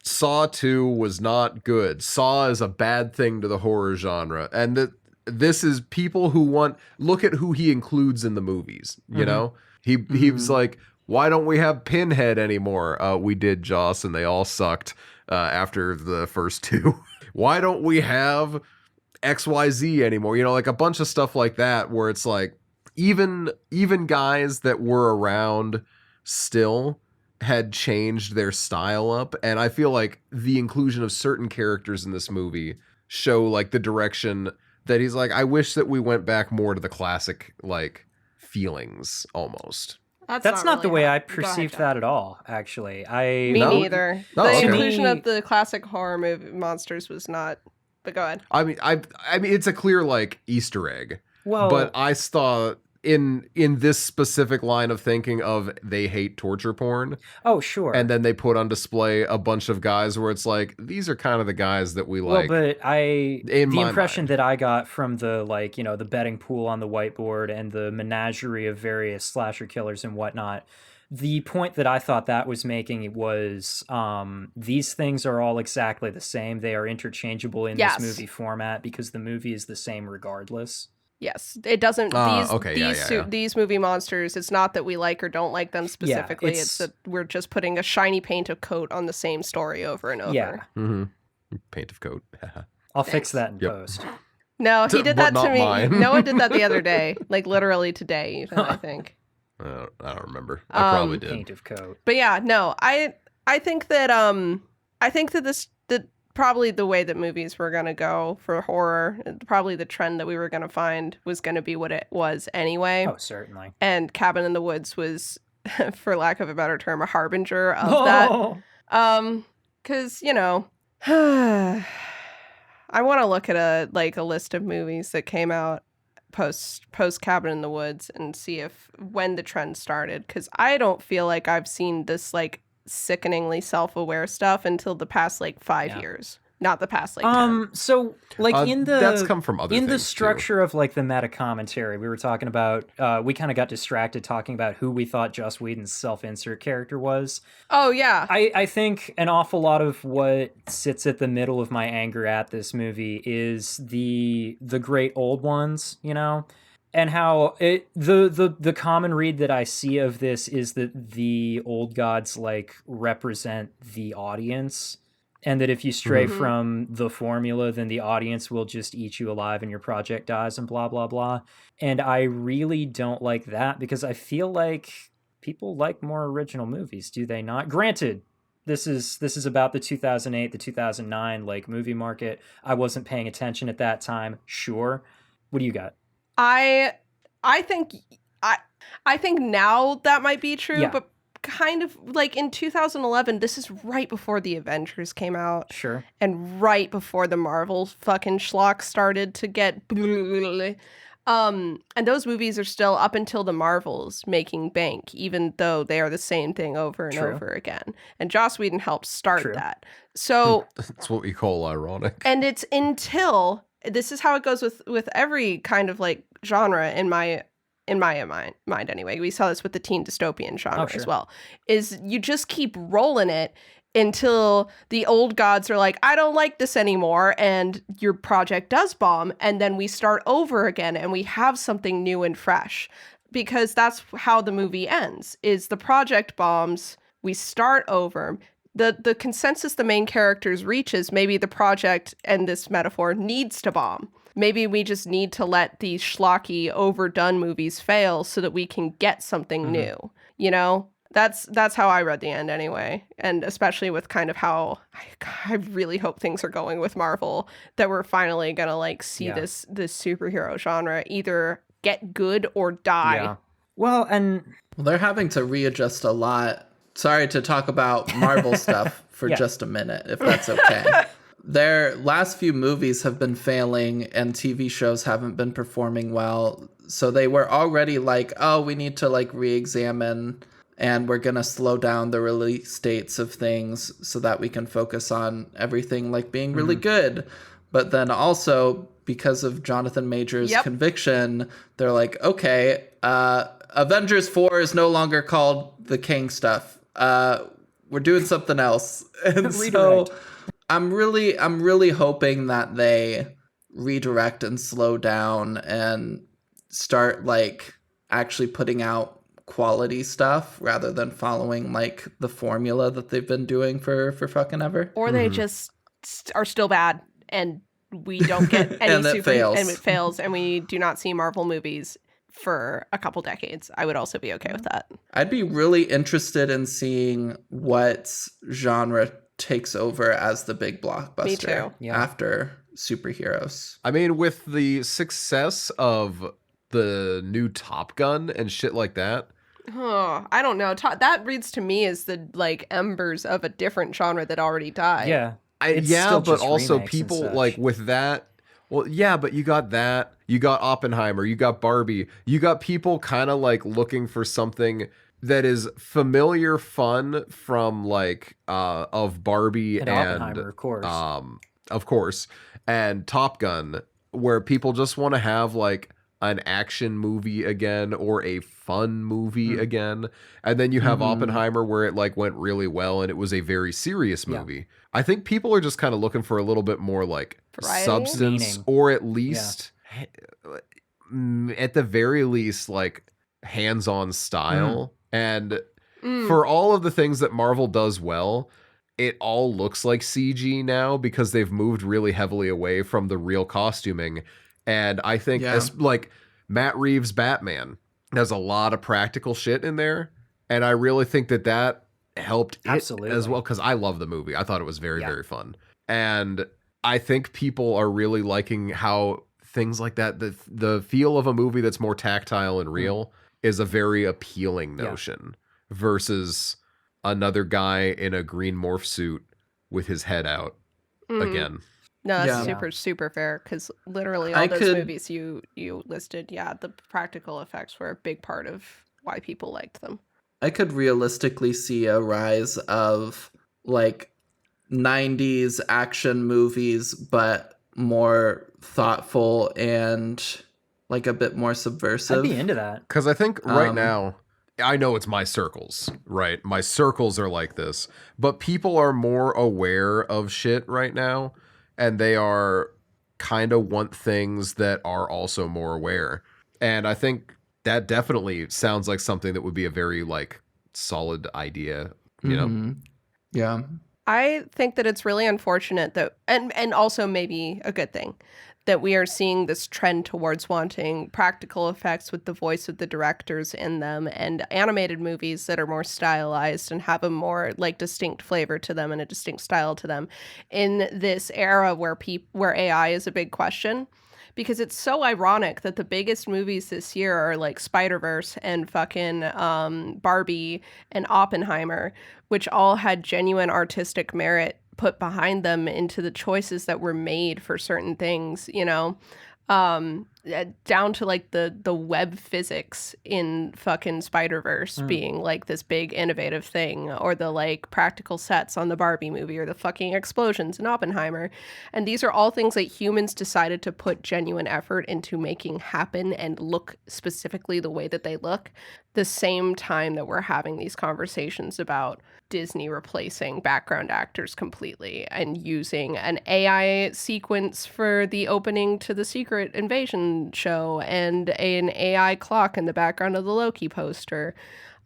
Saw 2 was not good. Saw is a bad thing to the horror genre. And that this is people who look at who he includes in the movies, you know? He was like, why don't we have Pinhead anymore? We did, Joss, and they all sucked after the first two. Why don't we have XYZ anymore? You know, like a bunch of stuff like that where it's like, even guys that were around still had changed their style up, and I feel like the inclusion of certain characters in this movie show like the direction that he's like, I wish that we went back more to the classic like feelings almost. That's not the really way how- I Go ahead, perceived John. that at all, actually. Me No? neither. Oh, The okay. inclusion Me- of the classic horror movie monsters was not. But go ahead. I mean, I mean, it's a clear like Easter egg, Well, but I saw in this specific line of thinking of they hate torture porn, oh, sure. and then they put on display a bunch of guys where it's like these are kind of the guys that we well, like. but the my impression mind. that I got from the the betting pool on the whiteboard and the menagerie of various slasher killers and whatnot, the point that I thought that was making was these things are all exactly the same. They are interchangeable in Yes. this movie format because the movie is the same regardless. Yes, it doesn't. okay, yeah, these yeah, yeah. these movie monsters. It's not that we like or don't like them specifically. it's- It's that we're just putting a shiny paint of coat on the same story over and over. Yeah. Mhm. Paint of coat. I'll fix Thanks. that in Yep. post. No, he But did that to not me. mine. Noah did that the other day, like literally today, even I think. I don't remember. I probably did. Paint of coat. But yeah, no, I think that that probably the way that movies were going to go for horror, probably the trend that we were going to find was going to be what it was anyway. Oh, certainly. And Cabin in the Woods was, for lack of a better term, a harbinger of that. Because, you know, I want to look at a list of movies that came out post Cabin in the Woods and see if when the trend started, because I don't feel like I've seen this like sickeningly self-aware stuff until the past like 5 years, not the past like 10. So like that's come from other in the things, structure of like the meta commentary we were talking about, we kind of got distracted talking about who we thought Joss Whedon's self-insert character was. Oh yeah. I think an awful lot of what sits at the middle of my anger at this movie is the great old ones, you know, and how the common read that I see of this is that the old gods like represent the audience, and that if you stray from the formula, then the audience will just eat you alive and your project dies and blah blah blah. And I really don't like that, because I feel like people like more original movies, do they not? Granted, this is about the 2008, the 2009 like movie market. I wasn't paying attention at that time. Sure. What do you got? I think now that might be true, but kind of like in 2011, this is right before the Avengers came out. Sure. And right before the Marvel fucking schlock started to get and those movies are still up until the Marvels making bank, even though they are the same thing over and over again. And Joss Whedon helped start that. So that's what we call ironic. And it's until this is how it goes with every kind of like genre in my mind anyway. We saw this with the teen dystopian genre as well. Is you just keep rolling it until the old gods are like, I don't like this anymore, and your project does bomb, and then we start over again and we have something new and fresh. Because that's how the movie ends, is the project bombs, we start over. The consensus the main characters reach is maybe the project, and this metaphor, needs to bomb. Maybe we just need to let these schlocky, overdone movies fail so that we can get something new. You know? That's how I read the end anyway. And especially with kind of how I really hope things are going with Marvel, that we're finally gonna like see this superhero genre either get good or die. Yeah. Well, they're having to readjust a lot. Sorry to talk about Marvel stuff for just a minute, if that's okay. Their last few movies have been failing and TV shows haven't been performing well. So they were already like, oh, we need to like re-examine, and we're going to slow down the release dates of things so that we can focus on everything like being really good. But then also because of Jonathan Majors' conviction, they're like, okay, Avengers 4 is no longer called the King stuff. We're doing something else. And so I'm really hoping that they redirect and slow down and start like actually putting out quality stuff rather than following like the formula that they've been doing for fucking ever. Or they just are still bad and we don't get any and it fails and we do not see Marvel movies for a couple decades. I would also be okay with that. I'd be really interested in seeing what genre takes over as the big blockbuster. Me too. After superheroes. I mean, with the success of the new Top Gun and shit like that. Oh, I don't know. That reads to me as the like embers of a different genre that already died. Yeah. But also people like with that. Well, yeah, but you got that. You got Oppenheimer. You got Barbie. You got people kind of like looking for something that is familiar fun from like of Barbie and Oppenheimer, of course, and Top Gun, where people just want to have like an action movie again or a fun movie again. And then you have Oppenheimer, where it like went really well and it was a very serious movie. I think people are just kind of looking for a little bit more like substance, or at least at the very least like hands-on style. And for all of the things that Marvel does well, it all looks like CG now because they've moved really heavily away from the real costuming. And I think as like Matt Reeves' Batman has a lot of practical shit in there. And I really think that helped it Absolutely. as well, because I love the movie. I thought it was very, Yeah. very fun. And I think people are really liking how things like that, the feel of a movie that's more tactile and real is a very appealing Yeah. notion versus another guy in a green morph suit with his head out Mhm. again. No, that's Yeah. super, super fair, because literally I all those could- movies you listed, yeah, the practical effects were a big part of why people liked them. I could realistically see a rise of like 90s action movies, but more thoughtful and like a bit more subversive. I'd be into that. Because I think right Um, now, I know it's my circles, right? My circles are like this, but people are more aware of shit right now, and they are kind of want things that are also more aware. And I think that definitely sounds like something that would be a very like solid idea, you know? Mhm. Yeah. I think that it's really unfortunate that, and also maybe a good thing, that we are seeing this trend towards wanting practical effects with the voice of the directors in them, and animated movies that are more stylized and have a more like distinct flavor to them and a distinct style to them in this era where AI is a big question. Because it's so ironic that the biggest movies this year are like Spider-Verse and fucking Barbie and Oppenheimer, which all had genuine artistic merit put behind them into the choices that were made for certain things, you know, down to like the web physics in fucking Spider-Verse being like this big innovative thing, or the like practical sets on the Barbie movie, or the fucking explosions in Oppenheimer. And these are all things that humans decided to put genuine effort into making happen and look specifically the way that they look, the same time that we're having these conversations about Disney replacing background actors completely and using an AI sequence for the opening to the Secret Invasion show and an AI clock in the background of the Loki poster.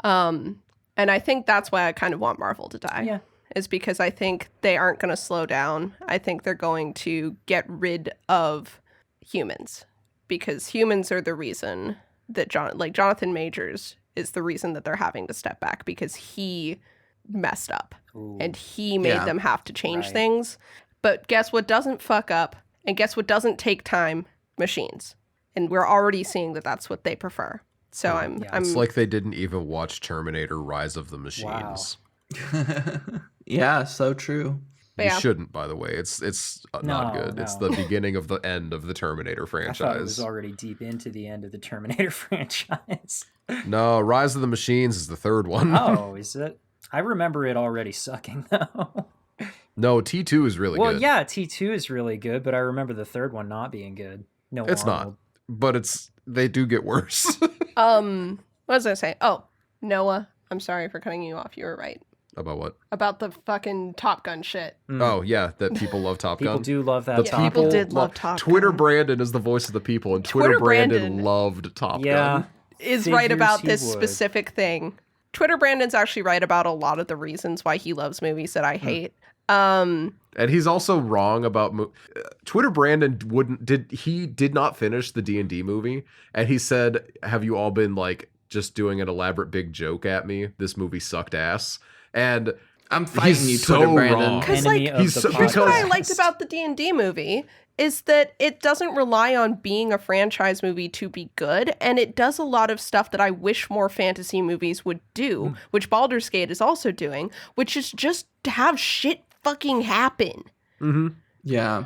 And I think that's why I kind of want Marvel to die. Yeah. Is because I think they aren't going to slow down. I think they're going to get rid of humans, because humans are the reason that Jonathan Majors is the reason that they're having to step back, because he messed up Ooh. and he made Yeah. them have to change Right. things. But guess what doesn't fuck up, and guess what doesn't take time? Machines. And we're already seeing that that's what they prefer. So I'm It's like they didn't even watch Terminator Rise of the Machines. Yeah, so true. You Yeah. shouldn't, by the way. It's not No, good. It's no. the beginning of the end of the Terminator I thought it was franchise. already deep into the end of the Terminator franchise. No, Rise of the Machines is the third one. Oh, is it? I remember it already sucking though. No, T2 is really Well, good. yeah, T2 is really good, but I remember the third one not being good. No, It's not. Arnold. But they do get worse. what was I say? Oh, Noah, I'm sorry for cutting you off. You were right About what? about the fucking Top Gun shit. Mm. Oh, yeah, that people love Top People Gun. do love that. The Yeah, Top people Gun. did love Top Twitter Gun. Brandon is the voice of the people, and Twitter, Twitter Brandon Brandon- loved Top Yeah, Gun. Is right figures about he this would. specific thing. Twitter Brandon's actually right about a lot of the reasons why he loves movies that I hate. And he's also wrong about Twitter Brandon did not finish the D&D movie, and he said, "Have you all been like just doing an elaborate big joke at me? This movie sucked ass." And I'm fighting He's you, so Twitter Brandon. wrong. 'Cause, Enemy like, of he's the so- podcast. Here's what I because- liked about the D&D movie is that it doesn't rely on being a franchise movie to be good, and it does a lot of stuff that I wish more fantasy movies would do, which Baldur's Gate is also doing, which is just to have shit fucking happen. Yeah.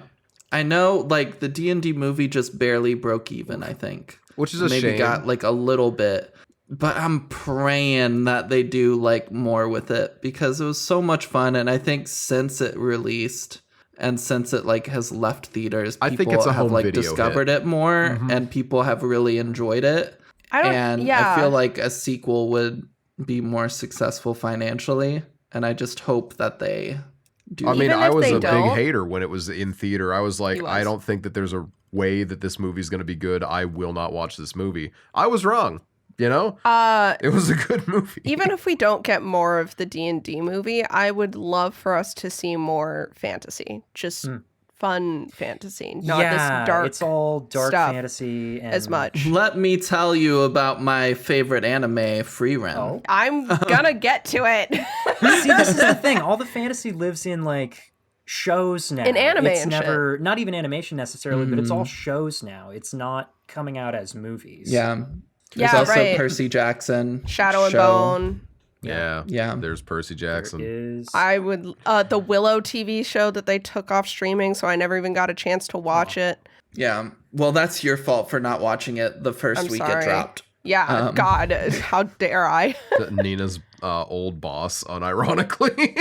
I know, like, the D&D movie just barely broke even, I think. which is a Maybe shame. got, like, a little bit. But I'm praying that they do, like, more with it, because it was so much fun, and I think since it released and since it, like, has left theaters, I people think it's a have, home like, video discovered it more, and people have really enjoyed it. I don't. And yeah. I feel like a sequel would be more successful financially, and I just hope that they do. I mean, Even I if was they a don't- big hater when it was in theater. I was like, He was. I don't think that there's a way that this movie's going to be good. I will not watch this movie. I was wrong. You know, it was a good movie. Even if we don't get more of the D&D movie, I would love for us to see more fantasy. Just fun fantasy, not yeah, this dark. it's all dark stuff fantasy and as much. Let me tell you about my favorite anime, Frieren. Oh. I'm gonna get to it. See, this is the thing. All the fantasy lives in like shows now. In anime it's and never not even animation necessarily, but it's all shows now. It's not coming out as movies. Yeah. There's Yeah, also right. Percy Jackson. Shadow and show. Bone. Yeah. Yeah. There's Percy Jackson. Is I would the Willow TV show that they took off streaming, so I never even got a chance to watch it. Yeah. Well, that's your fault for not watching it the 1st I'm week sorry. it dropped. Yeah, God, how dare I? Nina's old boss, unironically.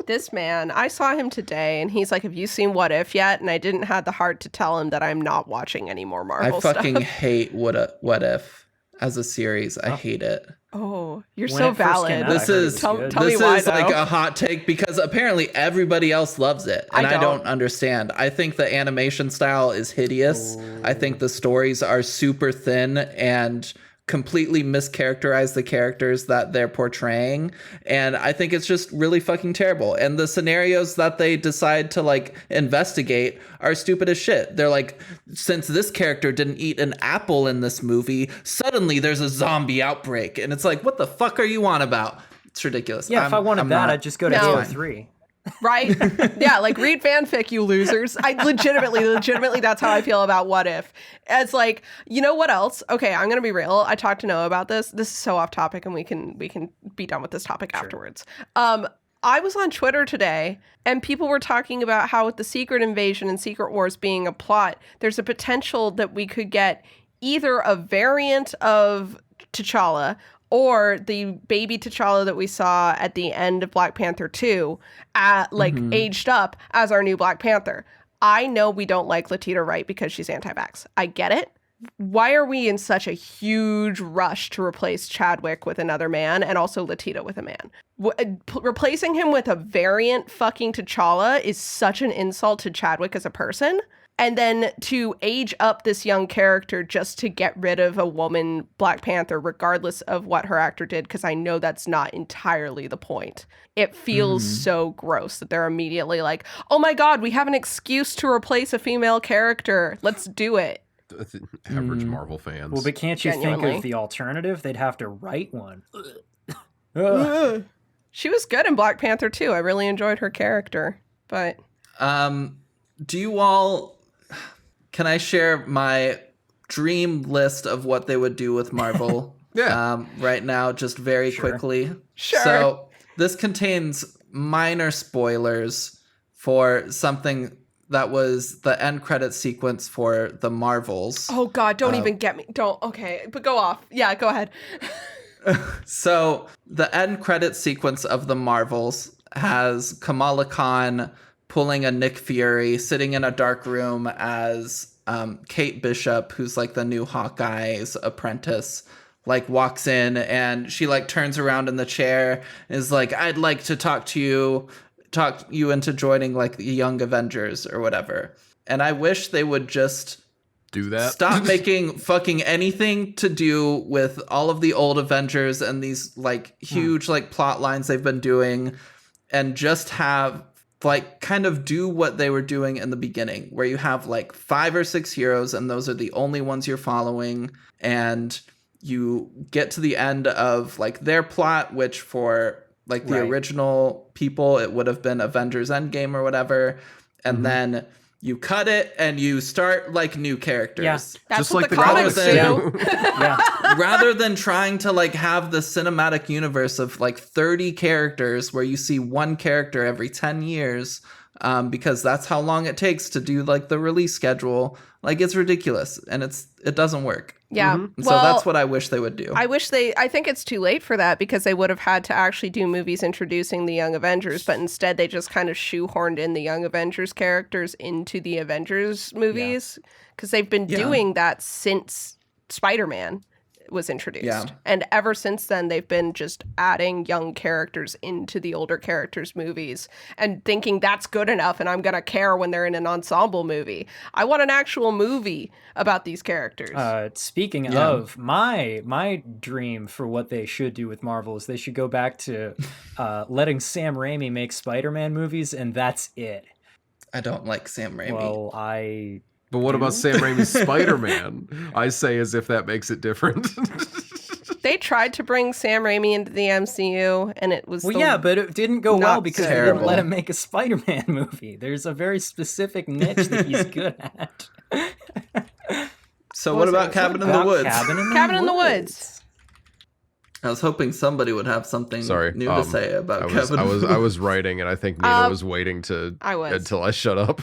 This man, I saw him today, and he's like, "Have you seen What If yet?" And I didn't have the heart to tell him that I'm not watching any more Marvel I fucking stuff. hate What If as a series. I hate it. Oh, you're When so it first came valid. out, I This heard it is was Tell- good. tell me this why, is like though. a hot take because apparently everybody else loves it and I I don't don't. understand. I think the animation style is hideous. I think the stories are super thin and completely mischaracterize the characters that they're portraying, and I think it's just really fucking terrible. And the scenarios that they decide to like investigate are stupid as shit. They're like, since this character didn't eat an apple in this movie, suddenly there's a zombie outbreak, and it's like, what the fuck are you on about? It's ridiculous. Yeah, if I wanted I'm that, not- I'd just go to No. AO3. Right? Yeah, like read fanfic, you losers. I legitimately, that's how I feel about What If. It's like, you know what else? Okay, I'm gonna be real. I talked to Noah about this. This is so off topic, and we can be done with this topic afterwards. I was on Twitter today, and people were talking about how with the Secret Invasion and Secret Wars being a plot, there's a potential that we could get either a variant of T'Challa or the baby T'Challa that we saw at the end of Black Panther 2, aged up as our new Black Panther. I know we don't like Letitia Wright because she's anti-vax. I get it. Why are we in such a huge rush to replace Chadwick with another man and also Letitia with a man? Replacing him with a variant fucking T'Challa is such an insult to Chadwick as a person. And then to age up this young character just to get rid of a woman Black Panther, regardless of what her actor did, because I know that's not entirely the point. It feels so gross that they're immediately like, oh my God, we have an excuse to replace a female character. Let's do it. Average Marvel fans. Well, but can't you think Genuinely. of the alternative? They'd have to write one. Ugh. She was good in Black Panther too. I really enjoyed her character. But do you all, can I share my dream list of what they would do with Marvel Yeah. right now, just very Sure. quickly? Sure. So this contains minor spoilers for something that was the end credit sequence for the Marvels. oh God, don't even get me. Don't. Okay, but go off. Yeah, go ahead. So the end credit sequence of the Marvels has Kamala Khan pulling a Nick Fury, sitting in a dark room as Kate Bishop, who's like the new Hawkeye's apprentice, like walks in and she like turns around in the chair and is like, I'd like to talk you into joining like the Young Avengers or whatever. And I wish they would just Do that. stop making fucking anything to do with all of the old Avengers and these like huge like plot lines they've been doing, and just have like kind of do what they were doing in the beginning, where you have like 5 or 6 heroes and those are the only ones you're following, and you get to the end of like their plot, which for like the Right. original people it would have been Avengers Endgame or whatever, and then you cut it and you start like new characters. Yeah. That's Just what like the the comics comics do. Yeah. Rather than trying to like have the cinematic universe of like 30 characters where you see one character every 10 years, because that's how long it takes to do like the release schedule. Like it's ridiculous and it doesn't work. Yeah. And Well, so that's what I wish they would do. I think it's too late for that because they would have had to actually do movies introducing the Young Avengers, but instead they just kind of shoehorned in the Young Avengers characters into the Avengers movies because they've been doing that since Spider-Man was introduced. Yeah. And ever since then, they've been just adding young characters into the older characters' movies and thinking that's good enough and I'm going to care when they're in an ensemble movie. I want an actual movie about these characters. Speaking of, my dream for what they should do with Marvel is they should go back to letting Sam Raimi make Spider-Man movies, and that's it. I don't like Sam Raimi. Well, I But what about Sam Raimi's Spider-Man? I say as if that makes it different. They tried to bring Sam Raimi into the MCU, and it was but it didn't go well Not because they terrible. didn't let him make a Spider-Man movie. There's a very specific niche that he's good at. So what about Cabin in the Woods? Cabin in the Woods. I was hoping somebody would have something Sorry, new to say about I was, Cabin. I was I was writing, and I think Nina was waiting I was. until I shut up.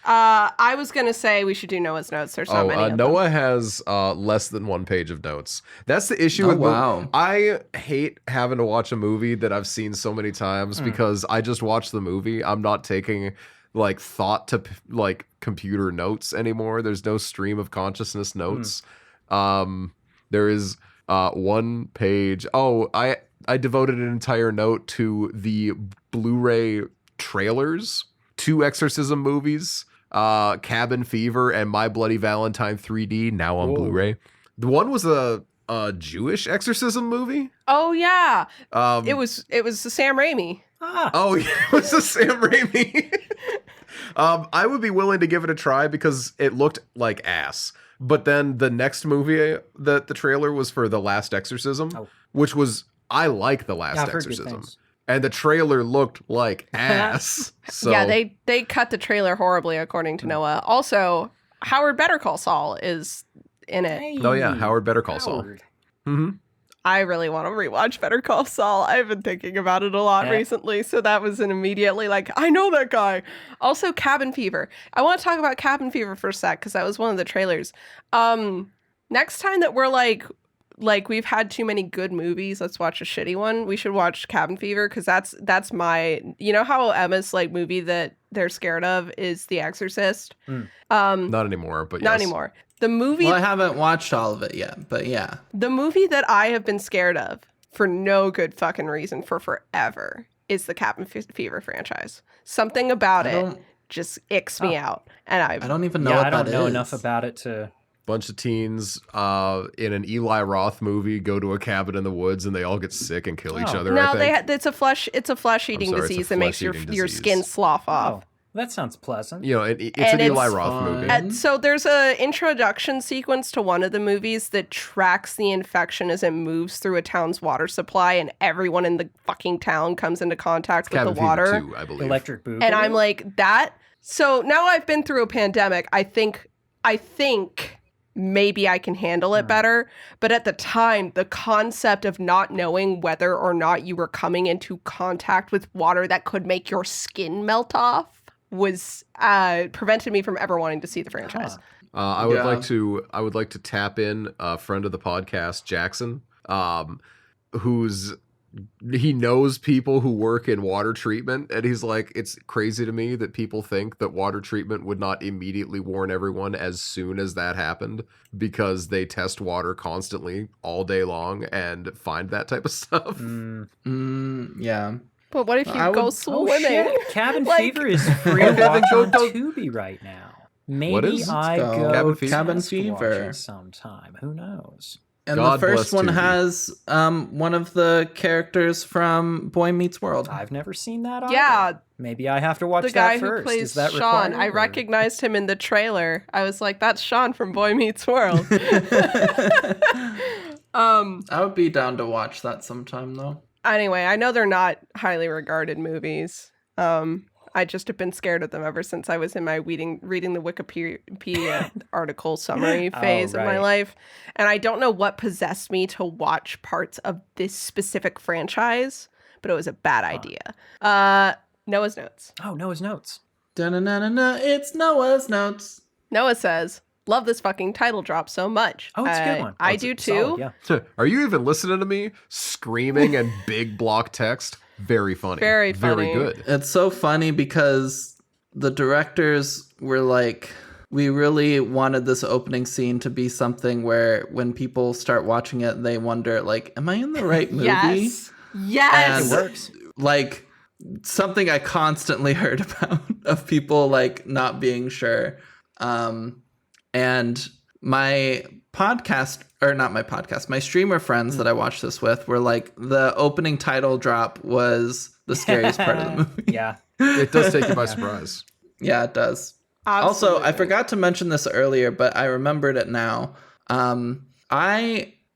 I was gonna say we should do Noah's notes. There's so many. Of Noah has less than 1 page of notes. That's the issue. Oh, with wow. I hate having to watch a movie that I've seen so many times because I just watch the movie. I'm not taking like thought to like computer notes anymore. There's no stream of consciousness notes. There is 1 page. Oh, I devoted an entire note to the Blu-ray trailers, 2 Exorcism movies, Cabin Fever and My Bloody Valentine 3D, now on Blu-ray. The one was a Jewish exorcism movie. Oh yeah, Um, it was the Sam Raimi. Oh, yeah, it was a Sam Raimi. I would be willing to give it a try because it looked like ass. But then the next movie that the trailer was for The Last Exorcism, which was, I like The Last I've heard good Exorcism. things. And the trailer looked like ass. So Yeah, they cut the trailer horribly, according to Noah. Also, Howard Better Call Saul is in it. Oh yeah, Howard Better Call Saul. Howard. Mm-hmm. I really want to rewatch Better Call Saul. I've been thinking about it a lot recently, so that was an immediately like, I know that guy. Also, Cabin Fever. I want to talk about Cabin Fever for a sec because that was one of the trailers. Next time that we're like we've had too many good movies, let's watch a shitty one. We should watch Cabin Fever because that's my, you know how Emma's like movie that they're scared of is The Exorcist. Not anymore, but Not yes. anymore. The movie Well, I haven't watched all of it yet, but yeah. The movie that I have been scared of for no good fucking reason for forever is the Cabin Fever franchise. Something about it just icks me out. And I don't even know Yeah, what I don't that know is. enough about it to. Bunch of teens in an Eli Roth movie go to a cabin in the woods and they all get sick and kill each Oh. other. No, I think. it's a flesh eating sorry, it's a disease that makes your flesh-eating your disease. skin slough off. Oh, that sounds pleasant. You know, it's And an Eli it's Roth movie. fun. So there's a introduction sequence to one of the movies that tracks the infection as it moves through a town's water supply, and everyone in the fucking town comes into contact with Cabin the water. Fever 2, I believe. Electric Boogaloo. And I'm like, that. So now I've been through a pandemic. I think maybe I can handle it better. But at the time, the concept of not knowing whether or not you were coming into contact with water that could make your skin melt off was prevented me from ever wanting to see the franchise. I would Yeah. like to tap in a friend of the podcast, Jackson, he knows people who work in water treatment, and he's like, it's crazy to me that people think that water treatment would not immediately warn everyone as soon as that happened because they test water constantly all day long and find that type of stuff. Yeah. But what if you I go would- swimming? Shit. Cabin Like- Fever is free to Okay, then watch go- on go- Tubi right now. Maybe What is? I Let's go. go Cabin Fever? Cabin test watch Fever. it sometime. Who knows? And God the first bless one Tubi. has one of the characters from Boy Meets World. I've never seen that. Either. Yeah, Maybe I have to watch the that guy who first. plays Is that Sean. required, I or- recognized him in the trailer. I was like, that's Sean from Boy Meets World. I would be down to watch that sometime, though. Anyway, I know they're not highly regarded movies. I just have been scared of them ever since I was in my reading the Wikipedia article summary phase of my right. life. And I don't know what possessed me to watch parts of this specific franchise, but it was a bad idea. Noah's Notes. Oh, Noah's Notes. Da-na-na-na-na, it's Noah's Notes. Noah says, love this fucking title drop so much. Oh, it's a good one. I It's do solid, too. yeah. Are you even listening to me screaming and big block text? Very funny. Very funny. Very good. It's so funny because the directors were like, we really wanted this opening scene to be something where when people start watching it, they wonder, like, am I in the right movie? Yes. Yes. And It works. like something I constantly heard about of people like not being sure. And my podcast, or not my podcast, my streamer friends that I watched this with were like, the opening title drop was the scariest part of the movie. Yeah. It does take you by surprise. Yeah, it does. Also, I Absolutely. forgot to mention this earlier, but I remembered it now.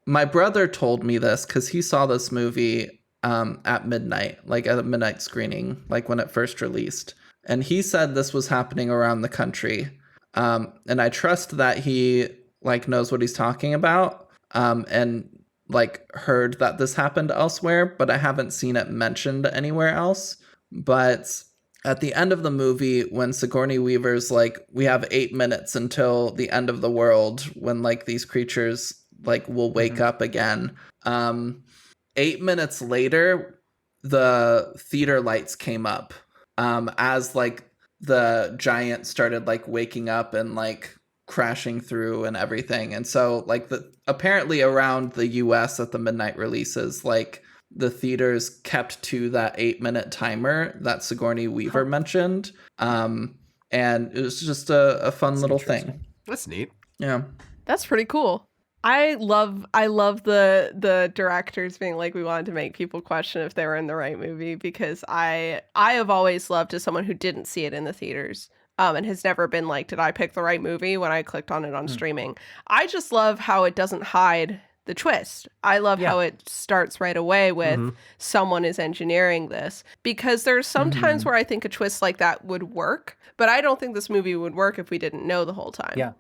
My brother told me this because he saw this movie at midnight, like at a midnight screening, like when it first released. And he said this was happening around the country. And I trust that he like knows what he's talking about. And like heard that this happened elsewhere, but I haven't seen it mentioned anywhere else. But at the end of the movie, when Sigourney Weaver's like, we have 8 minutes until the end of the world, when like these creatures like will wake up again. 8 minutes later, the theater lights came up as like the giant started like waking up and like crashing through and everything. And so like apparently around the US at the midnight releases, like the theaters kept to that 8-minute timer that Sigourney Weaver mentioned. And it was just a fun little thing. That's neat. Yeah. That's pretty cool. I love the directors being like, we wanted to make people question if they were in the right movie, because I have always loved, as someone who didn't see it in the theaters, and has never been like, did I pick the right movie when I clicked on it on streaming? I just love how it doesn't hide the twist. I love how it starts right away with someone is engineering this, because there's sometimes where I think a twist like that would work, but I don't think this movie would work if we didn't know the whole time. Yeah.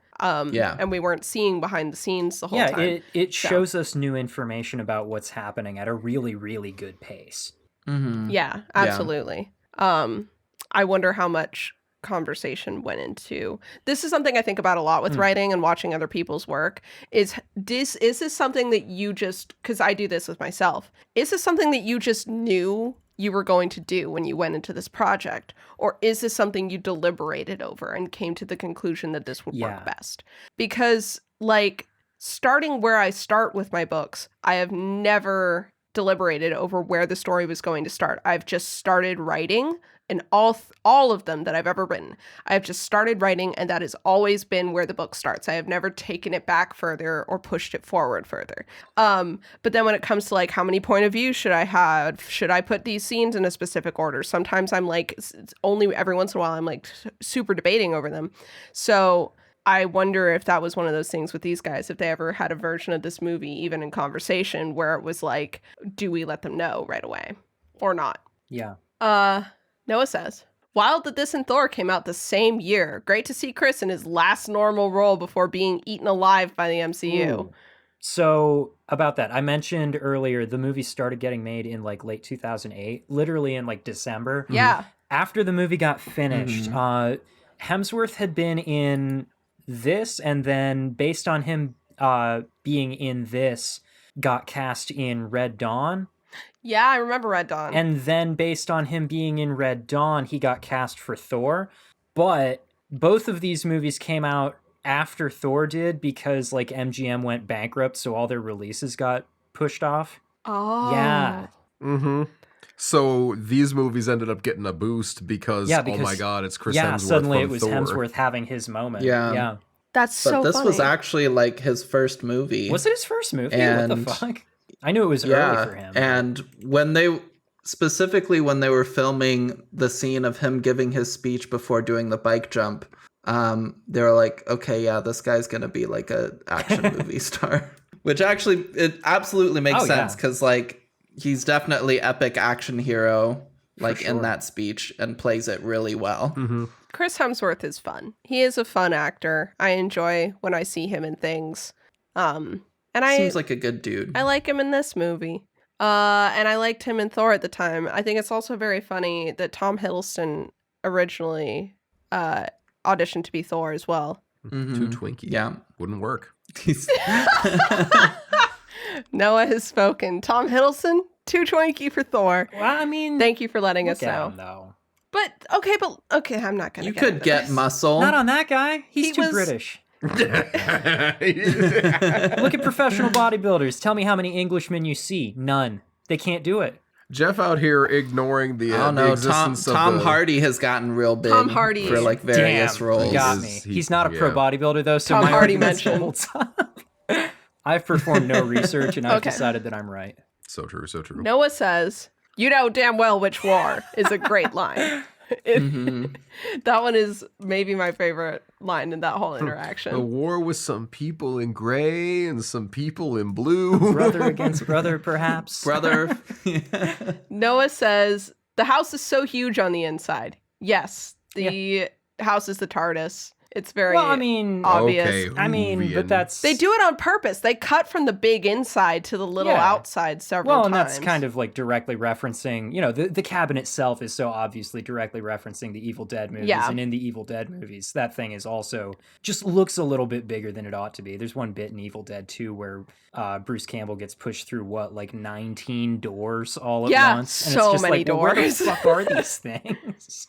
And we weren't seeing behind the scenes the whole time. Yeah, it shows us new information about what's happening at a really, really good pace. Yeah, absolutely. I wonder how much conversation went into this. Is something I think about a lot with writing and watching other people's work. Is this something that you just, because I do this with myself, is this something that you just knew you were going to do when you went into this project, or is this something you deliberated over and came to the conclusion that this would work best? Because like, starting where I start with my books, I have never deliberated over where the story was going to start. I've just started writing, and all of them that I've ever written, I've just started writing, and that has always been where the book starts. I have never taken it back further or pushed it forward further. But then when it comes to like, how many point of views should I have? Should I put these scenes in a specific order? Sometimes I'm like, it's only every once in a while I'm like super debating over them. So I wonder if that was one of those things with these guys, if they ever had a version of this movie, even in conversation, where it was like, do we let them know right away or not? Yeah. Noah says, wild that this and Thor came out the same year. Great to see Chris in his last normal role before being eaten alive by the MCU. Ooh. So about that, I mentioned earlier, the movie started getting made in like late 2008, literally in like December. Yeah. After the movie got finished, Hemsworth had been in this, and then based on him being in this, got cast in Red Dawn. Yeah, I remember Red Dawn. And then based on him being in Red Dawn, he got cast for Thor. But both of these movies came out after Thor did, because like MGM went bankrupt, so all their releases got pushed off. Oh. Yeah. So these movies ended up getting a boost because, oh my God, it's Chris Hemsworth suddenly from it was Thor. Hemsworth having his moment. Yeah. That's But so this funny. was actually like his first movie. Was it his first movie? And what the fuck? I knew it was early for him. And when they were filming the scene of him giving his speech before doing the bike jump, they were like, okay, yeah, this guy's gonna be like a action movie star. Which actually, it absolutely makes sense, because like he's definitely epic action hero, like in that speech, and plays it really well. Chris Hemsworth is fun. He is a fun actor. I enjoy when I see him in things. And Seems like a good dude. I like him in this movie. And I liked him in Thor at the time. I think it's also very funny that Tom Hiddleston originally auditioned to be Thor as well. Too twinky. Yeah. Wouldn't work. Noah has spoken. Tom Hiddleston, too twinky for Thor. Well, I mean, Thank you for letting us look at know. him, though. But okay, I'm not gonna. You get could into get this. muscle. Not on that guy. He's He too was- British. Look at professional bodybuilders. Tell me how many Englishmen you see. None. They can't do it. Jeff out here ignoring the, I don't the know. existence Tom of the... Hardy has gotten real big Tom Hardy. for like various Damn, roles. got Is me. he- He's not a pro yeah. bodybuilder, though, so Tom my Hardy argument still mentioned. holds up. I've performed no research, and I've Okay. decided that I'm right. So true, so true. Noah says, "You know damn well which war" is a great line. Mhm. That one is maybe my favorite line in that whole A interaction. war with some people in gray and some people in blue. Brother against brother, perhaps. Brother. Noah says, the house is so huge on the inside. Yes, the house is the TARDIS. It's very Well, I mean, obvious. Okay, I mean, Hoovian. but that's They do it on purpose. They cut from the big inside to the little Yeah. outside several well, times. and that's kind of like directly referencing, the cabin itself is so obviously directly referencing the Evil Dead movies. Yeah. And in the Evil Dead movies, that thing is also just looks a little bit bigger than it ought to be. There's one bit in Evil Dead 2 where Bruce Campbell gets pushed through 19 doors all at Yeah, once. And so it's just many like, well, where the doors. fuck are these things?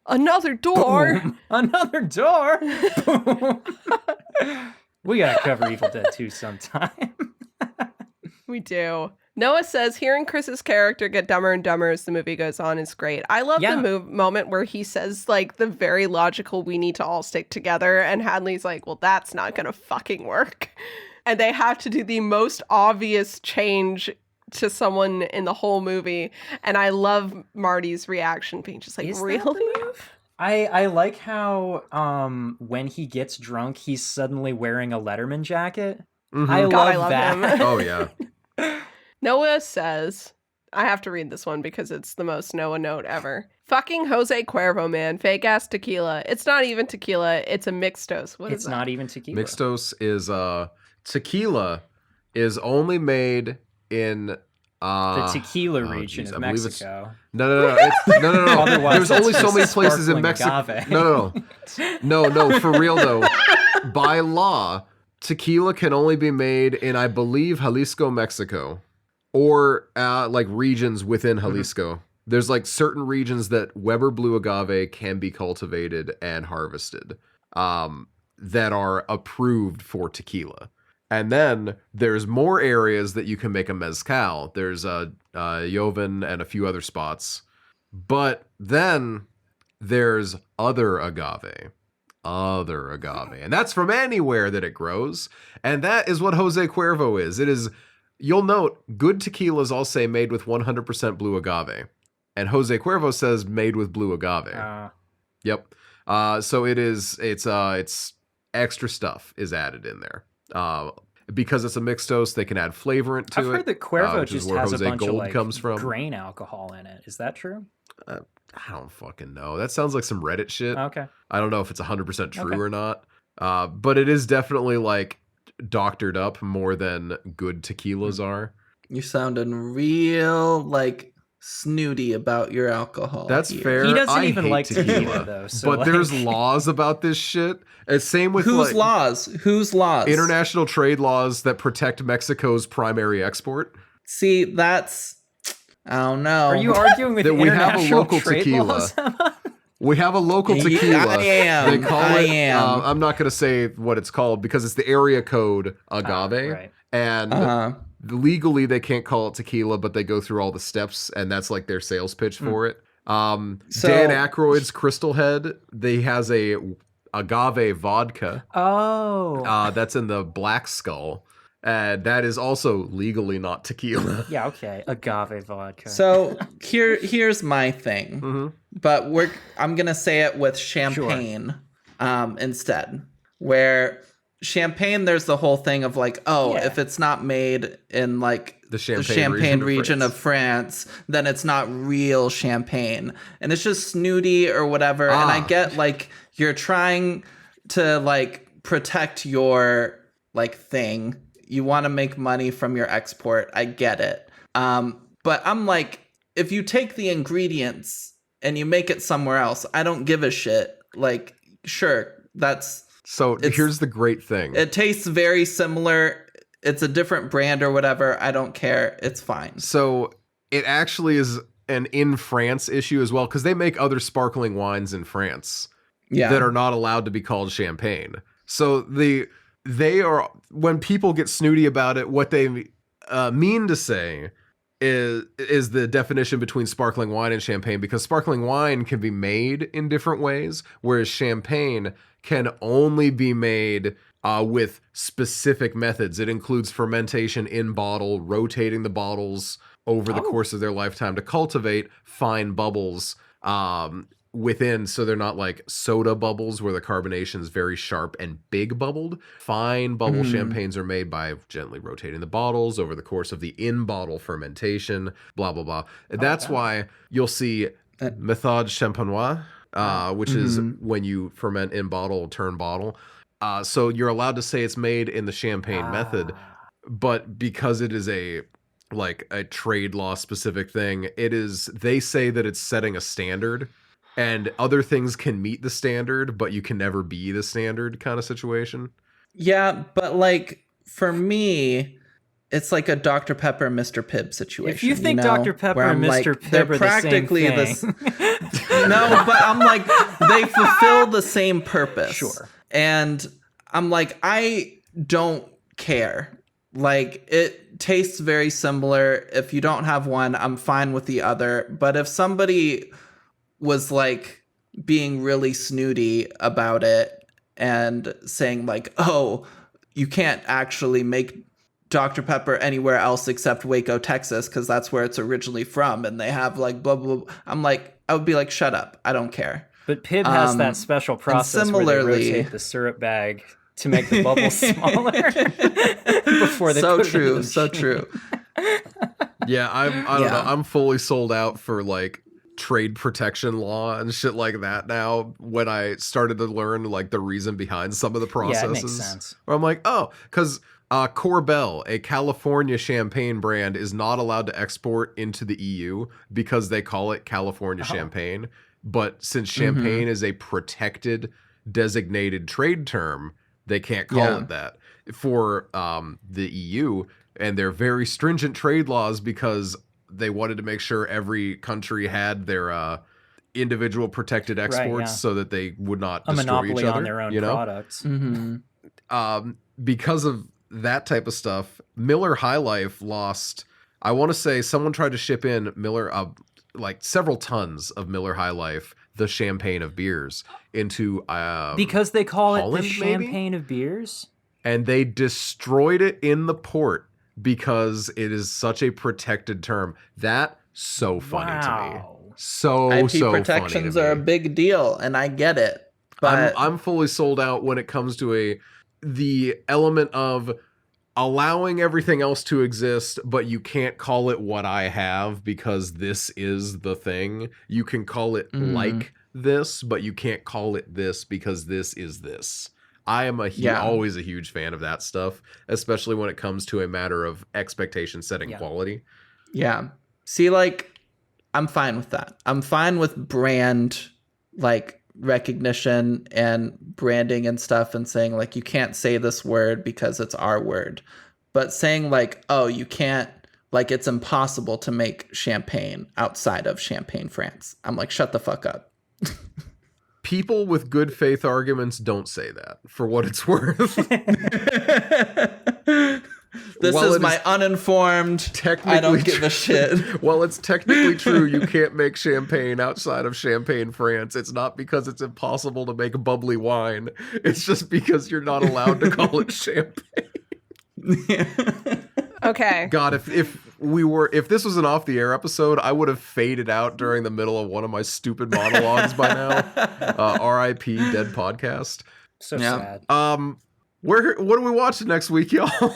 Another door. Boom. Another door. Boom. We gotta cover Evil Dead 2 sometime. We do. Noah says, hearing Chris's character get dumber and dumber as the movie goes on is great. I love Yeah. the moment where he says, like, the very logical, we need to all stick together. And Hadley's like, well, that's not going to fucking work. And they have to do the most obvious change to someone in the whole movie. And I love Marty's reaction being just like, Is that the really? move? I like how when he gets drunk, he's suddenly wearing a Letterman jacket. Mhm. I God, I love love that. him. Oh yeah. Noah says, I have to read this one because it's the most Noah note ever. Fucking Jose Cuervo, man. Fake ass tequila. It's not even tequila. It's a mixtos. What is It's that? not even tequila. Mixtos is tequila is only made in The tequila oh, region geez, of I believe it's- Mexico. No. It's, no. Otherwise, There's that's only so just many places in sparkling Mexico. agave. No. For real though, by law, tequila can only be made in, I believe, Jalisco, Mexico, or like regions within Jalisco. There's like certain regions that Weber Blue Agave can be cultivated and harvested, that are approved for tequila. And then there's more areas that you can make a mezcal. There's Joven and a few other spots. But then there's other agave. And that's from anywhere that it grows. And that is what Jose Cuervo is. It is, you'll note, good tequilas all say made with 100% blue agave. And Jose Cuervo says made with blue agave. Yep. So it's extra stuff is added in there. Because it's a mixtos, they can add flavorant to I've it. heard that Cuervo which is just where has a Jose bunch Gold of like comes from. grain alcohol in it. Is that true? I don't fucking know. That sounds like some Reddit shit. Okay. I don't know if it's 100% true Okay. or not. But it is definitely like doctored up more than good tequilas are. You're sounding real like snooty about your alcohol. That's here. fair. He doesn't I even hate like tequila though. So but there's like- laws about this shit. And same with Whose like laws? Whose laws? international trade laws that protect Mexico's primary export. See, that's I don't know. Are you arguing with That we have a international local trade tequila. laws? We have a local Yeah, tequila. I am. They call I it. am. I'm not going to say what it's called because it's the area code agave, right. and legally they can't call it tequila, but they go through all the steps, and that's like their sales pitch for it. So- Dan Aykroyd's Crystal Head, they has a agave vodka Oh. that's in the Black Skull, and that is also legally not tequila. Yeah, okay. Agave vodka. So here's my thing. Mhm. But I'm gonna say it with champagne instead. Where champagne, there's the whole thing of like, Yeah. if it's not made in like The the Champagne Champagne region region of of France, then it's not real champagne. And it's just snooty or whatever. And I get like you're trying to like protect your like thing. You want to make money from your export. I get it. But I'm like, if you take the ingredients and you make it somewhere else, I don't give a shit. Like, sure, So here's the great thing. it tastes very similar. It's a different brand or whatever. I don't care. It's fine. So it actually is an in France issue as well, because they make other sparkling wines in France Yeah. that are not allowed to be called champagne. So they are, when people get snooty about it, what they mean to say is the definition between sparkling wine and champagne, because sparkling wine can be made in different ways, whereas champagne can only be made with specific methods. It includes fermentation in bottle, rotating the bottles over the course of their lifetime to cultivate fine bubbles. within, so they're not like soda bubbles where the carbonation is very sharp and big bubbled. Fine bubble champagnes are made by gently rotating the bottles over the course of the in-bottle fermentation, blah, blah, blah. That's why you'll see méthode champenoise, which is when you ferment in bottle, turn bottle. So you're allowed to say it's made in the champagne method, but because it is a trade law specific thing, they say that it's setting a standard. And other things can meet the standard, but you can never be the standard kind of situation. Yeah, but like for me, it's like a Dr. Pepper and Mr. Pibb situation. If you think know, Dr. Pepper where and I'm Mr. like, Pibb they're are practically the same thing. No, but I'm like, they fulfill the same purpose. Sure. And I'm like, I don't care. Like, it tastes very similar. If you don't have one, I'm fine with the other. But if somebody was like being really snooty about it and saying like, oh, you can't actually make Dr. Pepper anywhere else except Waco, Texas, because that's where it's originally from, and they have like blah, blah, blah. I'm like, I would be like, shut up. I don't care. But Pibb has that special process where they rotate the syrup bag to make the bubbles smaller before they put it into the so true. Yeah, I don't know. I'm fully sold out for like trade protection law and shit like that now, when I started to learn like the reason behind some of the processes. Yeah, it makes sense. Where I'm like, oh, because Corbel, a California champagne brand, is not allowed to export into the EU because they call it California champagne. But since champagne is a protected, designated trade term, they can't call it that for the EU. And they're very stringent trade laws because they wanted to make sure every country had their individual protected exports so that they would not destroy monopoly each other on their own products. Because of that type of stuff, Miller High Life lost, I want to say someone tried to ship in Miller, like several tons of Miller High Life, the champagne of beers, into because they call Holland, it the champagne of beers, and they destroyed it in the port because it is such a protected term. That's so funny to me. So IP protections are a big deal, and I get it. But I'm fully sold out when it comes to the element of allowing everything else to exist, but you can't call it what I have because this is the thing. You can call it like this, but you can't call it this because this is this. I am always a huge fan of that stuff, especially when it comes to a matter of expectation setting quality. Yeah. See, like, I'm fine with that. I'm fine with brand, like, recognition and branding and stuff, and saying, like, you can't say this word because it's our word. But saying, like, oh, you can't, like, it's impossible to make champagne outside of Champagne, France. I'm like, shut the fuck up. People with good faith arguments don't say that, for what it's worth. This is my uninformed, I don't give a shit. While it's technically true you can't make champagne outside of Champagne, France, it's not because it's impossible to make bubbly wine. It's just because you're not allowed to call it champagne. Okay. God, if this was an off the air episode, I would have faded out during the middle of one of my stupid monologues by now. R.I.P. Dead Podcast. So sad. What are we watching next week, y'all?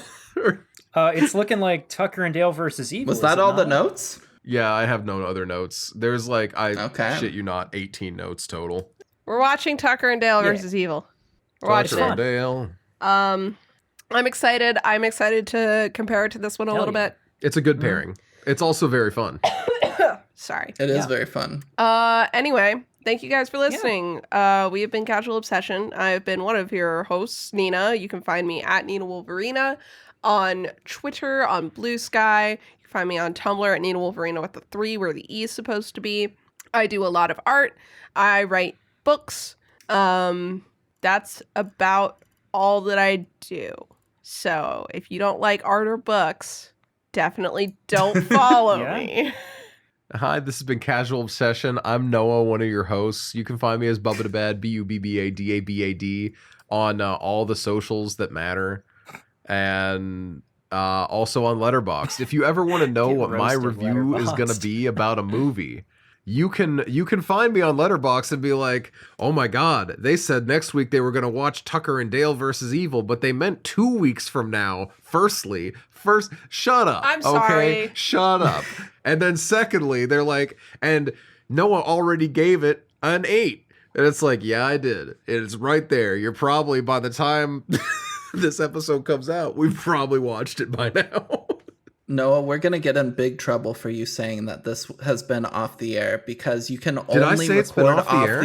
It's looking like Tucker and Dale versus Evil. Was that all the notes? Yeah, I have no other notes. There's like, shit you not, 18 notes total. We're watching Tucker and Dale versus Evil. We're watching Tucker and Dale. I'm excited. I'm excited to compare it to this one a little bit. It's a good pairing. It's also very fun. Sorry. It is very fun. Anyway, thank you guys for listening. We have been Casual Obsession. I've been one of your hosts, Nina. You can find me at Nina Wolverina on Twitter, on Blue Sky. You can find me on Tumblr at Nina Wolverina with the 3 where the E is supposed to be. I do a lot of art. I write books. That's about all that I do. So if you don't like art or books, definitely don't follow me. Hi, this has been Casual Obsession. I'm Noah, one of your hosts. You can find me as Bubbadabad, Bubbadabad, on all the socials that matter. And also on Letterboxd. If you ever want to know what my review is going to be about a movie, you can find me on Letterboxd and be like, oh my god, they said next week they were going to watch Tucker and Dale versus Evil, but they meant 2 weeks from now. First, shut up. I'm sorry. Okay, shut up. And then secondly, they're like, and Noah already gave it an 8. And it's like, yeah, I did. It's right there. You're probably, by the time this episode comes out, we've probably watched it by now. Noah, we're going to get in big trouble for you saying that this has been off the air because you can Did I only say it's been record off the air?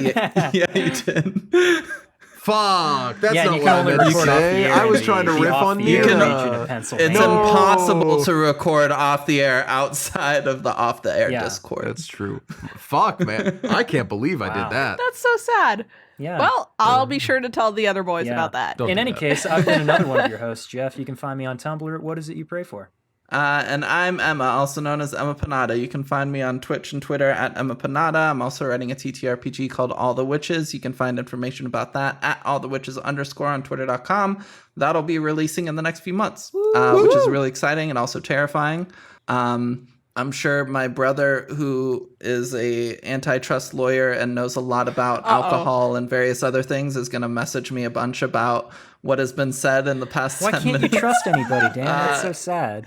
Yeah, you did. Fuck, that's Yeah, not you what can I only meant to record off the say. air I was in trying to the riff on off-the-air you. region of Pennsylvania. It's No. impossible to record off the air outside of the off the air Yeah. Discord. That's true. Fuck, man. I can't believe I Wow. did that. That's so sad. Yeah. Well, I'll be sure to tell the other boys Yeah. about that. Don't In do any that. case, I've been another one of your hosts, Jeff. You can find me on Tumblr at What Is It You Pray For? And I'm Emma, also known as Emma Panada. You can find me on Twitch and Twitter at Emma Panada. I'm also writing a TTRPG called All the Witches. You can find information about that at allthewitches_ on twitter.com. That'll be releasing in the next few months, which is really exciting and also terrifying. I'm sure my brother, who is a antitrust lawyer and knows a lot about alcohol and various other things, is going to message me a bunch about what has been said in the past Why 10 can't minutes. you trust anybody, Dan? That's so sad.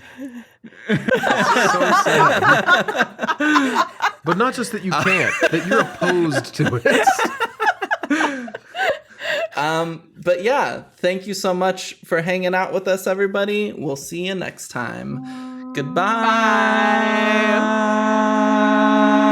But not just that you can't, that you're opposed to it. But yeah, thank you so much for hanging out with us, everybody. We'll see you next time. Goodbye. Bye.